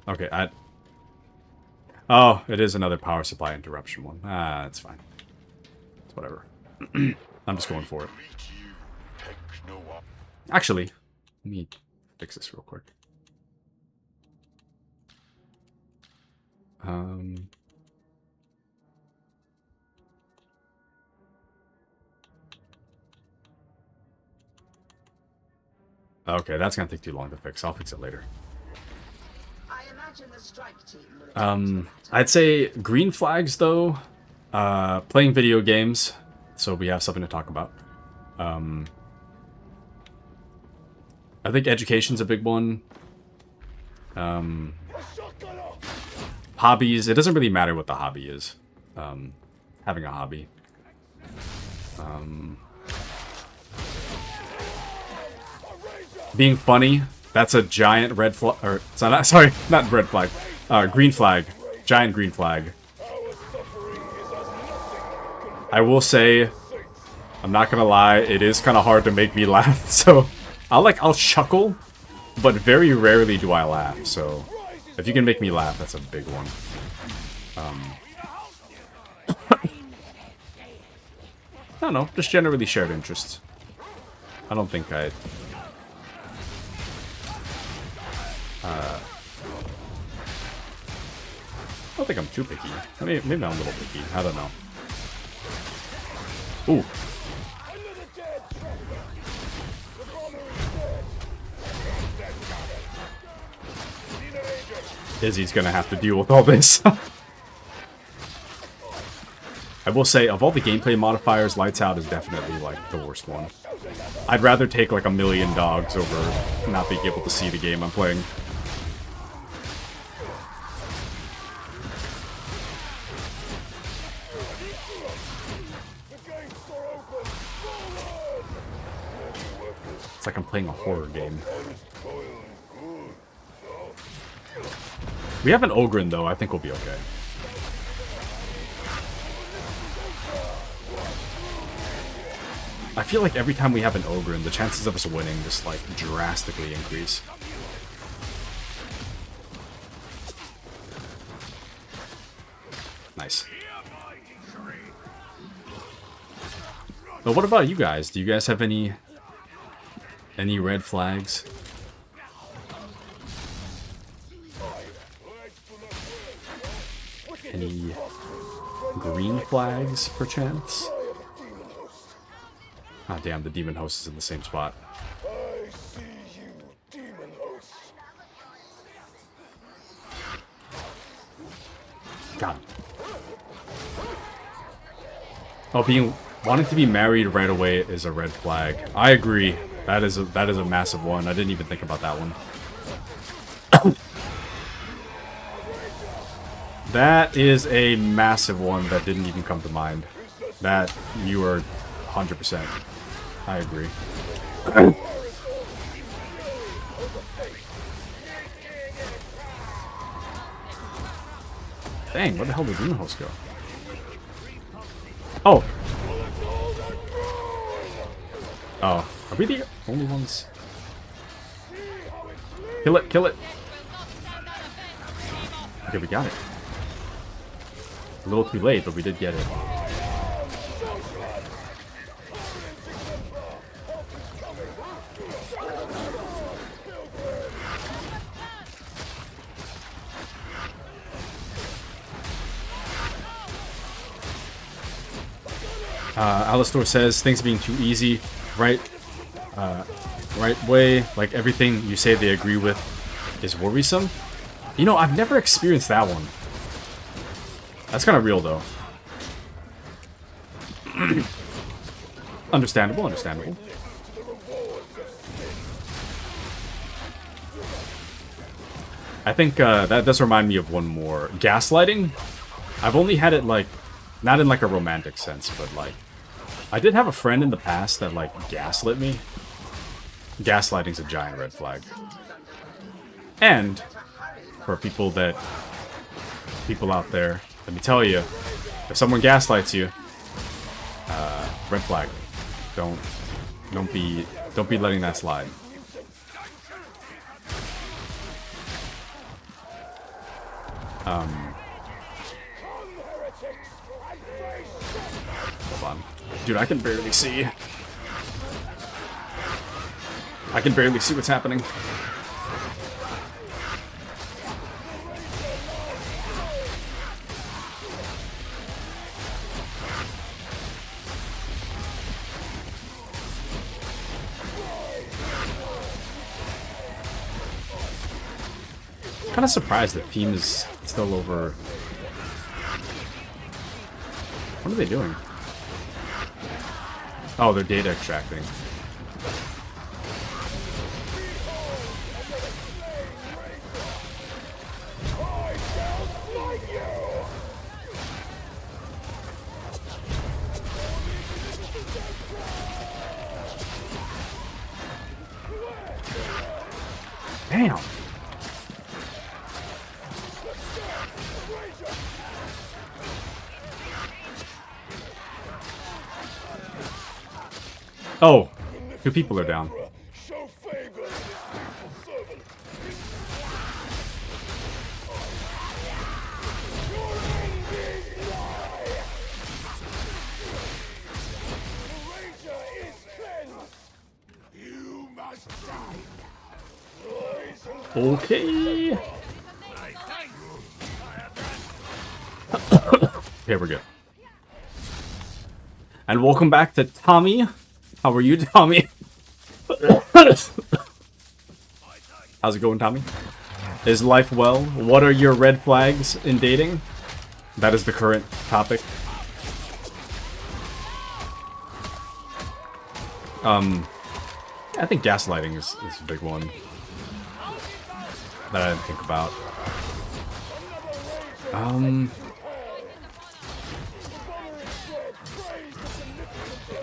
Speaker 1: Okay, oh, it is another power supply interruption one. Ah, it's fine. It's whatever. I'm just going for it. Actually, let me fix this real quick. Okay, that's gonna take too long to fix. I'll fix it later. I'd say green flags though. Playing video games, so we have something to talk about. I think education's a big one. Hobbies, it doesn't really matter what the hobby is. Having a hobby. Being funny, that's a giant red flag, or sorry, not red flag, green flag, giant green flag. I will say, I'm not gonna lie, it is kind of hard to make me laugh, so I'll chuckle, but very rarely do I laugh, so if you can make me laugh, that's a big one. I don't know, just generally shared interests. I don't think I don't think I'm too picky. Maybe I'm a little picky. I don't know. Ooh. Izzy's gonna have to deal with all this. I will say, of all the gameplay modifiers, Lights Out is definitely, like, the worst one. I'd rather take, like, 1,000,000 dogs over not being able to see the game I'm playing. It's like I'm playing a horror game. We have an Ogryn, though. I think we'll be okay. I feel like every time we have an Ogryn, the chances of us winning just, like, drastically increase. Nice. But what about you guys? Do you guys have any red flags? Any green flags, perchance? Ah, damn, the demon host is in the same spot.
Speaker 3: I see you, demon host.
Speaker 1: God. Oh, wanting to be married right away is a red flag. I agree. That is a massive one. I didn't even think about that one. That is a massive one that didn't even come to mind. That you are 100%. I agree. Dang, where the hell did Demon Host go? Oh. Oh, are we the only ones? Kill it, kill it. Okay, we got it. A little too late, but we did get it. Alistor says, things being too easy, right way, like everything you say they agree with is worrisome. You know, I've never experienced that one. That's kind of real, though. Understandable, understandable. I think that does remind me of one more. Gaslighting? I've only had it, like, not in, like, a romantic sense, but, like, I did have a friend in the past that, like, gaslit me. Gaslighting's a giant red flag. And, for people out there, let me tell you, if someone gaslights you, red flag. Don't be letting that slide. Hold on. Dude, I can barely see. I can barely see what's happening. Kind of surprised that team is still over. What are they doing? Oh, they're data extracting. Damn. Oh, two people are down. Okay. Okay, we're good. And welcome back to Tommy. How are you, Tommy? How's it going, Tommy? Is life well? What are your red flags in dating? That is the current topic. I think gaslighting is a big one that I didn't think about.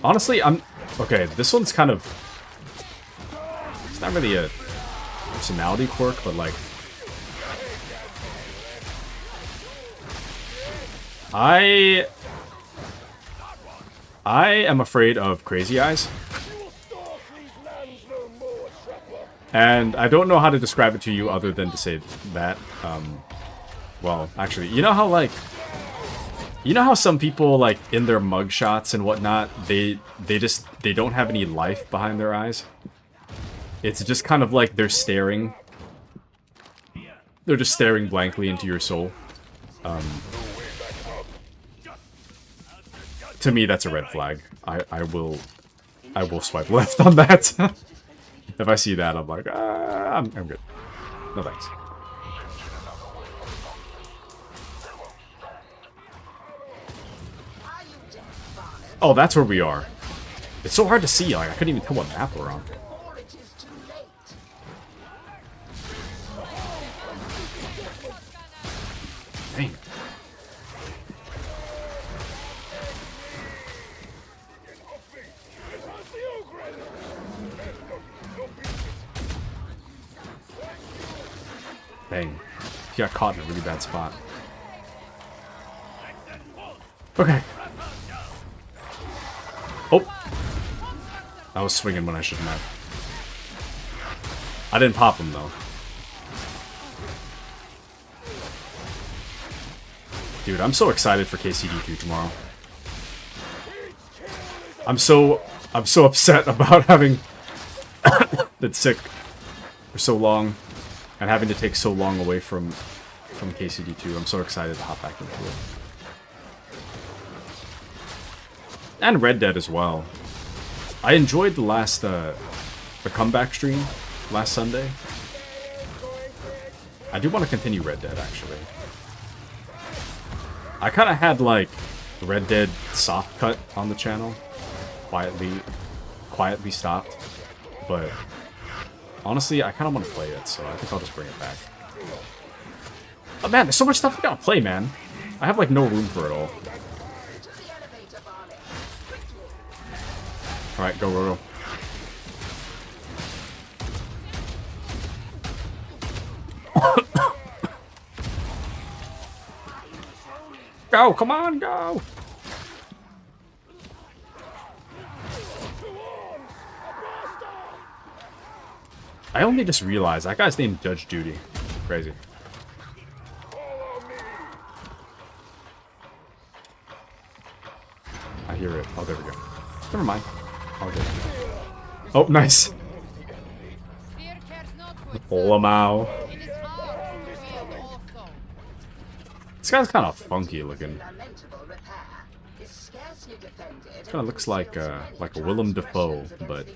Speaker 1: Honestly, okay, this one's kind of... It's not really a personality quirk, but like... I am afraid of crazy eyes. And I don't know how to describe it to you other than to say that. Well, actually, you know how, like... You know how some people, like, in their mugshots and whatnot, they don't have any life behind their eyes? It's just kind of like they're staring. They're just staring blankly into your soul. to me, that's a red flag. I will swipe left on that. If I see that, I'm like, I'm good. No thanks. Oh, that's where we are. It's so hard to see. Like I couldn't even tell what map we're on. Dang. Dang. He got caught in a really bad spot. Okay. Oh. I was swinging when I shouldn't have. I didn't pop him, though. Dude, I'm so excited for KCD2 tomorrow. I'm so upset about having been sick for so long and having to take so long away from KCD2. I'm so excited to hop back into it. And Red Dead as well. I enjoyed the last the comeback stream last Sunday. I do want to continue Red Dead actually. I kind of had like Red Dead soft cut on the channel, quietly stopped, but honestly, I kind of want to play it, so I think I'll just bring it back. Oh man, there's so much stuff I gotta play, man. I have like no room for it all. All right, go, go, go. Go, come on, go! I only just realized that guy's named Judge Judy. Crazy. I hear it. Oh, there we go. Never mind. All good. Oh, nice. Lamau. This guy's kind of funky looking. Kind of looks like a Willem Dafoe, but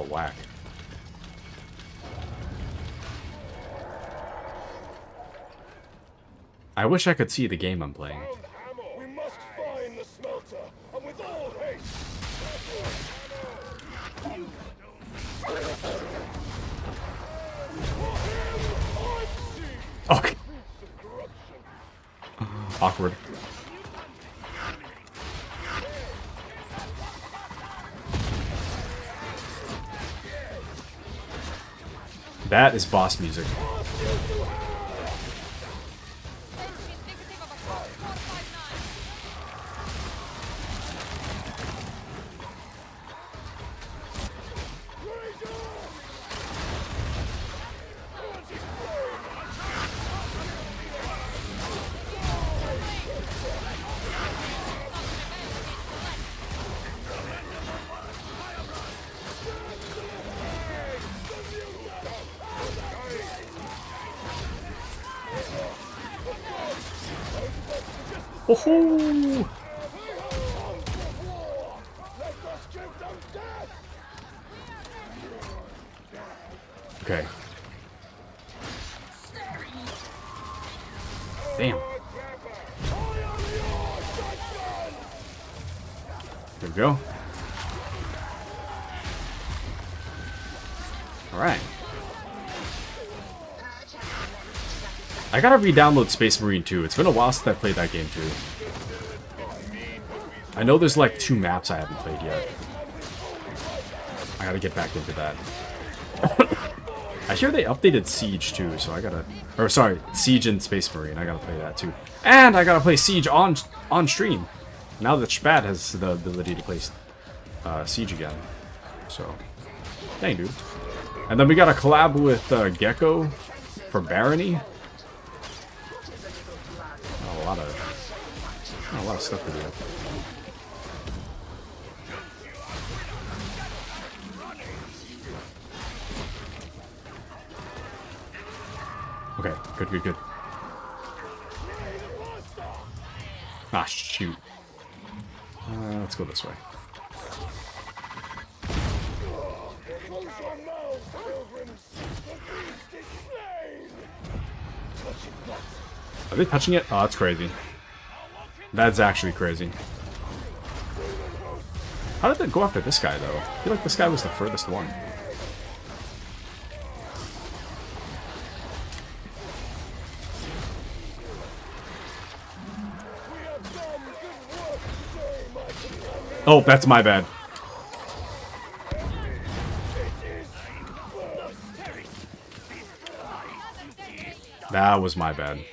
Speaker 1: whack. I wish I could see the game I'm playing.
Speaker 3: We must find the smelter, and with all haste.
Speaker 1: Okay. Awkward. That is boss music. Woohoo! Okay. Damn. There we go. Alright. I gotta re-download Space Marine 2. It's been a while since I played that game too. I know there's like 2 maps I haven't played yet. I gotta get back into that. I hear they updated Siege too, so I gotta... Or sorry, Siege and Space Marine. I gotta play that too. And I gotta play Siege on stream. Now that Spad has the ability to play Siege again. So, dang dude. And then we got a collab with Gecko for Barony. A lot of stuff to do. Okay, good. Ah, shoot. Let's go this way.
Speaker 3: Close your mouths, pilgrims! The beast is slain! Touch it not!
Speaker 1: Are they touching it? Oh, that's crazy. That's actually crazy. How did they go after this guy, though? I feel like this guy was the furthest one. Oh, that's my bad. That was my bad.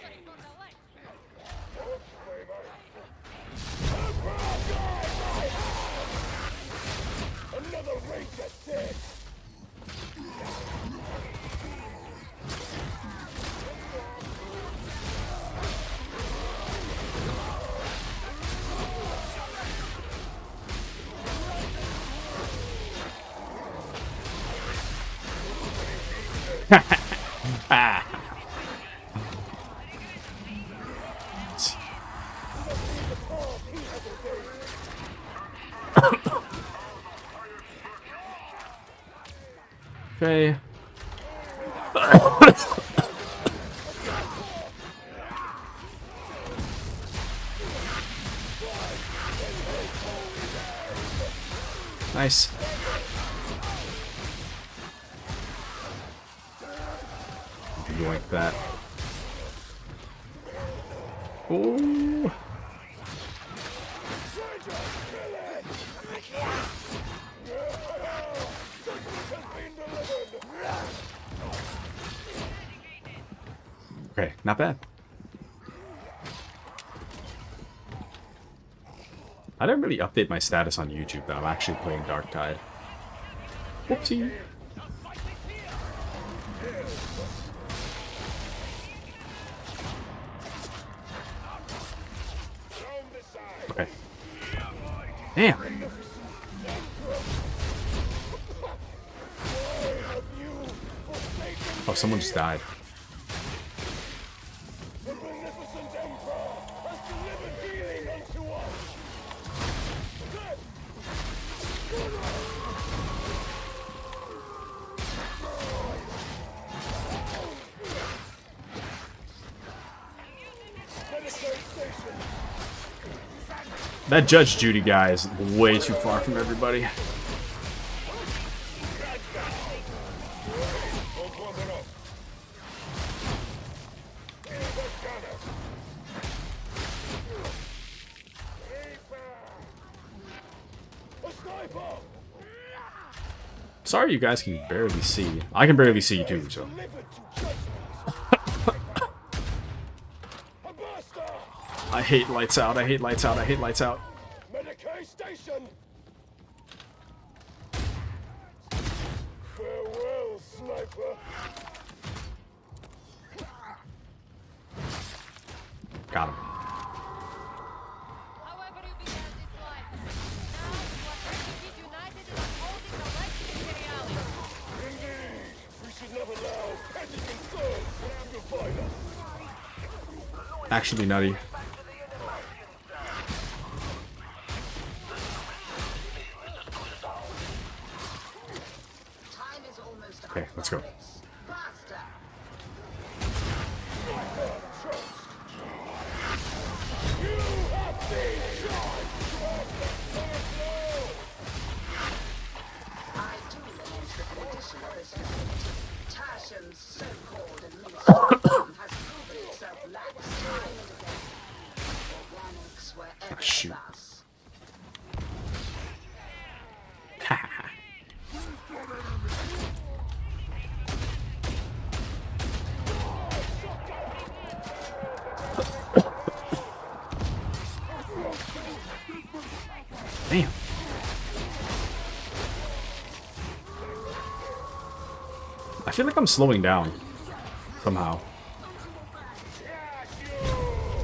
Speaker 3: Another ranger dead!
Speaker 1: Ah. Okay. Nice. Yoink that. Ooh. Okay, not bad. I didn't really update my status on YouTube that I'm actually playing Dark Tide. Whoopsie. Okay. Damn. Oh, someone just died.
Speaker 3: The beneficent Emperor has delivered healing unto us!
Speaker 1: That Judge Judy guy is way too far from everybody. Sorry you guys can barely see. I can barely see you too, so. I hate lights out, I hate lights out, I hate lights out.
Speaker 3: Medicaid station! Farewell, sniper!
Speaker 1: Got him.
Speaker 5: However you began this life, now you are ready to be united in upholding the rights of imperiality.
Speaker 3: Indeed! We should not allow petty concerns to divide us!
Speaker 1: Actually nutty. Okay, let's go. Oh, shoot. Damn. I feel like I'm slowing down somehow.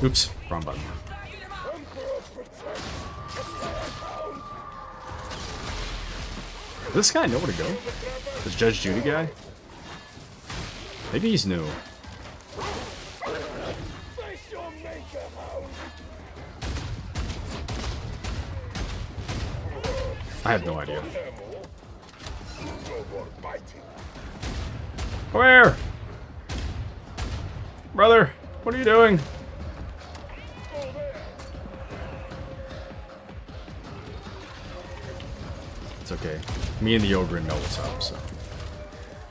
Speaker 1: Oops, wrong button. Does this guy know where to go? This Judge Judy guy? Maybe he's new.
Speaker 3: Face your maker, hound!
Speaker 1: I have no idea.
Speaker 3: No more biting.
Speaker 1: Come here! Brother, what are you doing? It's okay. Me and the ogre know what's up, so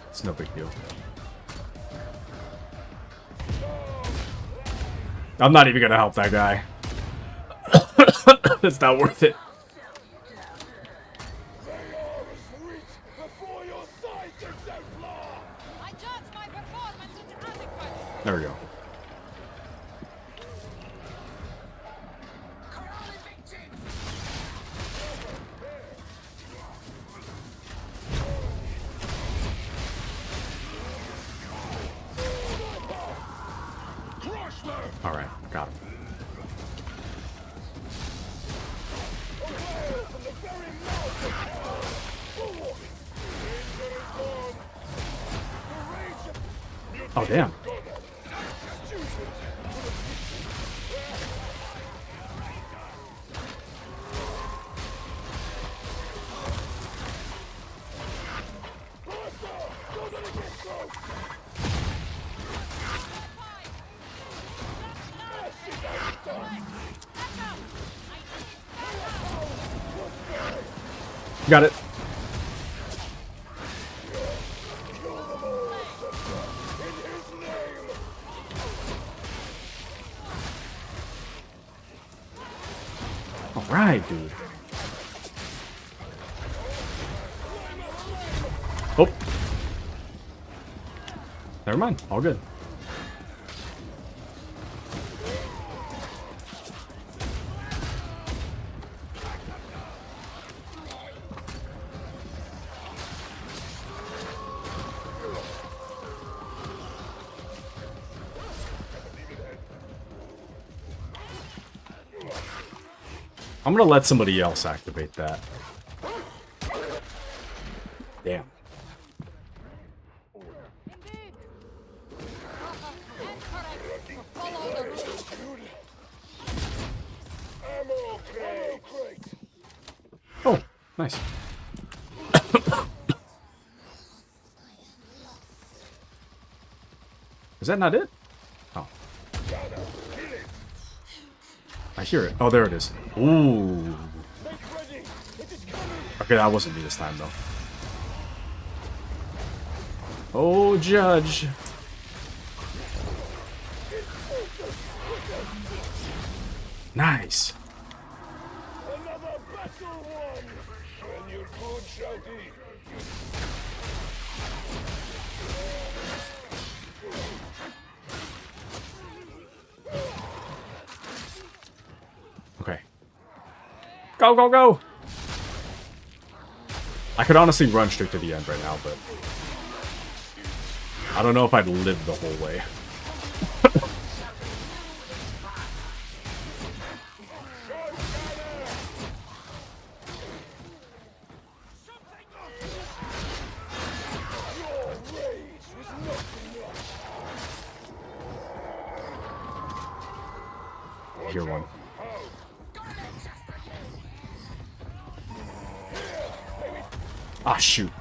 Speaker 1: it's no big deal. I'm not even gonna help that guy. It's not worth it.
Speaker 3: Before your sight, exemplar!
Speaker 5: I judge my performance as adequate.
Speaker 1: There we go. Alright, got him. Oh, damn. Got it. All right, dude. Oh. Never mind. All good. I'm gonna let somebody else activate that. Damn.
Speaker 5: Indeed. Incorrect. Follow the rules.
Speaker 3: Ammo crate!
Speaker 1: Oh, nice. Is that not it? Oh. I hear it. Oh, there it is. Ooh. Okay, that wasn't me this time, though. Oh, Judge. Nice.
Speaker 3: Another battle won! When your good shall be.
Speaker 1: Okay. Go, go, go! I could honestly run straight to the end right now, but I don't know if I'd live the whole way. I hear one. Ah, shoot.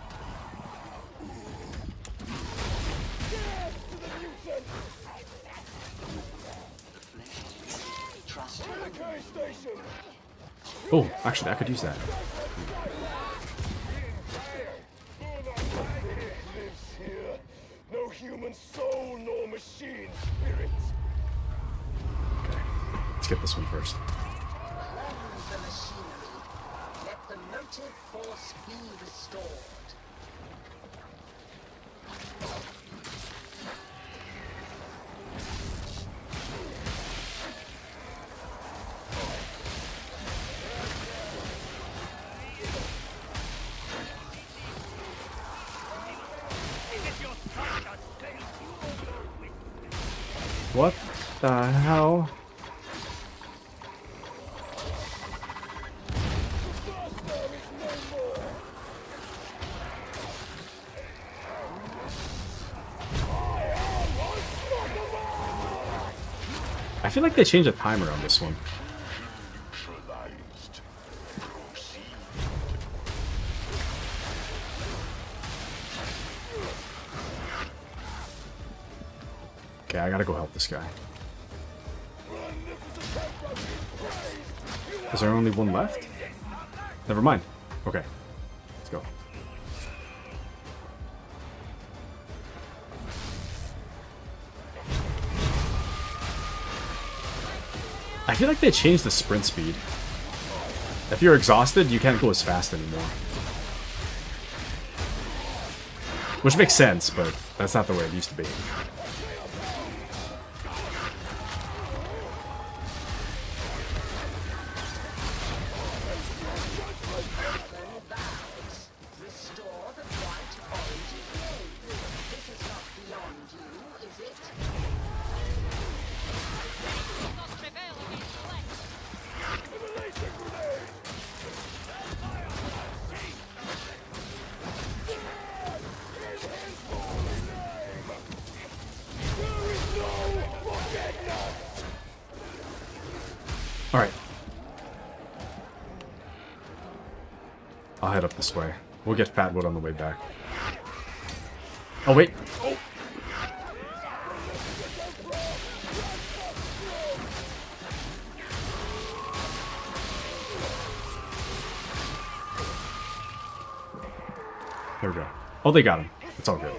Speaker 1: Oh, actually, I could use that.
Speaker 3: Lives here. No human soul nor machine spirit.
Speaker 1: Okay, let's get this one first.
Speaker 6: Cleanse the machinery. Let the motive force be restored.
Speaker 1: What the hell? I feel like they changed the timer on this one. Okay, I gotta go help this guy. Is there only one left? Never mind. Okay. Let's go. I feel like they changed the sprint speed. If you're exhausted, you can't go as fast anymore. Which makes sense, but that's not the way it used to be.
Speaker 6: Restore the bright orange flame. This is not beyond you, is it?
Speaker 5: Not prevail against flesh.
Speaker 1: Alright. I'll head up this way. We'll get Fatwood on the way back. Oh, wait. Oh. There we go. Oh, they got him. It's all good.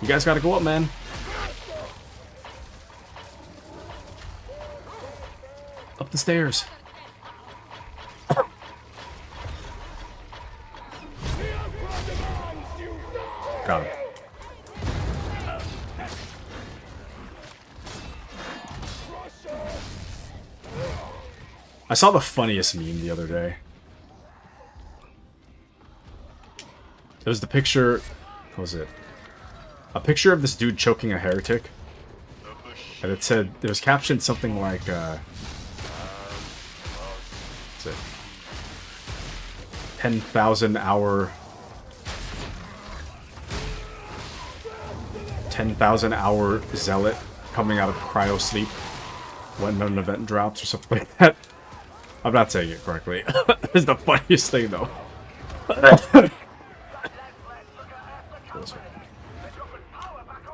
Speaker 1: You guys gotta go up, man. Up the stairs. Got him. I saw the funniest meme the other day. It was the picture... What was it? A picture of this dude choking a heretic. And it said... It was captioned something like, what's it? 10,000 hour... 10,000 hour zealot coming out of cryo sleep when an event drops or something like that. I'm not saying it correctly. It's the funniest thing though.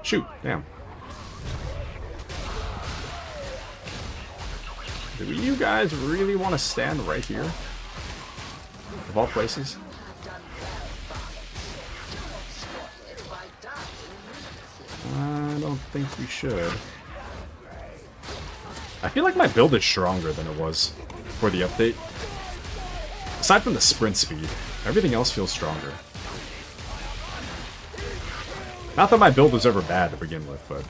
Speaker 1: Shoot, damn. Do you guys really want to stand right here? Of all places? I don't think you should. I feel like my build is stronger than it was for the update. Aside from the sprint speed, everything else feels stronger. Not that my build was ever bad to begin with, but...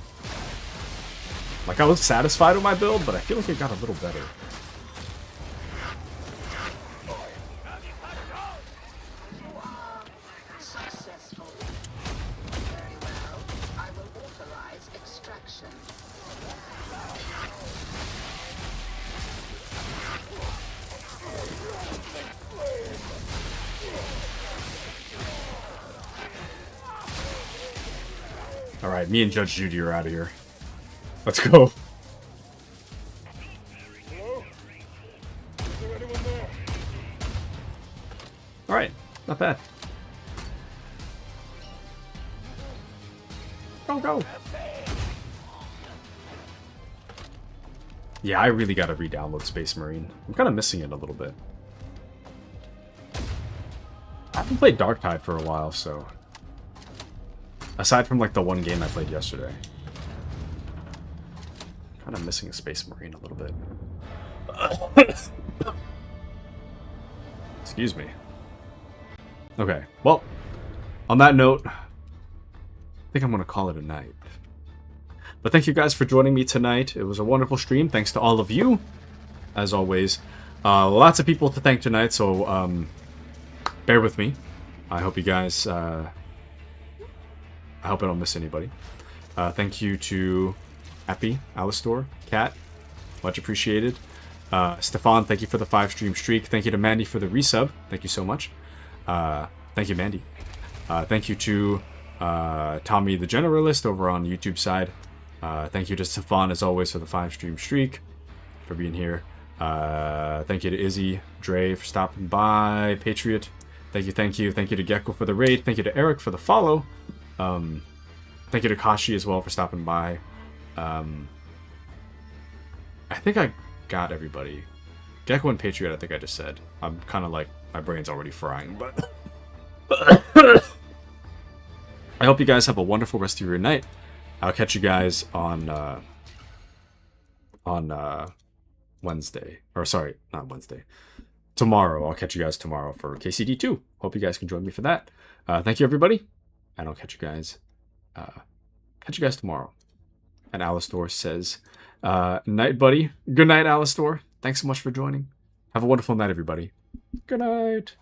Speaker 1: Like, I was satisfied with my build, but I feel like it got a little better.
Speaker 6: Successful. Very well. I will authorize extraction.
Speaker 1: Alright, me and Judge Judy are out of here. Let's go.
Speaker 3: Hello? Is there anyone there?
Speaker 1: Alright, not bad. Go. Yeah, I really gotta re-download Space Marine. I'm kind of missing it a little bit. I haven't played Darktide for a while, so... Aside from, like, the one game I played yesterday. Kind of missing a Space Marine a little bit. Excuse me. Okay, well, on that note, I think I'm going to call it a night. But thank you guys for joining me tonight. It was a wonderful stream. Thanks to all of you, as always. Lots of people to thank tonight, so bear with me. I hope you guys... I hope I don't miss anybody. Thank you to Epi, Alistor, Kat, much appreciated. Stefan, thank you for the 5-stream streak. Thank you to Mandy for the resub. Thank you so much. Thank you, Mandy. Thank you to Tommy the Generalist over on the YouTube side. Thank you to Stefan, as always, for the 5-stream streak, for being here. Thank you to Izzy, Dre for stopping by, Patriot. Thank you. Thank you to Gecko for the raid. Thank you to Eric for the follow. Thank you to Kashi as well for stopping by. I think I got everybody. Gecko and Patriot, I think I just said. I'm kind of like, my brain's already frying, but... I hope you guys have a wonderful rest of your night. I'll catch you guys on Wednesday. Or sorry, not Wednesday. Tomorrow. I'll catch you guys tomorrow for KCD2. Hope you guys can join me for that. Thank you, everybody. And I'll catch you guys tomorrow. And Alistor says, night, buddy. Good night, Alistor. Thanks so much for joining. Have a wonderful night, everybody. Good night.